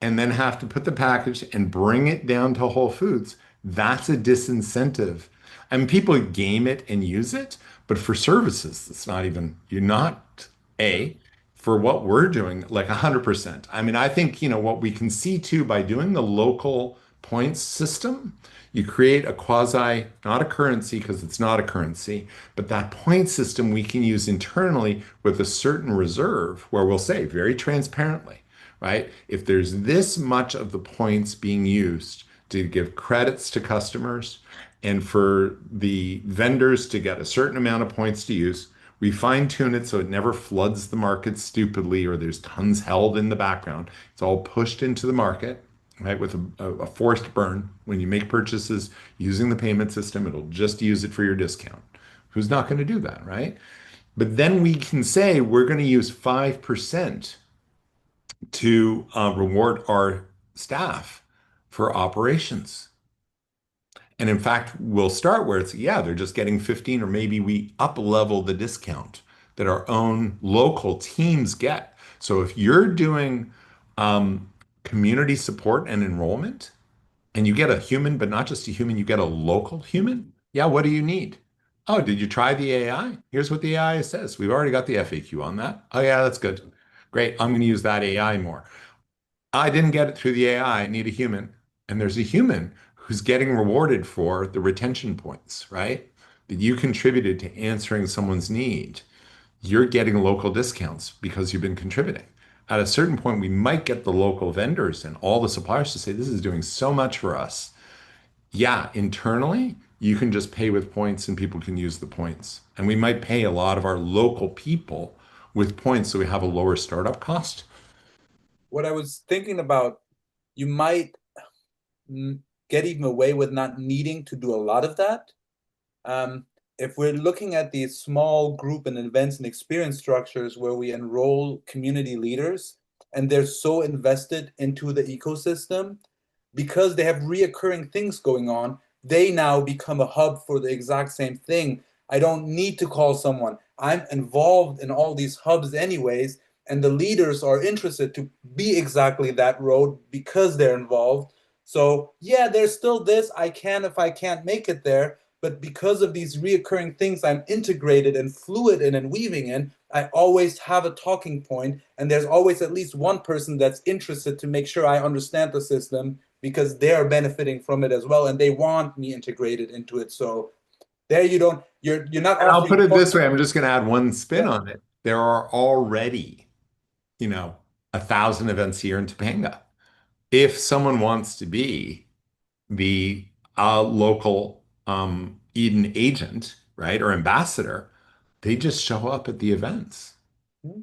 and then have to put the package and bring it down to Whole Foods, that's a disincentive. And people game it and use it, but for services, it's not even, you're not A, for what we're doing, like 100%. I mean, I think, what we can see too by doing the local points system, you create a quasi, not a currency because it's not a currency, but that point system we can use internally with a certain reserve where we'll say very transparently, right? If there's this much of the points being used to give credits to customers and for the vendors to get a certain amount of points to use, we fine tune it so it never floods the market stupidly or there's tons held in the background. It's all pushed into the market, right? With a forced burn. When you make purchases using the payment system, it'll just use it for your discount. Who's not going to do that, right? But then we can say we're going to use 5% to reward our staff for operations. And in fact, we'll start where it's, yeah, they're just getting 15, or maybe we up level the discount that our own local teams get. So if you're doing community support and enrollment, and you get a human, but not just a human, you get a local human, yeah, what do you need? Oh, did you try the AI? Here's what the AI says. We've already got the FAQ on that. Oh, yeah, that's good. Great. I'm going to use that AI more. I didn't get it through the AI. I need a human. And there's a human who's getting rewarded for the retention points, right? That you contributed to answering someone's need. You're getting local discounts because you've been contributing. At a certain point, we might get the local vendors and all the suppliers to say, this is doing so much for us. Yeah, internally, you can just pay with points and people can use the points. And we might pay a lot of our local people with points so we have a lower startup cost. What I was thinking about, you might get even away with not needing to do a lot of that. Um, if we're looking at these small group and events and experience structures where we enroll community leaders and they're so invested into the ecosystem, because they have reoccurring things going on, they now become a hub for the exact same thing. I don't need to call someone. I'm involved in all these hubs anyways, and the leaders are interested to be exactly that road because they're involved. So yeah, there's still this. I can if I can't make it there, but because of these reoccurring things I'm integrated and fluid in and weaving in, I always have a talking point, and there's always at least one person that's interested to make sure I understand the system because they're benefiting from it as well, and they want me integrated into it. So there you don't you're not And I'll offering put it this points. way, I'm just going to add one spin Yeah. on it. There are already, 1,000 events here in Topanga. If someone wants to be the local Eden agent, right, or ambassador, they just show up at the events.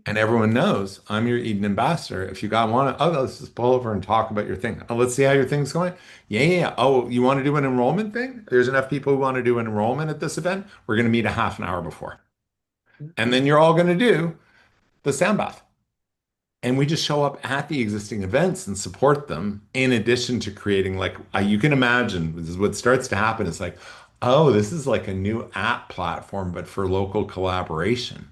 And everyone knows I'm your Eden ambassador. If you got one, oh, let's just pull over and talk about your thing. Oh, let's see how your thing's going. Yeah, yeah, yeah. Oh, you want to do an enrollment thing? There's enough people who want to do an enrollment at this event. We're going to meet a half an hour before. And then you're all going to do the sound bath. And we just show up at the existing events and support them in addition to creating like you can imagine this is what starts to happen is like, oh, this is like a new app platform, but for local collaboration.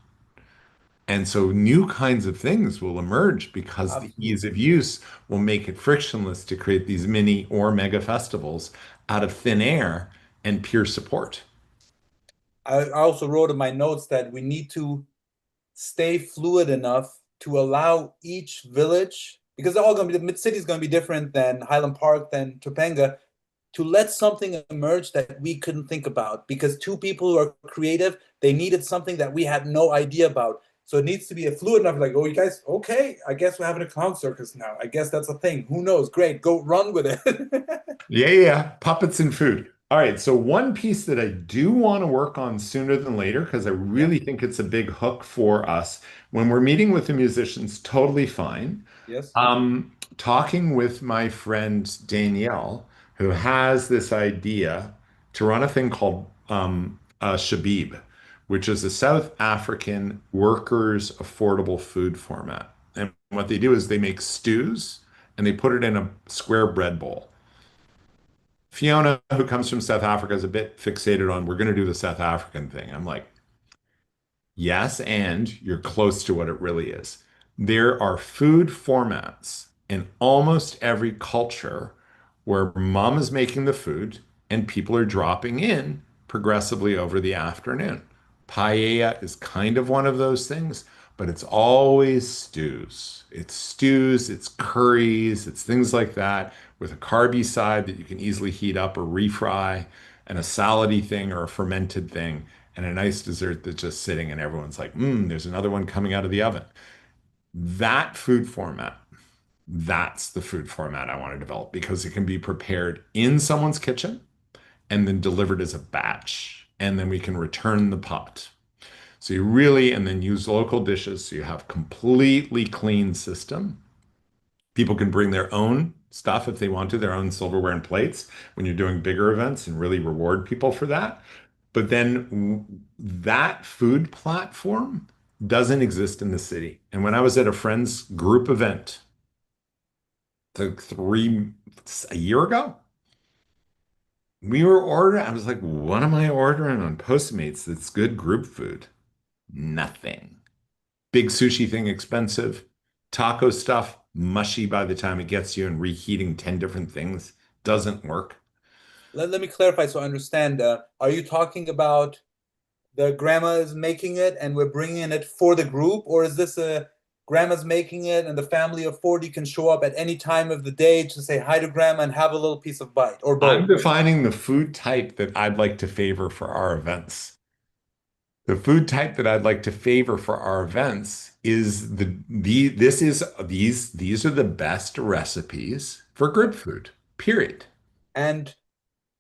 And so new kinds of things will emerge because the ease Absolutely. of use will make it frictionless to create these mini or mega festivals out of thin air and peer support. I also wrote in my notes that we need to stay fluid enough to allow each village, because they're all going to be, the mid city is going to be different than Highland Park, than Topanga, to let something emerge that we couldn't think about because two people who are creative, they needed something that we had no idea about. So it needs to be a fluid enough, like, oh, you guys, okay, I guess we're having a clown circus now. I guess that's a thing. Who knows? Great, go run with it. Yeah, yeah, yeah. Puppets and food. All right, so one piece that I do want to work on sooner than later, because I Yeah, really think it's a big hook for us when we're meeting with the musicians, totally fine. yes. Talking with my friend Danielle, who has this idea to run a thing called Shabib, which is a South African workers' affordable food format. And what they do is they make stews and they put it in a square bread bowl. Fiona, who comes from South Africa, is a bit fixated on we're going to do the South African thing. I'm like, yes, and you're close to what it really is. There are food formats in almost every culture where mom is making the food and people are dropping in progressively over the afternoon. Paella is kind of one of those things, but it's always stews, it's curries, it's things like that with a carby side that you can easily heat up or refry, and a salady thing or a fermented thing and a nice dessert that's just sitting and everyone's like, there's another one coming out of the oven. That food format, that's the food format I want to develop because it can be prepared in someone's kitchen and then delivered as a batch. And then we can return the pot. So you really, and then use local dishes. So you have completely clean system. People can bring their own stuff if they want to, their own silverware and plates when you're doing bigger events and really reward people for that. But then that food platform doesn't exist in the city. And when I was at a friend's group event, like a year ago, we were ordering. I was like, what am I ordering on Postmates that's good group food? Nothing. Big sushi thing expensive. Taco stuff mushy by the time it gets you and reheating 10 different things doesn't work. Let me clarify so I understand. Are you talking about the grandma is making it and we're bringing it for the group, or is this a grandma's making it and the family of 40 can show up at any time of the day to say hi to grandma and have a little piece of bite, or I'm both? defining the food type that I'd like to favor for our events. The food type that I'd like to favor for our events is these are the best recipes for group food. Period. And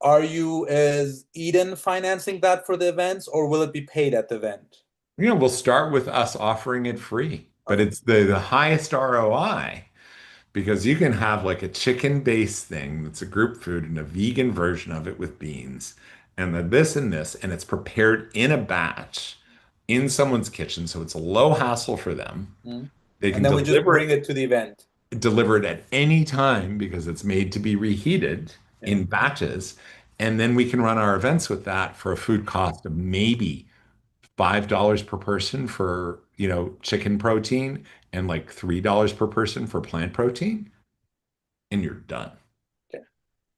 is Eden financing that for the events, or will it be paid at the event? We'll start with us offering it free, but Okay. it's the highest ROI because you can have like a chicken-based thing that's a group food and a vegan version of it with beans, and then this and this, and it's prepared in a batch in someone's kitchen, so it's a low hassle for them. Mhm. They And can then we just deliver bring it it to the event. at any time because it's made to be reheated Yeah. in batches. And then we can run our events with that for a food cost of maybe $5 per person for, chicken protein and like $3 per person for plant protein, and you're done. Okay.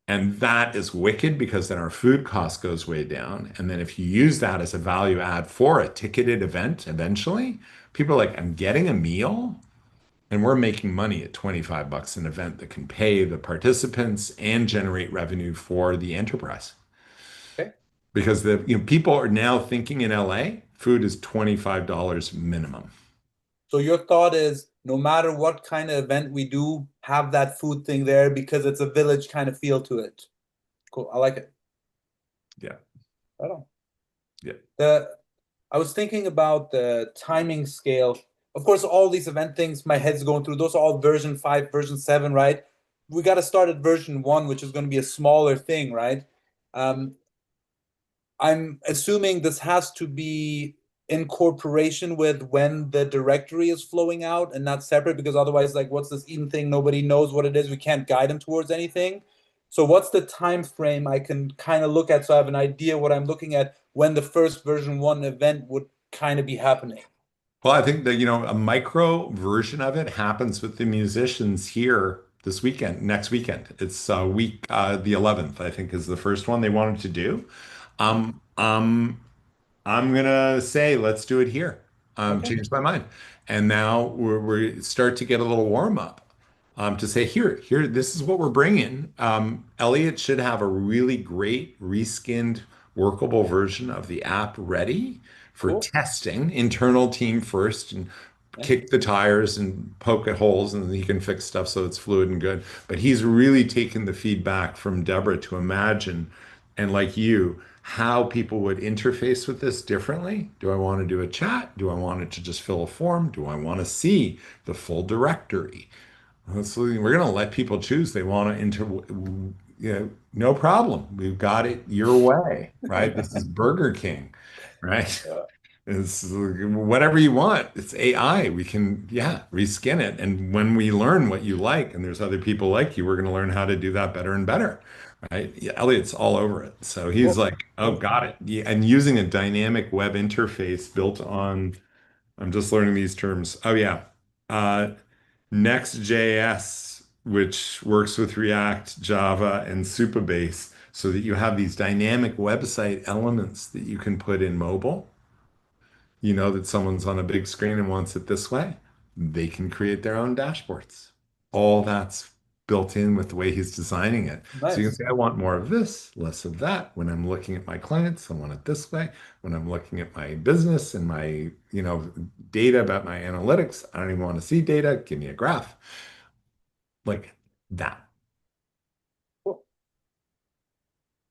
And that is wicked because then our food cost goes way down. And then if you use that as a value add for a ticketed event, eventually, people are like, I'm getting a meal and we're making money at 25 bucks an event that can pay the participants and generate revenue for the enterprise. Okay. Because people are now thinking in LA, food is $25 minimum. So your thought is no matter what kind of event we do, have that food thing there because it's a village kind of feel to it. Cool. I like it. Yeah. I don't. Yeah. The I was thinking about the timing scale. Of course, all these event things my head's going through, those are all version 5, version 7, right? We got to start at version 1, which is going to be a smaller thing, right? Um, I'm assuming this has to be in corporation with when the directory is flowing out and not separate, because otherwise, like, what's this Eden thing? Nobody knows what it is. We can't guide them towards anything. So, what's the time frame I can kind of look at so I have an idea what I'm looking at when the first version 1 event would kind of be happening? Well, I think that, a micro version of it happens with the musicians here this weekend, next weekend. It's the 11th, I think, is the first one they wanted to do. Okay. Um, um, I'm gonna say let's do it here. Okay. Changed my mind, and now we start to get a little warm up. To say here, this is what we're bringing. Elliot should have a really great reskinned, workable version of the app ready for Cool. testing. Internal team first, and Yeah. kick the tires and poke at holes, and he can fix stuff so it's fluid and good. But he's really taken the feedback from Deborah to imagine, and like you, how people would interface with this differently. Do I want to do a chat? Do I want it to just fill a form? Do I want to see the full directory? So we're going to let people choose. They want to no problem. We've got it your way, right? This is Burger King, right? Yeah. It's whatever you want. It's AI. We can, yeah, reskin it. And when we learn what you like, and there's other people like you, we're going to learn how to do that better and better, right? Yeah, Elliot's all over it. So he's Cool. like, oh, got it. Yeah, and using a dynamic web interface built on, I'm just learning these terms. Oh, yeah. Uh, Next.js, which works with React, Java, and Supabase, so that you have these dynamic website elements that you can put in mobile. You know that someone's on a big screen and wants it this way, they can create their own dashboards. All that's built in with the way he's designing it. So you can Nice. say, I want more of this, less of that. When I'm looking at my clients, I want it this way. When I'm looking at my business and my, data about my analytics, I don't even want to see data. Give me a graph like that. Cool.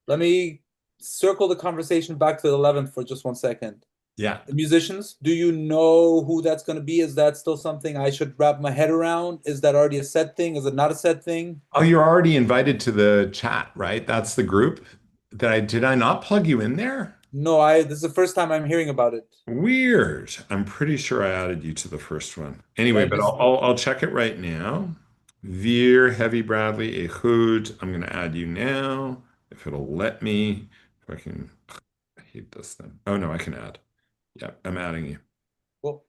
Let me circle the conversation back to the 11th for just 1 second. Yeah. The musicians, do you know who that's going to be? Is that still something I should wrap my head around? Is that already a set thing? Is it not a set thing? Oh, you're already invited to the chat, right? That's the group did I not plug you in there? No, this is the first time I'm hearing about it. Weird. I'm pretty sure I added you to the first one. Did Anyway, I but miss? I'll check it right now. Veer, Heavy Bradley, Ehud. I'm gonna add you now. If it'll let me. If I can. I hate this thing. Oh no, I can add. Yeah, I'm adding you. Well,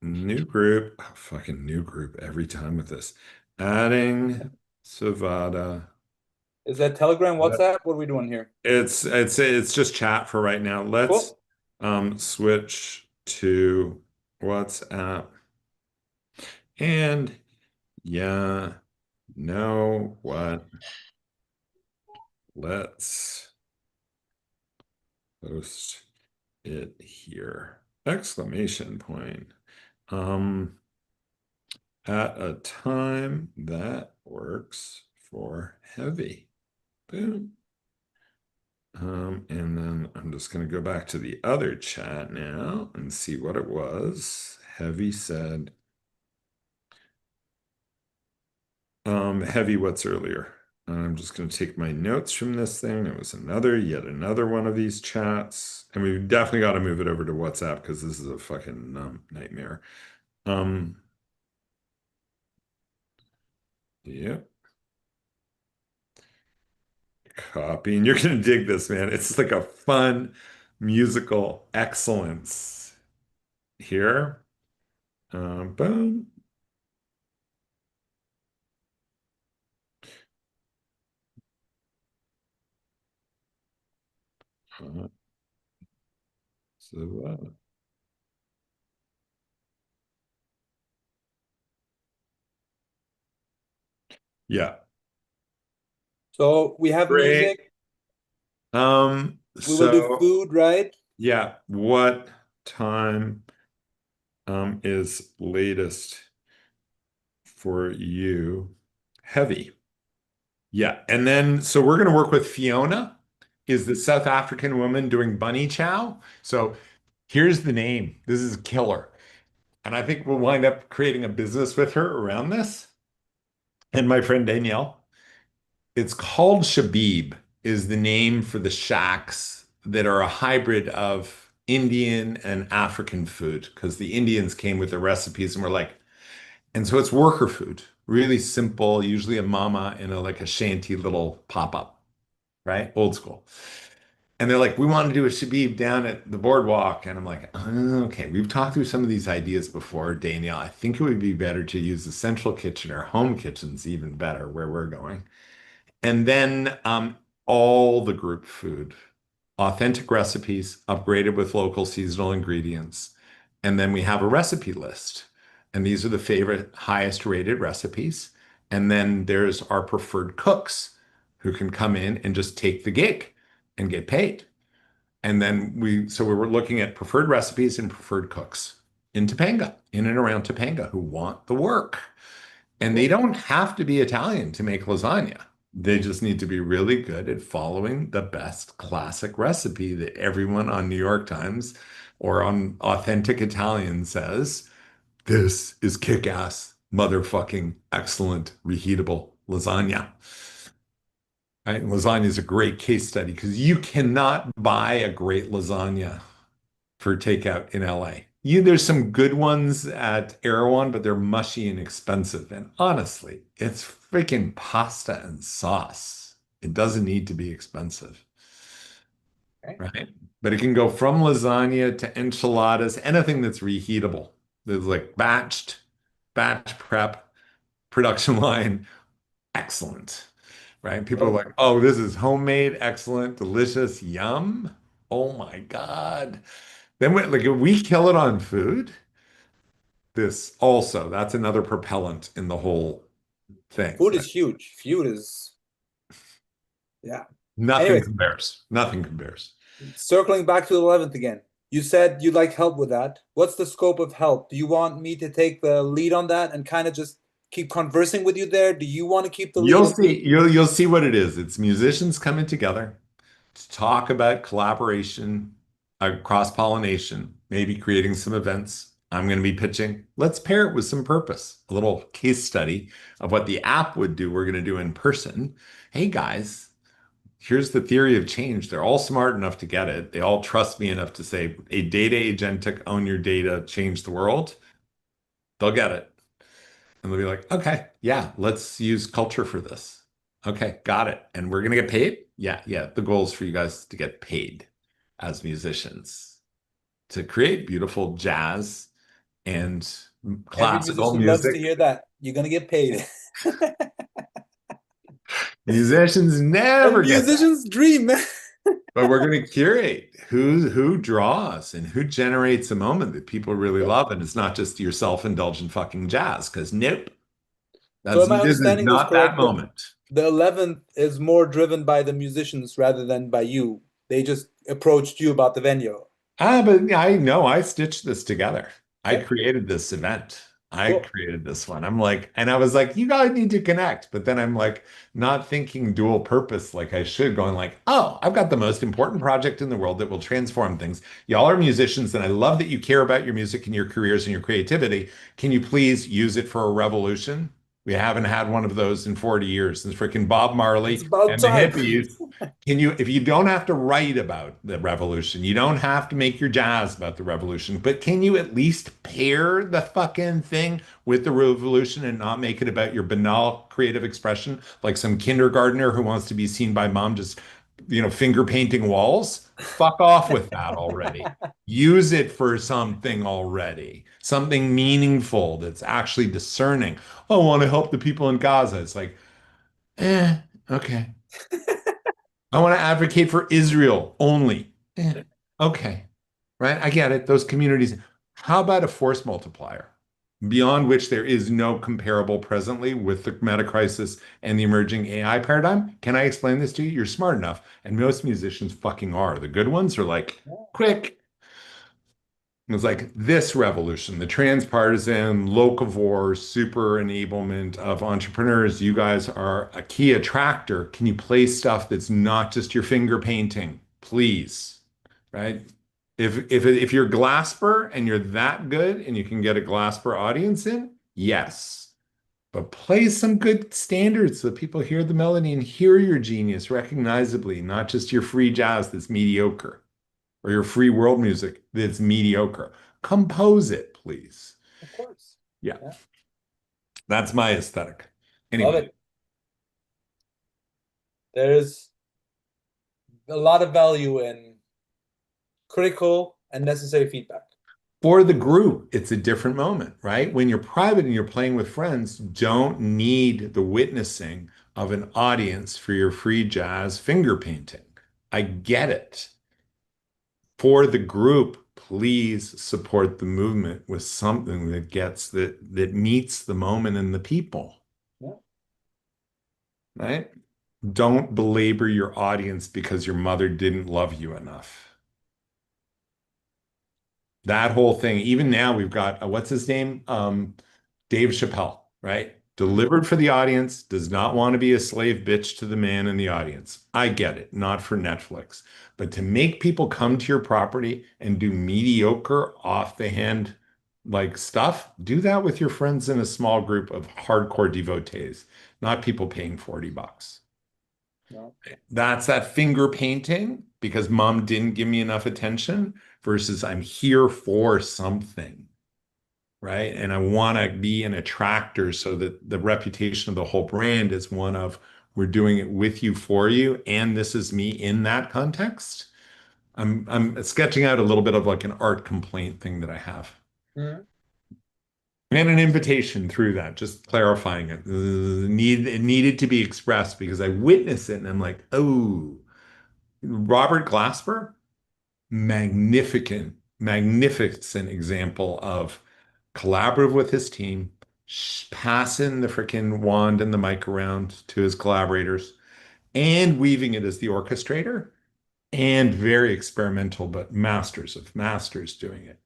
New group. Oh, fucking new group every time with this. Adding Savada. is that Telegram, WhatsApp? What are we doing here? It's just chat for right now. Let's Cool. switch to WhatsApp. And yeah, know what? Let's post it here. Exclamation point. Um, at a time that works for heavy. Boom. And then I'm just going to go back to the other chat now and see what it was. Heavy said, Heavy, what's earlier? I'm just going to take my notes from this thing. It was yet another one of these chats. And we've definitely got to move it over to WhatsApp because this is a fucking nightmare. Yep. Copy. And you're going to dig this, man. It's like a fun musical excellence here. Boom. So, yeah, So we have great. music. We will do So food, right? yeah, what time is latest for you? Heavy. Yeah, and then so we're gonna work with Fiona, is the South African woman doing bunny chow. So here's the name. This is killer. And I think we'll wind up creating a business with her around this. And my friend Danielle. It's called Shabib, is the name for the shacks that are a hybrid of Indian and African food because the Indians came with the recipes and were like, and so it's worker food, really simple, usually a mama in a like a shanty little pop-up, right? Old school. And they're like, we want to do a Shabib down at the boardwalk. And I'm like, okay, we've talked through some of these ideas before, Danielle. I think it would be better to use the central kitchen or home kitchen's even better where we're going. And then all the group food, authentic recipes, upgraded with local seasonal ingredients. And then we have a recipe list. And these are the favorite, highest rated recipes. And then there's our preferred cooks who can come in and just take the gig and get paid. And then so we were looking at preferred recipes and preferred cooks in Topanga, in and around Topanga, who want the work. And they Cool. don't have to be Italian to make lasagna. They just need to be really good at following the best classic recipe that everyone on New York Times or on Authentic Italian says, this is kick-ass, motherfucking excellent, reheatable lasagna. Right? And lasagna is a great case study because you cannot buy a great lasagna for takeout in LA. There's some good ones at Erewhon, but they're mushy and expensive. And honestly, it's freaking pasta and sauce. It doesn't need to be expensive, Okay. right? But it can go from lasagna to enchiladas, anything that's reheatable. There's like batch prep, production line, excellent, right? People are Love it. like, oh, this is homemade, excellent, delicious, yum. Oh my God. Then like if we kill it on food, this also, that's another propellant in the whole thing, Food right? is huge. Food is, yeah. Nothing Anyway, compares. Nothing compares. circling back to the 11th again. You said you'd like help with that. What's the scope of help? Do you want me to take the lead on that and kind of just keep conversing with you there? Do you want to keep the lead You'll of the see, you'll see what it is. It's musicians coming together to talk about collaboration, cross-pollination, maybe creating some events. I'm going to be pitching. Let's pair it with some purpose. A little case study of what the app would do. We're going to do in person. Hey guys, here's the theory of change. They're all smart enough to get it. They all trust me enough to say, a data agentic, own your data, change the world. They'll get it. And they'll be like, okay, yeah, let's use culture for this. Okay, got it. And we're going to get paid? Yeah, yeah. The goal is for you guys to get paid as musicians to create beautiful jazz and every classical musician loves to music. hear that. You're gonna get paid. Musicians A never get that. musician's dream, man. But we're going to curate who draws and who generates a moment that people really Yep. love. And it's not just your self-indulgent fucking jazz, because nope, So that's am I this is understanding this not that correct that moment. the 11th is more driven by the musicians rather than by you? They just approached you about the venue. But I know I stitched this together. I Okay. created this event. I Cool. created this one. I'm like, and I was like, you guys need to connect. But then I'm like, not thinking dual purpose like I should, going like, oh, I've got the most important project in the world that will transform things. Y'all are musicians, and I love that you care about your music and your careers and your creativity. Can you please use it for a revolution? We haven't had one of those in 40 years since freaking Bob It's Marley about and the time. hippies. Can you, if you don't have to write about the revolution, you don't have to make your jazz about the revolution, but can you at least pair the fucking thing with the revolution and not make it about your banal creative expression, like some kindergartner who wants to be seen by mom just, finger painting walls? Fuck off with that already. Use it for something already, something meaningful that's actually discerning. Oh, I want to help the people in Gaza. It's like, eh, okay. I want to advocate for Israel only. Okay, right? I get it. Those communities. How about a force multiplier beyond which there is no comparable presently with the meta crisis and the emerging AI paradigm? Can I explain this to you? You're smart enough, and most musicians fucking are. The good ones are like, quick. It was like this revolution, the transpartisan, locavore, super enablement of entrepreneurs. You guys are a key attractor. Can you play stuff that's not just your finger painting, please? Right? If you're Glasper and you're that good and you can get a Glasper audience in, yes. But play some good standards so that people hear the melody and hear your genius recognizably, not just your free jazz that's mediocre or your free world music that's mediocre. Compose it, please. Of course. Yeah, Yeah. that's my aesthetic. Love Anyway, it. There's a lot of value in critical and necessary feedback. for the group, it's a different moment, right? When you're private and you're playing with friends, don't need the witnessing of an audience for your free jazz finger painting. I get it. For the group, please support the movement with something that meets the moment and the people, Yeah. right? Don't belabor your audience because your mother didn't love you enough. That whole thing, even now we've got what's his name? Dave Chappelle, right? Mhm. Delivered for the audience, does not want to be a slave bitch to the man in the audience. I get it, not for Netflix. But to make people come to your property and do mediocre off the hand like stuff, do that with your friends in a small group of hardcore devotees, not people paying $40. No. That's that finger painting because mom didn't give me enough attention versus I'm here for something, right? And I want to be an attractor so that the reputation of the whole brand is one of we're doing it with you for you, and this is me in that context. I'm sketching out a little bit of like an art complaint thing that I have. Mhm. And an invitation through that, just clarifying it. It needed to be expressed because I witnessed it and I'm like, oh, Robert Glasper, magnificent example of collaborative with his team, passing the freaking wand and the mic around to his collaborators, and weaving it as the orchestrator, and very experimental, but masters of masters doing it,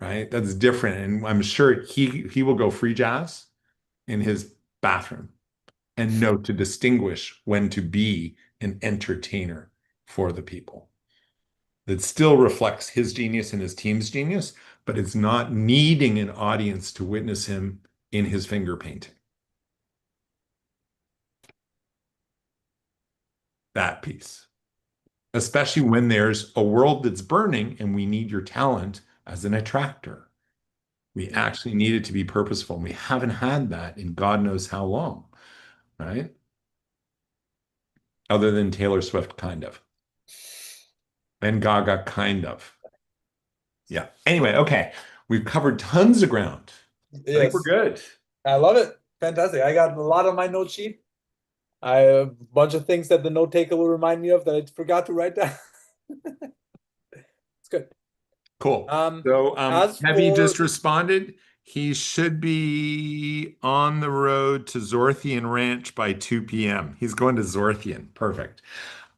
right? That's different. And I'm sure he will go free jazz in his bathroom and know to distinguish when to be an entertainer for the people that still reflects his genius and his team's genius, but it's not needing an audience to witness him in his finger painting. That piece, especially when there's a world that's burning and we need your talent as an attractor. We Yeah. actually need it to be purposeful. And we haven't had that in God knows how long, right? Other than Taylor Swift, kind of, and Gaga, kind of. Yeah. Anyway, okay. We've covered tons of ground. I think we're Yes. good. I love it. Fantastic. I got a lot on my note sheet. I have a bunch of things that the note taker will remind me of that I forgot to write down. It's good. Cool. So, As Heavy just for responded. He should be on the road to Zorthian Ranch by 2 p.m. He's going to Zorthian. Perfect.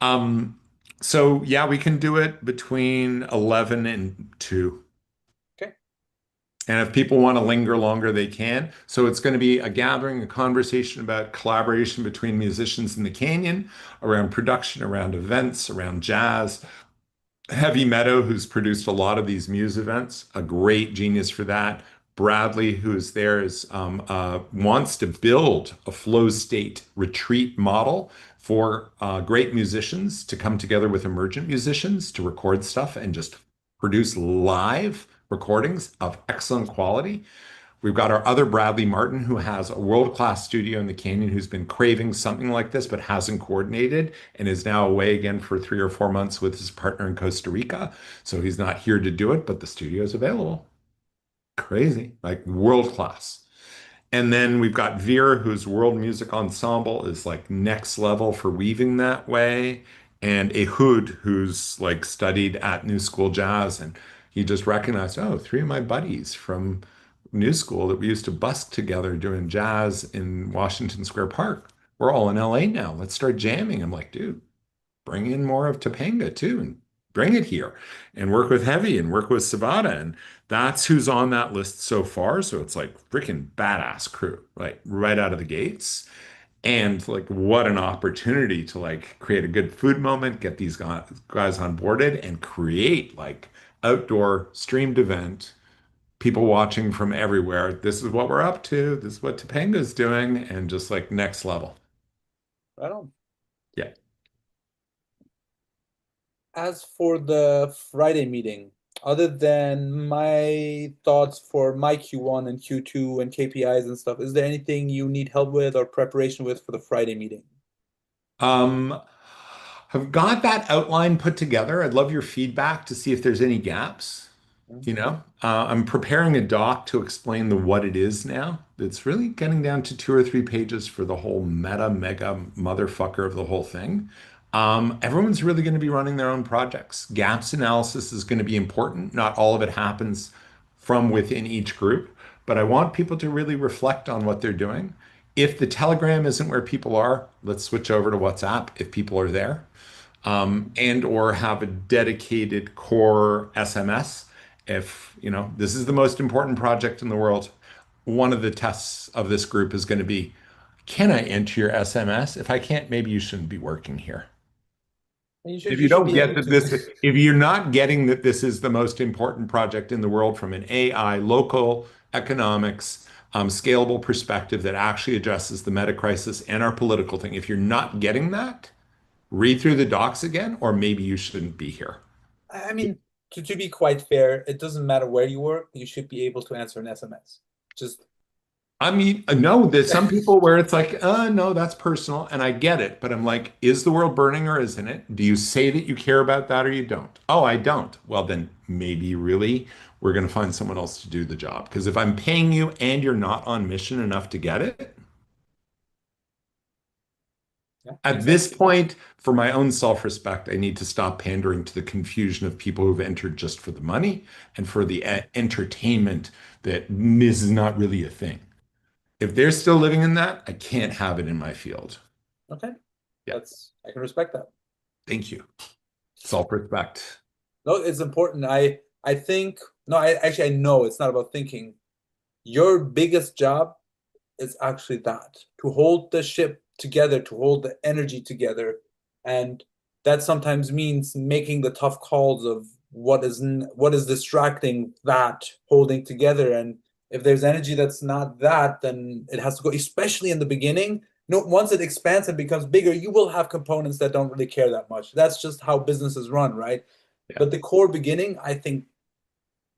Um, so yeah, we can do it between 11 and 2. okay, And if people want to linger longer, they can. So it's going to be a gathering, a conversation about collaboration between musicians in the canyon, around production, around events, around jazz. Heavy Meadow, who's produced a lot of these Muse events, a great genius for that. Bradley, who's there, wants to build a flow state retreat model for great musicians to come together with emergent musicians to record stuff and just produce live recordings of excellent quality. We've got our other Bradley Martin, who has a world-class studio in the Canyon, who's been craving something like this, but hasn't coordinated and is now away again for 3 or 4 months with his partner in Costa Rica. So he's not here to do it, but the studio is available. Crazy, like world class. And then we've got Veer, whose world music ensemble is like next level for weaving that way. And Ehud, who's like studied at New School Jazz. And he just recognized, oh, three of my buddies from New School that we used to busk together doing jazz in Washington Square Park. We're all in LA now. Let's start jamming. I'm like, dude, bring in more of Topanga too and bring it here and work with Heavy and work with Savada. And that's who's on that list so far. So it's like freaking badass crew, like right out of the gates. And like what an opportunity to like create a good food moment, get these guys onboarded and create like outdoor streamed event, people watching from everywhere. This is what we're up to. This is what Topanga's doing, and just like next level. Right on. Yeah. As for the Friday meeting, other than my thoughts for my Q1 and Q2 and KPIs and stuff, is there anything you need help with or preparation with for the Friday meeting? Um, I've got that outline put together. I'd love your feedback to see if there's any gaps. I'm preparing a doc to explain the what it is now. It's really getting down to 2 or 3 pages for the whole mega motherfucker of the whole thing. Everyone's really going to be running their own projects. Gaps analysis is going to be important. Not all of it happens from within each group, but I want people to really reflect on what they're doing. If the Telegram isn't where people are, let's switch over to WhatsApp if people are there, and or have a dedicated core SMS. If, this is the most important project in the world, one of the tests of this group is going to be, can I enter your SMS? If I can't, maybe you shouldn't be working here. If You you should don't be get able that to. this, if you're not getting that this is the most important project in the world from an AI, local economics, scalable perspective that actually addresses the meta crisis and our political thing, if you're not getting that, read through the docs again, or maybe you shouldn't be here. I mean, to be quite fair, it doesn't matter where you work, you should be able to answer an SMS. Just I mean, no, there's some people where it's like, no, that's personal, and I get it, but I'm like, is the world burning or isn't it? Do you say that you care about that or you don't? Oh, I don't. Well, then maybe really we're going to find someone else to do the job. Because if I'm paying you and you're not on mission enough to get it, yeah, at makes this sense. point, for my own self-respect, I need to stop pandering to the confusion of people who've entered just for the money and for the entertainment that this is not really a thing. If they're still living in that, I can't have it in my field. Okay, Yeah. that's I can respect that. Thank you. Self-respect. No, it's important. I think no, I know it's not about thinking. Your biggest job is actually that to hold the ship together, to hold the energy together, and that sometimes means making the tough calls of what is distracting that holding together. And if there's energy that's not that, then it has to go. Especially in the beginning. No, once it expands and becomes bigger, you will have components that don't really care that much. That's just how businesses run, right? Yeah. But the core beginning, I think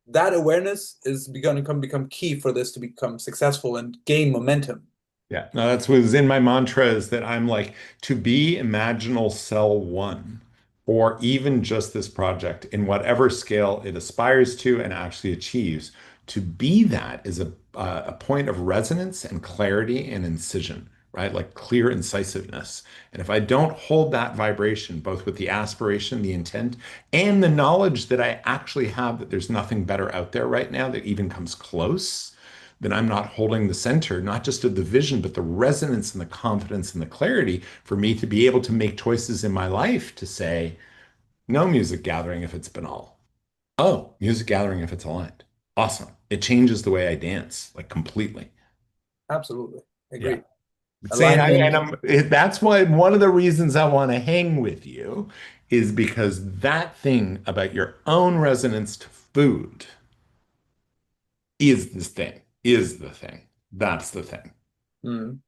that awareness is going to become key for this to become successful and gain momentum. Yeah. No, that's what's in my mantra is that I'm like to be imaginal cell one, or even just this project in whatever scale it aspires to and actually achieves. To be that is a point of resonance and clarity and incision, right? Like clear incisiveness. And if I don't hold that vibration, both with the aspiration, the intent, and the knowledge that I actually have that there's nothing better out there right now that even comes close, then I'm not holding the center, not just of the vision, but the resonance and the confidence and the clarity for me to be able to make choices in my life to say, no music gathering if it's banal. Oh, music gathering if it's aligned. awesome. It changes the way I dance, like completely. Absolutely. Yeah. Agreed. Say, Alignment. that's why one of the reasons I want to hang with you is because that thing about your own resonance to food is this thing, is the thing. That's the thing. Mm,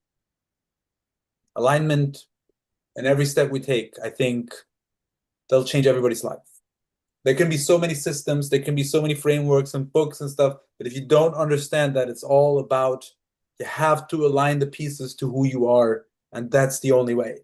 alignment and every step we take, I think they'll change everybody's life. There can be so many systems, there can be so many frameworks and books and stuff, but if you don't understand that it's all about you have to align the pieces to who you are, and that's the only way.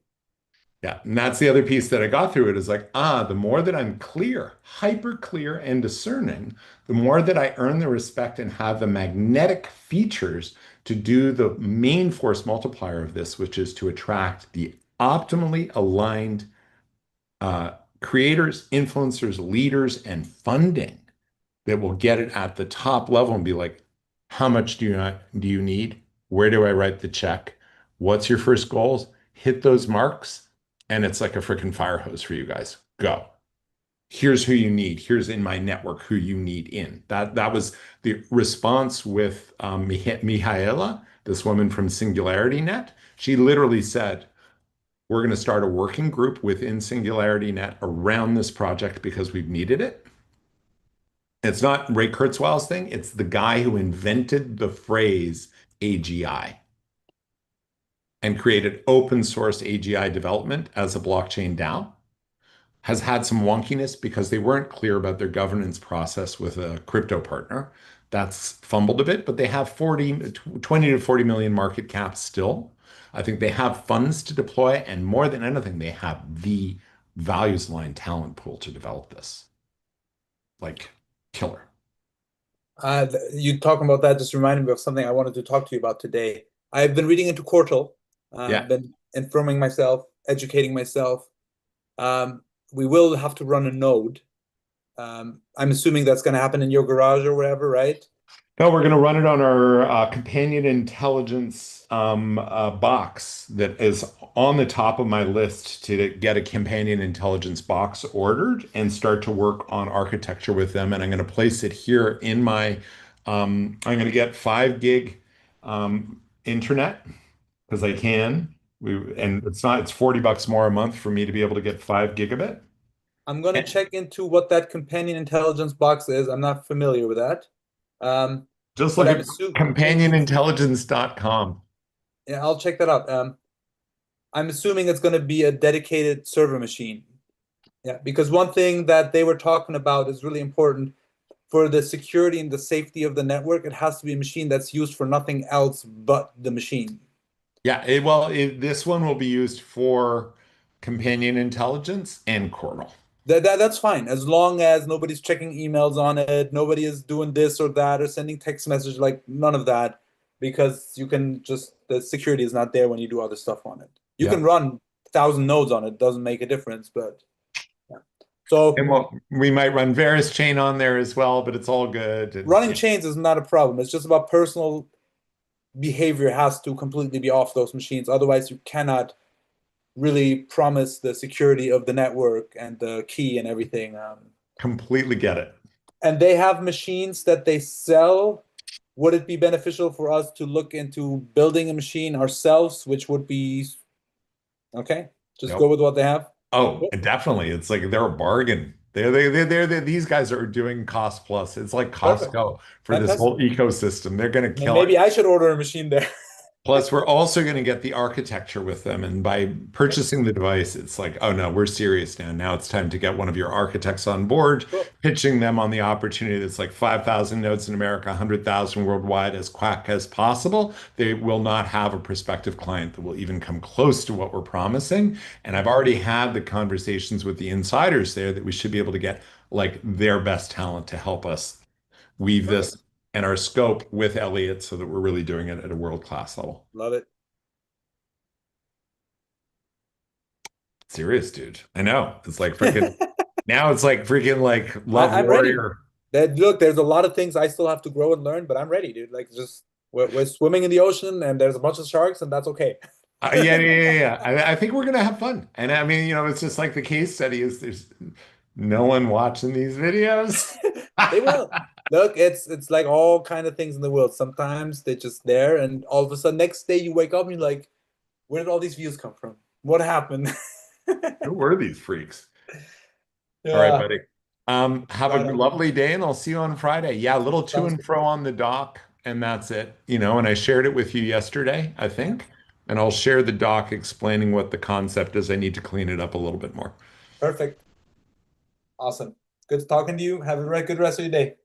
Yeah. And that's the other piece that I got through it is like, the more that I'm clear, hyper clear and discerning, the more that I earn the respect and have the magnetic features to do the main force multiplier of this, which is to attract the optimally aligned creators, influencers, leaders, and funding that will get it at the top level and be like, how much do you need? Where do I write the check? What's your first goals? Hit those marks, and it's like a freaking fire hose for you guys. Go. Here's who you need. Here's in my network who you need in. That was the response with Mihaela, this woman from Singularity Net. She literally said, we're going to start a working group within Singularity Net around this project because we've needed it. It's not Ray Kurzweil's thing. It's the guy who invented the phrase AGI and created open source AGI development as a blockchain DAO. Has had some wonkiness because they weren't clear about their governance process with a crypto partner. That's fumbled a bit, but they have 20 to 40 million market cap still. I think they have funds to deploy, and more than anything, they have the values line talent pool to develop this. Like killer. You talking about that just reminded me of something I wanted to talk to you about today. I've been reading into Quartal, Yeah. been informing myself, educating myself. Um, we will have to run a node. I'm assuming that's going to happen in your garage or wherever, right? No, we're going to run it on our companion intelligence box that is on the top of my list to get a companion intelligence box ordered and start to work on architecture with them. And I'm going to place it here in my, I'm going to get 5 gig internet because I can. And it's $40 more a month for me to be able to get 5 gigabit. I'm going to check into what that companion intelligence box is. I'm not familiar with that. Um, Just but look I'm at assuming, companionintelligence.com. yeah, I'll check that out. I'm assuming it's going to be a dedicated server machine. Yeah, because one thing that they were talking about is really important for the security and the safety of the network. It has to be a machine that's used for nothing else but the machine. Yeah, this one will be used for companion intelligence and Coral. That's fine as long as nobody's checking emails on it, nobody is doing this or that or sending text message, like none of that, because you can just the security is not there when you do other stuff on it. You can Yeah. run 1,000 nodes on it, doesn't make a difference, but yeah. So And we might run Varus chain on there as well, but it's all good. And running yeah, chains is not a problem. It's just about personal behavior has to completely be off those machines. Otherwise, you cannot really promise the security of the network and the key and everything. completely get it. And they have machines that they sell. Would it be beneficial for us to look into building a machine ourselves, which would be okay? Just go Yep. with what they have. Oh, Cool. and definitely. It's like they're a bargain. These guys are doing cost plus. It's like Perfect. Costco for this Fantastic. whole ecosystem. They're going to And kill it. maybe I should order a machine there. Plus, we're also going to get the architecture with them. And by Okay, purchasing the device, it's like, oh no, we're serious now. Now it's time to get one of your architects on board, cool. pitching them on the opportunity that's like 5,000 nodes in America, 100,000 worldwide, as quick as possible. They will not have a prospective client that will even come close to what we're promising. And I've already had the conversations with the insiders there that we should be able to get like their best talent to help us weave this Perfect. and our scope with Elliot so that we're really doing it at a world-class level. Love it. Serious, dude. I know. It's like freaking now it's like freaking like Love I'm ready. Warrior. Look, there's a lot of things I still have to grow and learn, but I'm ready, dude. Like just we're swimming in the ocean and there's a bunch of sharks and that's okay. Yeah. I think we're gonna have fun. And I mean, it's just like the case study is there's no one watching these videos. They will. Look, it's like all kind of things in the world. Sometimes they're just there, and all of a sudden, next day you wake up and you're like, where did all these views come from? What happened? Who were these freaks? All right, Yeah, buddy. Have a right on. lovely day, and I'll see you on Friday. Yeah, a little to Sounds and good. fro on the dock, and that's it. And I shared it with you yesterday, I Yeah, think. And I'll share the doc explaining what the concept is. I need to clean it up a little bit more. perfect. Awesome. Good talking to you. Have a good rest of your day.